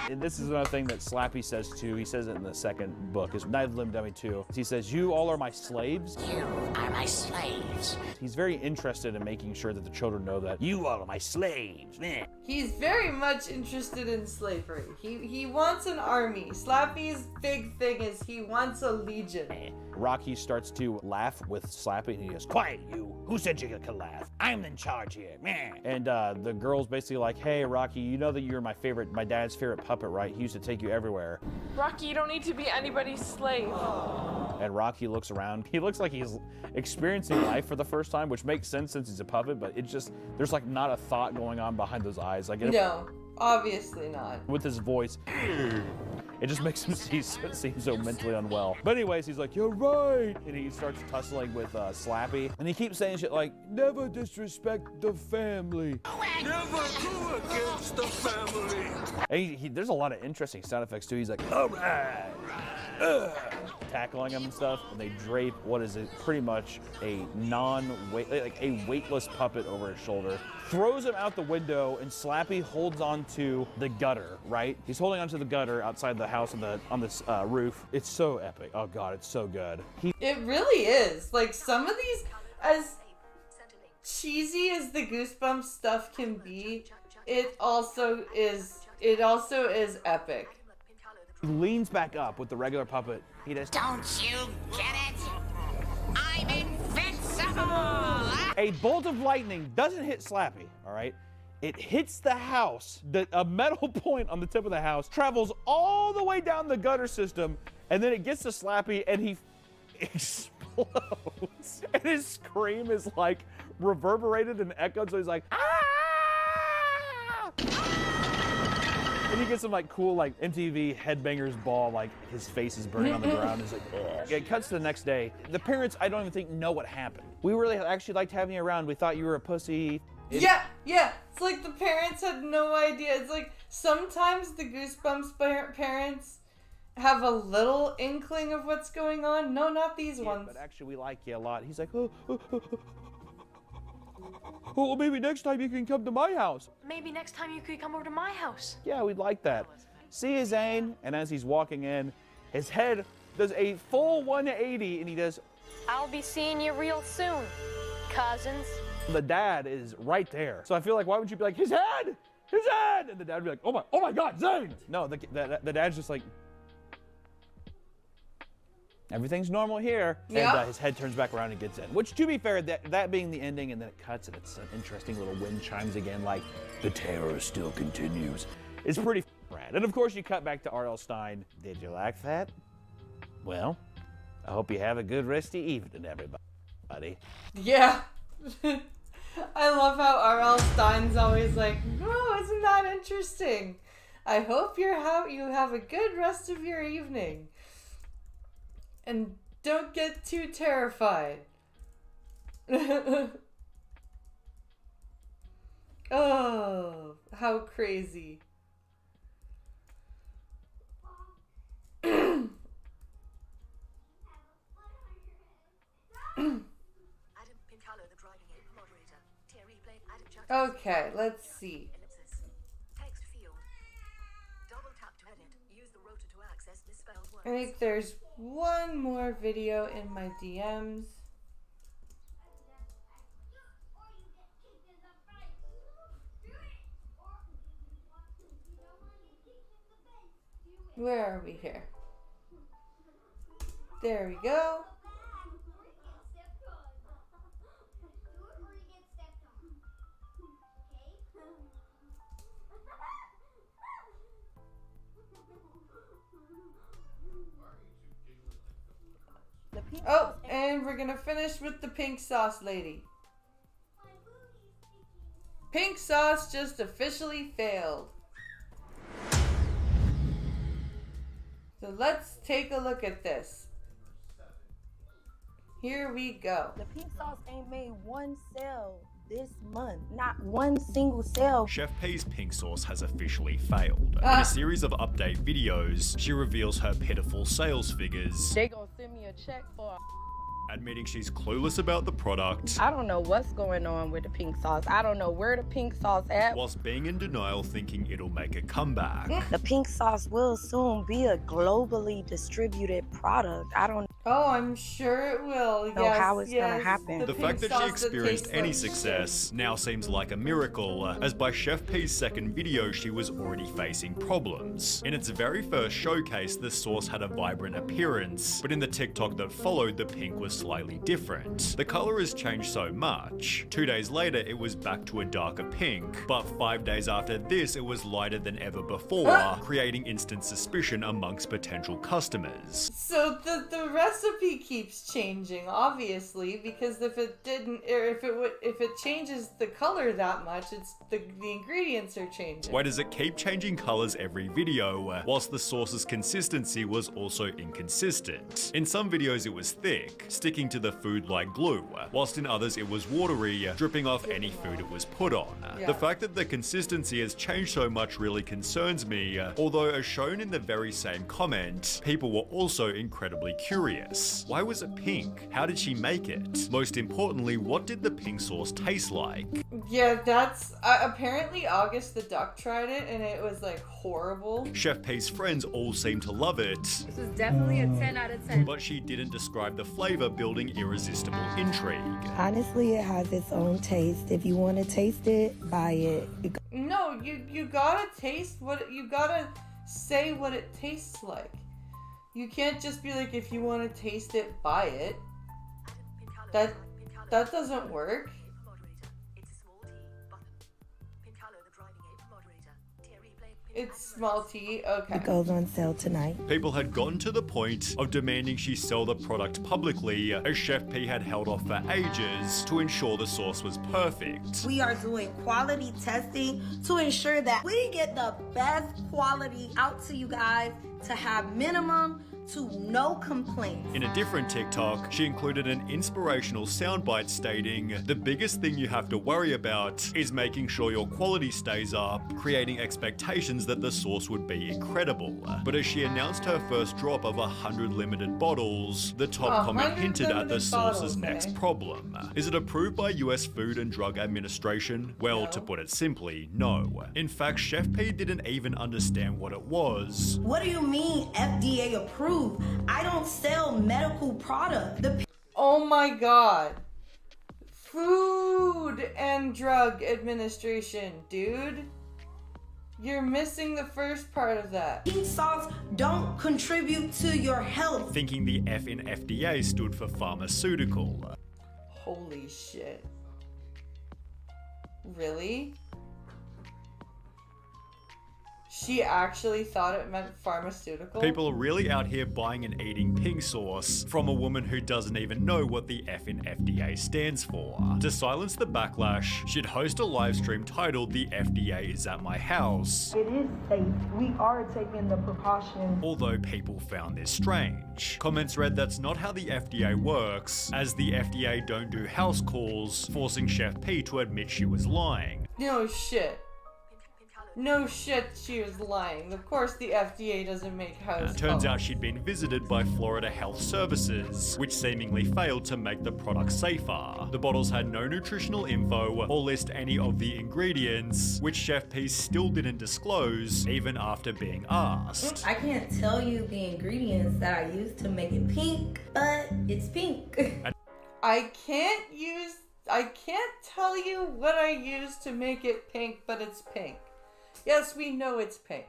And this is another thing that Slappy says too. He says it in the second book, is Night of the Living Dummy 2. He says, you all are my slaves. You are my slaves. He's very interested in making sure that the children know that you all are my slaves. He's very much interested in slavery. He wants an army. Slappy's big thing is he wants a legion. Rocky starts to laugh with Slappy, and he goes, quiet you. Who said you could laugh? I'm in charge here. And the girl's basically like, hey, Rocky, you know that you're my dad's favorite puppet. puppet, right? He used to take you everywhere. Rocky, you don't need to be anybody's slave. And Rocky looks around. He looks like he's experiencing life for the first time, which makes sense since he's a puppet, but it just, there's like not a thought going on behind those eyes. Like, No, obviously not. with his voice, it just makes him seem so mentally unwell. But anyways, he's like, "You're right," and he starts tussling with Slappy, and he keeps saying shit like, "Never disrespect the family. Never go against the family. And there's a lot of interesting sound effects too. He's like, "All right," tackling him and stuff, and they drape what is it, pretty much a weightless puppet over his shoulder, throws him out the window, and Slappy holds onto the gutter. Right? He's holding onto the gutter outside the house on this roof. It's so epic. Oh god, it's so good. It really is. Like, some of these, as cheesy as the Goosebumps stuff can be, it also is epic. He leans back up with the regular puppet. He does. Don't you get it? I'm invincible! A bolt of lightning doesn't hit Slappy, all right? It hits the house. A metal point on the tip of the house travels all the way down the gutter system, and then it gets to Slappy, and he explodes. And his scream is like reverberated and echoed, so he's like, "Ah!" And he gets some like cool like MTV Headbangers Ball, like his face is burning on the ground. It's like, ugh. It cuts to the next day. The parents, I don't even think, know what happened. We really actually liked having you around. We thought you were a pussy. Yeah. It's like the parents had no idea. It's like sometimes the Goosebumps parents have a little inkling of what's going on. No, not these ones. But actually, we like you a lot. He's like, well, maybe next time you can come to my house. Maybe next time you could come over to my house. Yeah, we'd like that. See you, Zane. And as he's walking in, his head does a full 180, and he does, I'll be seeing you real soon, cousins. the dad is right there. So I feel like, why would you be like, his head! His head! And the dad would be like, oh my God, Zane! No, the dad's just like, everything's normal here. Yeah. And his head turns back around and gets in. Which, to be fair, that being the ending, and then it cuts, and it's an interesting little wind chimes again, like, the terror still continues. It's pretty rad. And of course, you cut back to R.L. Stine. Did you like that? Well, I hope you have a good resty evening, everybody. Yeah. I love how R.L. Stine's always like, oh, isn't that interesting? I hope you have a good rest of your evening. And don't get too terrified. Oh, how crazy. Okay, let's see. I think there's one more video in my DMs. Where are we here? There we go. Oh, and we're gonna finish with the pink sauce lady. Pink sauce just officially failed. So let's take a look at this. Here we go. The pink sauce ain't made one sale this month. Not one single sale. Chef P's pink sauce has officially failed. In a series of update videos, she reveals her pitiful sales figures. They gonna send me a check for admitting she's clueless about the product. I don't know what's going on with the pink sauce. I don't know where the pink sauce at. Whilst being in denial, thinking it'll make a comeback. The pink sauce will soon be a globally distributed product. I don't Oh, I'm sure it will. know how it's gonna happen. The fact that she experienced any success now seems like a miracle, as by Chef P's second video, she was already facing problems. In its very first showcase, the sauce had a vibrant appearance, but in the TikTok that followed, the pink was slightly different. The color has changed so much. 2 days later, it was back to a darker pink, but 5 days after this, it was lighter than ever before, creating instant suspicion amongst potential customers. So the recipe keeps changing, obviously, because if it didn't, or if it changes the color that much, it's the ingredients are changing. Why does it keep changing colors every video, whilst the sauce's consistency was also inconsistent? In some videos it was thick, sticking to the food like glue, whilst in others it was watery, dripping off any food it was put on. Yeah. The fact that the consistency has changed so much really concerns me, although as shown in the very same comment, people were also incredibly curious. Why was it pink? How did she make it? Most importantly, what did the pink sauce taste like? Yeah, that's apparently August the Duck tried it and it was like horrible. Chef P's friends all seem to love it. This is definitely a 10 out of 10. But she didn't describe the flavor, building irresistible intrigue. Honestly, it has its own taste. If you want to taste it, buy it. No, you gotta taste what, you gotta say what it tastes like. You can't just be like, if you want to taste it, buy it. That doesn't work. It's small tea, okay. It goes on sale tonight. People had gotten to the point of demanding she sell the product publicly, as Chef P had held off for ages to ensure the sauce was perfect. We are doing quality testing to ensure that we get the best quality out to you guys to have minimum to no complaints. In a different TikTok, she included an inspirational soundbite stating, "The biggest thing you have to worry about is making sure your quality stays up, creating expectations that the sauce would be incredible." But as she announced her first drop of 100 limited bottles, the top comment hinted at the sauce's next problem. Is it approved by US Food and Drug Administration? Well, to put it simply, no. In fact, Chef P didn't even understand what it was. What do you mean FDA approved? I don't sell medical products. Oh my god. Food and Drug Administration, dude. You're missing the first part of that. Pink sauce don't contribute to your health. Thinking the F in FDA stood for pharmaceutical. Holy shit. Really? She actually thought it meant pharmaceutical? People are really out here buying and eating pink sauce from a woman who doesn't even know what the F in FDA stands for. To silence the backlash, she'd host a live stream titled "The FDA is at my house." It is safe. We are taking the precautions. Although people found this strange. Comments read, "That's not how the FDA works, as the FDA don't do house calls," forcing Chef P to admit she was lying. No shit. No shit, she was lying. Of course the FDA doesn't make house calls. Turns out she'd been visited by Florida Health Services, which seemingly failed to make the product safer. The bottles had no nutritional info or list any of the ingredients, which Chef P still didn't disclose, even after being asked. I can't tell you the ingredients that I used to make it pink, but it's pink. I can't tell you what I used to make it pink, but it's pink. Yes, we know it's pink.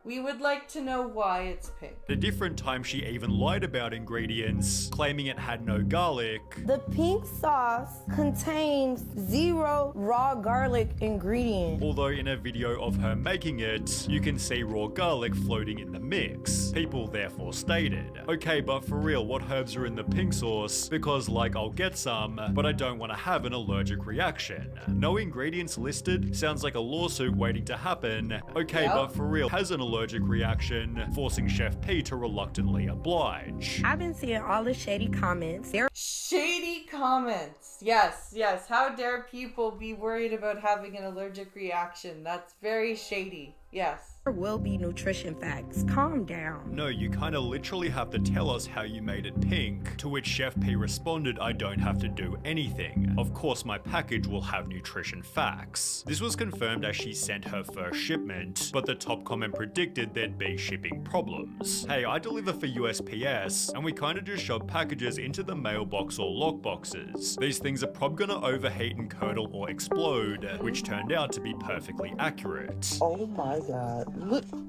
We would like to know why it's pink. The different time she even lied about ingredients, claiming it had no garlic. The pink sauce contains 0 raw garlic ingredient. Although in a video of her making it, you can see raw garlic floating in the mix. People therefore stated, "Okay, but for real, what herbs are in the pink sauce? Because like I'll get some, but I don't want to have an allergic reaction. No ingredients listed sounds like a lawsuit waiting to happen. Okay, Yep. but for real, has an allergic reaction," forcing Chef P to reluctantly oblige. I've been seeing all the shady comments. Shady comments. Yes, yes. How dare people be worried about having an allergic reaction? That's very shady. Yes. There will be nutrition facts. Calm down. No, you kinda literally have to tell us how you made it pink, to which Chef P responded, "I don't have to do anything. Of course my package will have nutrition facts." This was confirmed as she sent her first shipment, but the top comment predicted there'd be shipping problems. Hey, I deliver for USPS, and we kinda just shove packages into the mailbox or lockboxes. These things are probably gonna overheat and curdle or explode, which turned out to be perfectly accurate. Oh my god.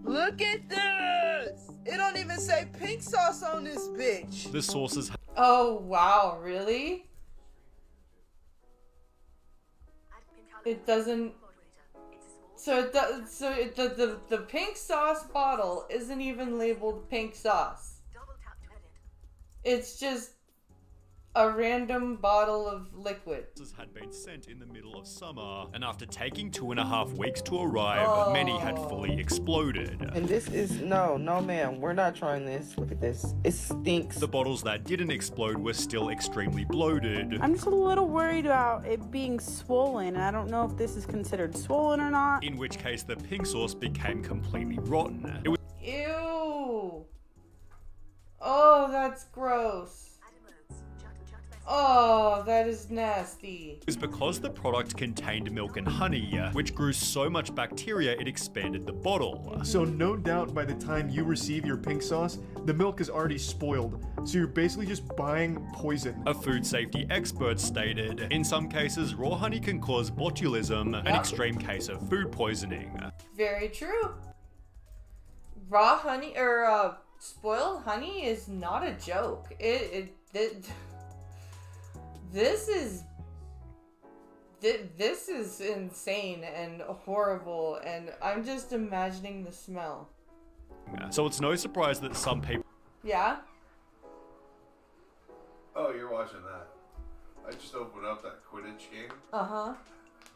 Look at this! It don't even say pink sauce on this bitch. The sources Oh wow, really? It doesn't. So it does. So the pink sauce bottle isn't even labeled pink sauce. It's just a random bottle of liquid. had been sent in the middle of summer, and after taking 2.5 weeks to arrive, many had fully exploded. And this is, no ma'am, we're not trying this. Look at this. It stinks. The bottles that didn't explode were still extremely bloated. I'm just a little worried about it being swollen. I don't know if this is considered swollen or not. In which case the pink sauce became completely rotten. It was Ew. Oh, that's gross. Oh, that is nasty. It was because the product contained milk and honey, which grew so much bacteria it expanded the bottle. So no doubt by the time you receive your pink sauce, the milk is already spoiled. So you're basically just buying poison. A food safety expert stated, in some cases, raw honey can cause botulism, an extreme case of food poisoning. Very true. Raw honey, or spoiled honey is not a joke. This is insane and horrible, and I'm just imagining the smell. So it's no surprise that some people... Yeah? Oh, you're watching that. I just opened up that Quidditch game. Uh-huh.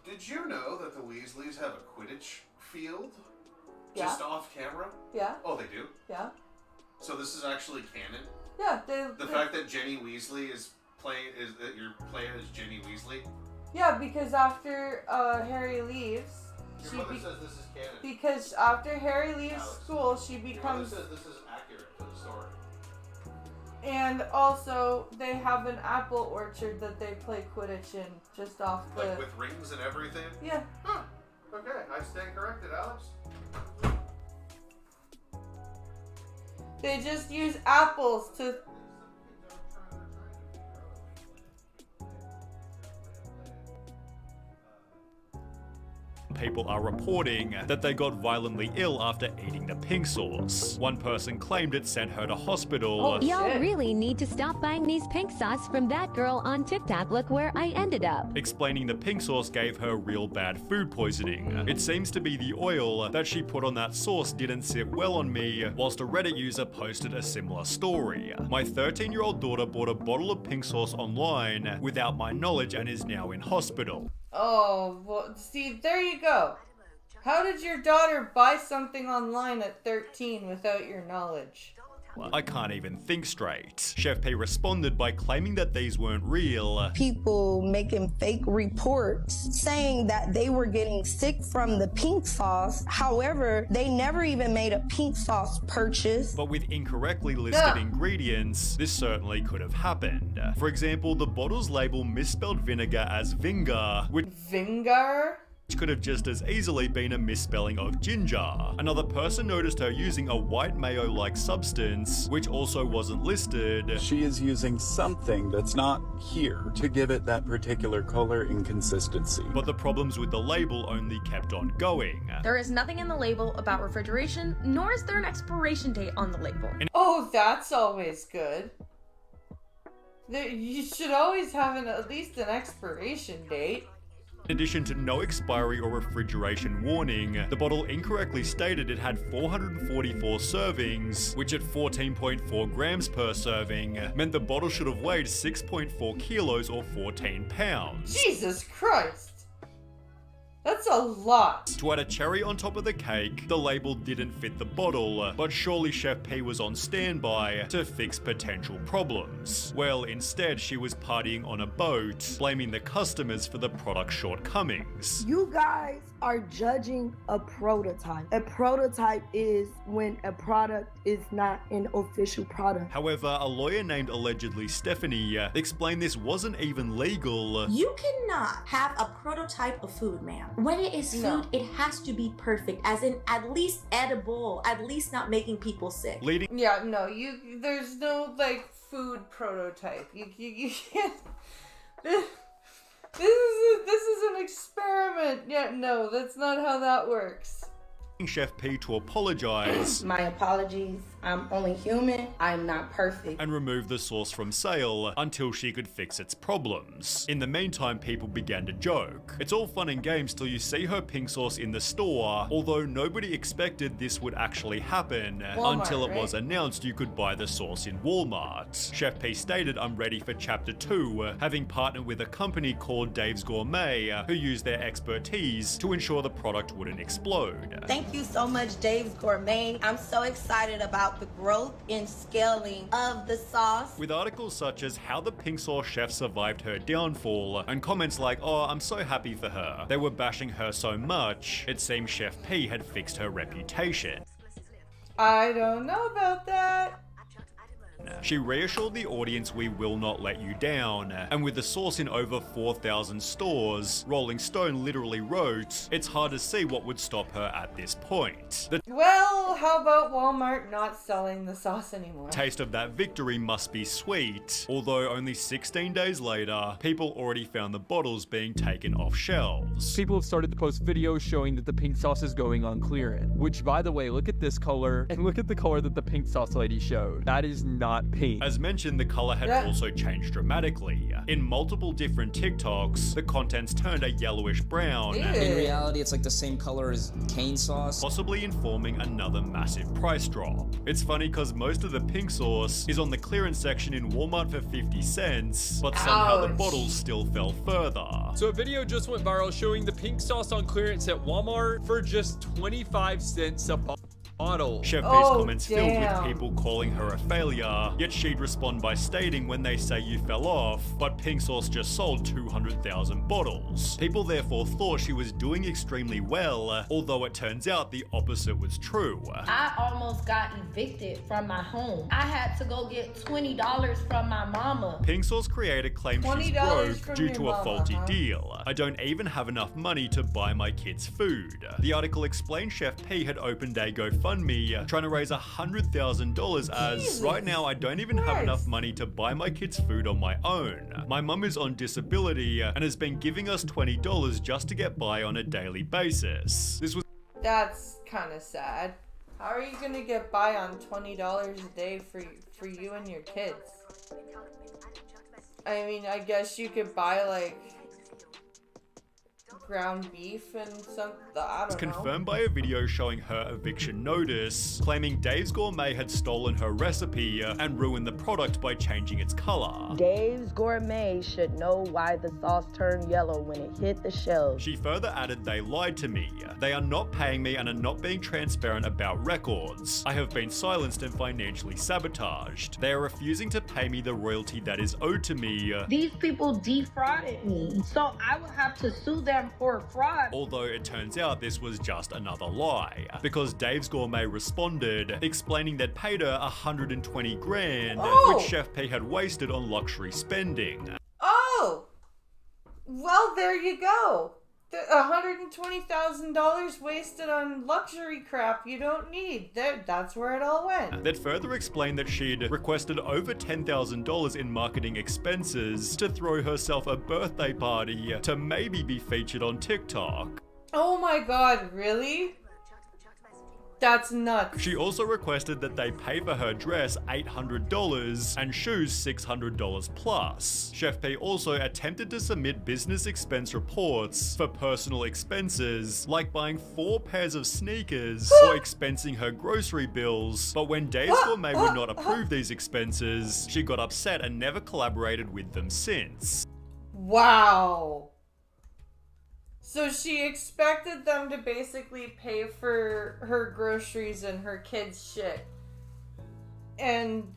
Did you know that the Weasleys have a Quidditch field? Yeah. Just off camera? Yeah. Oh, they do? Yeah. So this is actually canon? Yeah, The fact that Jenny Weasley is that you're playing as Jenny Weasley? Yeah, because after Harry leaves, Your mother says this is canon. because after Harry leaves Alex, school, she Your mother becomes, says this is accurate to the story. and also they have an apple orchard that they play Quidditch in, just off the. Like with rings and everything? Yeah. Huh. Okay, I stand corrected, Alex. They just use apples to. People are reporting that they got violently ill after eating the pink sauce. One person claimed it sent her to hospital. Y'all really need to stop buying these pink sauce from that girl on TikTok. Look where I ended up. Explaining the pink sauce gave her real bad food poisoning. It seems to be the oil that she put on that sauce didn't sit well on me, whilst a Reddit user posted a similar story. My 13-year-old daughter bought a bottle of pink sauce online without my knowledge and is now in hospital. Oh, well, see, there you go. How did your daughter buy something online at 13 without your knowledge? I can't even think straight. Chef P responded by claiming that these weren't real. People making fake reports saying that they were getting sick from the pink sauce. However, they never even made a pink sauce purchase. But with incorrectly listed ingredients, this certainly could have happened. For example, the bottle's label misspelled vinegar as vinger, which could have just as easily been a misspelling of ginger. Another person noticed her using a white mayo-like substance, which also wasn't listed. She is using something that's not here to give it that particular color and consistency. But the problems with the label only kept on going. There is nothing in the label about refrigeration, nor is there an expiration date on the label. Oh, that's always good. You should always have at least an expiration date. In addition to no expiry or refrigeration warning, the bottle incorrectly stated it had 444 servings, which at 14.4 grams per serving meant the bottle should have weighed 6.4 kilos or 14 pounds. Jesus Christ! That's a lot. To add a cherry on top of the cake, the label didn't fit the bottle, but surely Chef P was on standby to fix potential problems. Well, instead she was partying on a boat, blaming the customers for the product's shortcomings. You guys are judging a prototype. A prototype is when a product is not an official product. However, a lawyer named allegedly Stephanie explained this wasn't even legal. You cannot have a prototype of food, ma'am. When it is food, it has to be perfect, as in at least edible, at least not making people sick. Yeah, no, there's no, like, food prototype. You can't... This is an experiment. Yeah, no, that's not how that works. Chef P to apologize. My apologies. I'm only human. I'm not perfect. And removed the sauce from sale until she could fix its problems. In the meantime, people began to joke. It's all fun and games till you see her pink sauce in the store, although nobody expected this would actually happen until it was announced you could buy the sauce in Walmart. Chef P stated, "I'm ready for chapter 2, having partnered with a company called Dave's Gourmet, who used their expertise to ensure the product wouldn't explode." Thank you so much, Dave's Gourmet. I'm so excited about the growth and scaling of the sauce. With articles such as how the pink sauce chef survived her downfall, and comments like, "Oh, I'm so happy for her. They were bashing her so much, it seems Chef P had fixed her reputation." I don't know about that. She reassured the audience, "We will not let you down." And with the sauce in over 4,000 stores, Rolling Stone literally wrote, "It's hard to see what would stop her at this point. The Well, how about Walmart not selling the sauce anymore? taste of that victory must be sweet." Although only 16 days later, people already found the bottles being taken off shelves. People have started to post videos showing that the pink sauce is going on clearance. Which, by the way, look at this color, and look at the color that the pink sauce lady showed. That is not pink. As mentioned, the color had also changed dramatically. In multiple different TikToks, the contents turned a yellowish brown. In reality, it's like the same color as cane sauce. Possibly informing another massive price drop. It's funny because most of the pink sauce is on the clearance section in Walmart for 50 cents, but somehow the bottles still fell further. So a video just went viral showing the pink sauce on clearance at Walmart for just 25 cents a bottle. Chef P's comments filled with people calling her a failure, yet she'd respond by stating, "When they say you fell off, but pink sauce just sold 200,000 bottles. People therefore thought she was doing extremely well, although it turns out the opposite was true. I almost got evicted from my home. I had to go get $20 from my mama. Pink sauce creator claims she's $20 broke due to a faulty deal. "I don't even have enough money to buy my kids food." The article explained Chef P had opened a GoFundMe trying to raise $100,000 as, "Right now I don't even have enough money to buy my kids food on my own. My mum is on disability and has been giving us $20 just to get by on a daily basis." This was That's kind of sad. How are you gonna get by on $20 a day for you and your kids? I mean, I guess you could buy like ground beef and some, I don't know. Confirmed by a video showing her eviction notice, claiming Dave's Gourmet had stolen her recipe and ruined the product by changing its color. Dave's Gourmet should know why the sauce turned yellow when it hit the shelves. She further added, "They lied to me. They are not paying me and are not being transparent about records. I have been silenced and financially sabotaged. They are refusing to pay me the royalty that is owed to me." These people defrauded me, so I would have to sue them for fraud. Although it turns out this was just another lie, because Dave's Gourmet responded, explaining they'd paid her 120 grand, which Chef P had wasted on luxury spending. Oh! Well, there you go. $120,000 wasted on luxury crap you don't need. That's where it all went. That further explained that she'd requested over $10,000 in marketing expenses to throw herself a birthday party to maybe be featured on TikTok. Oh my god, really? That's nuts. She also requested that they pay for her dress $800 and shoes $600 plus. Chef P also attempted to submit business expense reports for personal expenses, like buying 4 pairs of sneakers or expensing her grocery bills, but when Dave's Gourmet would not approve these expenses, she got upset and never collaborated with them since. Wow. So she expected them to basically pay for her groceries and her kids' shit. And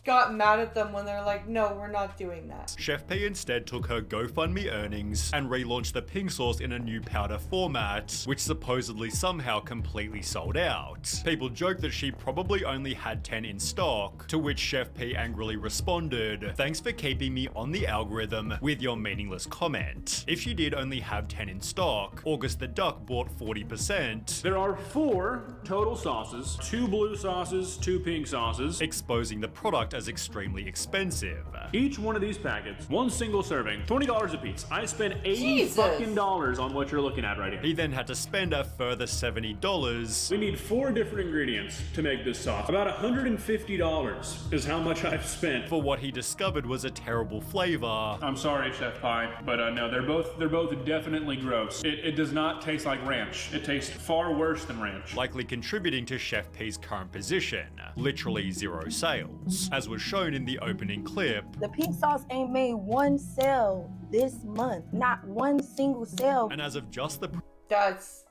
got mad at them when they're like, "No, we're not doing that." Chef P instead took her GoFundMe earnings and relaunched the pink sauce in a new powder format, which supposedly somehow completely sold out. People joke that she probably only had 10 in stock, to which Chef P angrily responded, "Thanks for keeping me on the algorithm with your meaningless comment. If she did only have 10 in stock, August the Duck bought 40%. There are 4 total sauces, 2 blue sauces, 2 pink sauces." Exposing the product as extremely expensive. Each one of these packets, one single serving, $20 a piece. I spent $80 fucking on what you're looking at right here. He then had to spend a further $70. We need 4 different ingredients to make this sauce. About $150 is how much I've spent for what he discovered was a terrible flavor. I'm sorry, Chef Pie, but no, they're both definitely gross. It does not taste like ranch. It tastes far worse than ranch. Likely contributing to Chef P's current position, literally 0 sales, as was shown in the opening clip. The pink sauce ain't made one sale this month. Not one single sale. And as of just the That's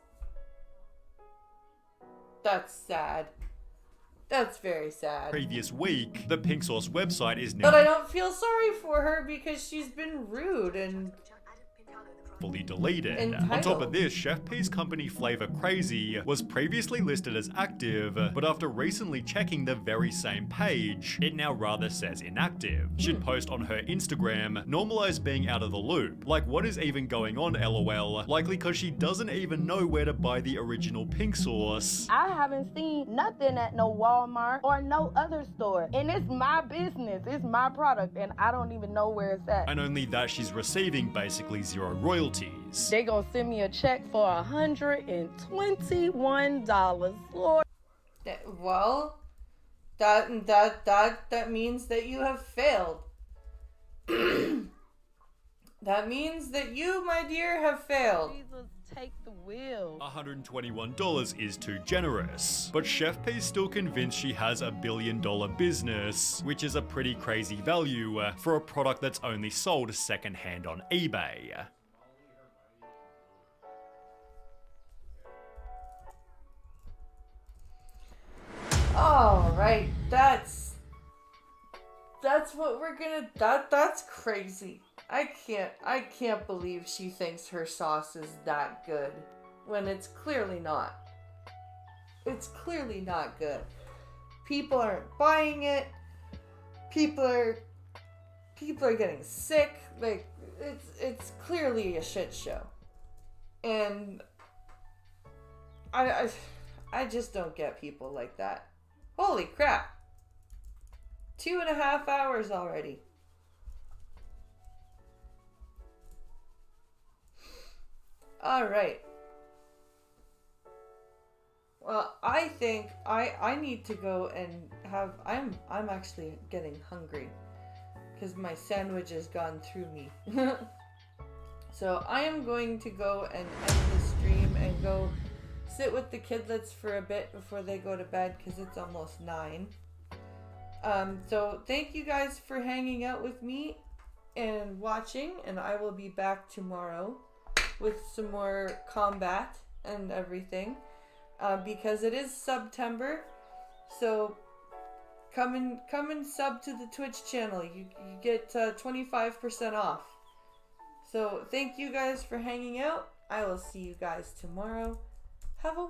sad. That's very sad. previous week, the pink sauce website is now But I don't feel sorry for her because she's been rude and fully deleted. Entitled. On top of this, Chef P's company Flavor Crazy was previously listed as active, but after recently checking the very same page, it now rather says inactive. She'd post on her Instagram, normalize being out of the loop. Like, what is even going on, LOL? Likely because she doesn't even know where to buy the original pink sauce. I haven't seen nothing at no Walmart or no other store. And it's my business, it's my product, and I don't even know where it's at. And only that she's receiving basically 0 royalties. They gonna send me a check for $121, Lord. well, that means that you have failed. That means that you, my dear, have failed. Jesus, take the wheel. $121 is too generous, but Chef P's still convinced she has a $1 billion business, which is a pretty crazy value for a product that's only sold secondhand on eBay. All right, that's what we're gonna. That's crazy. I can't believe she thinks her sauce is that good when it's clearly not. It's clearly not good. People aren't buying it. People are getting sick. Like it's clearly a shit show. And I just don't get people like that. Holy crap. 2.5 hours already. Alright. Well, I think I need to go and have... I'm actually getting hungry. Because my sandwich has gone through me. So I am going to go and end the stream and go sit with the kidlets for a bit before they go to bed because it's almost 9. So thank you guys for hanging out with me and watching, and I will be back tomorrow with some more combat and everything because it is September. So come and sub to the Twitch channel. You get 25% off. So thank you guys for hanging out. I will see you guys tomorrow. Have a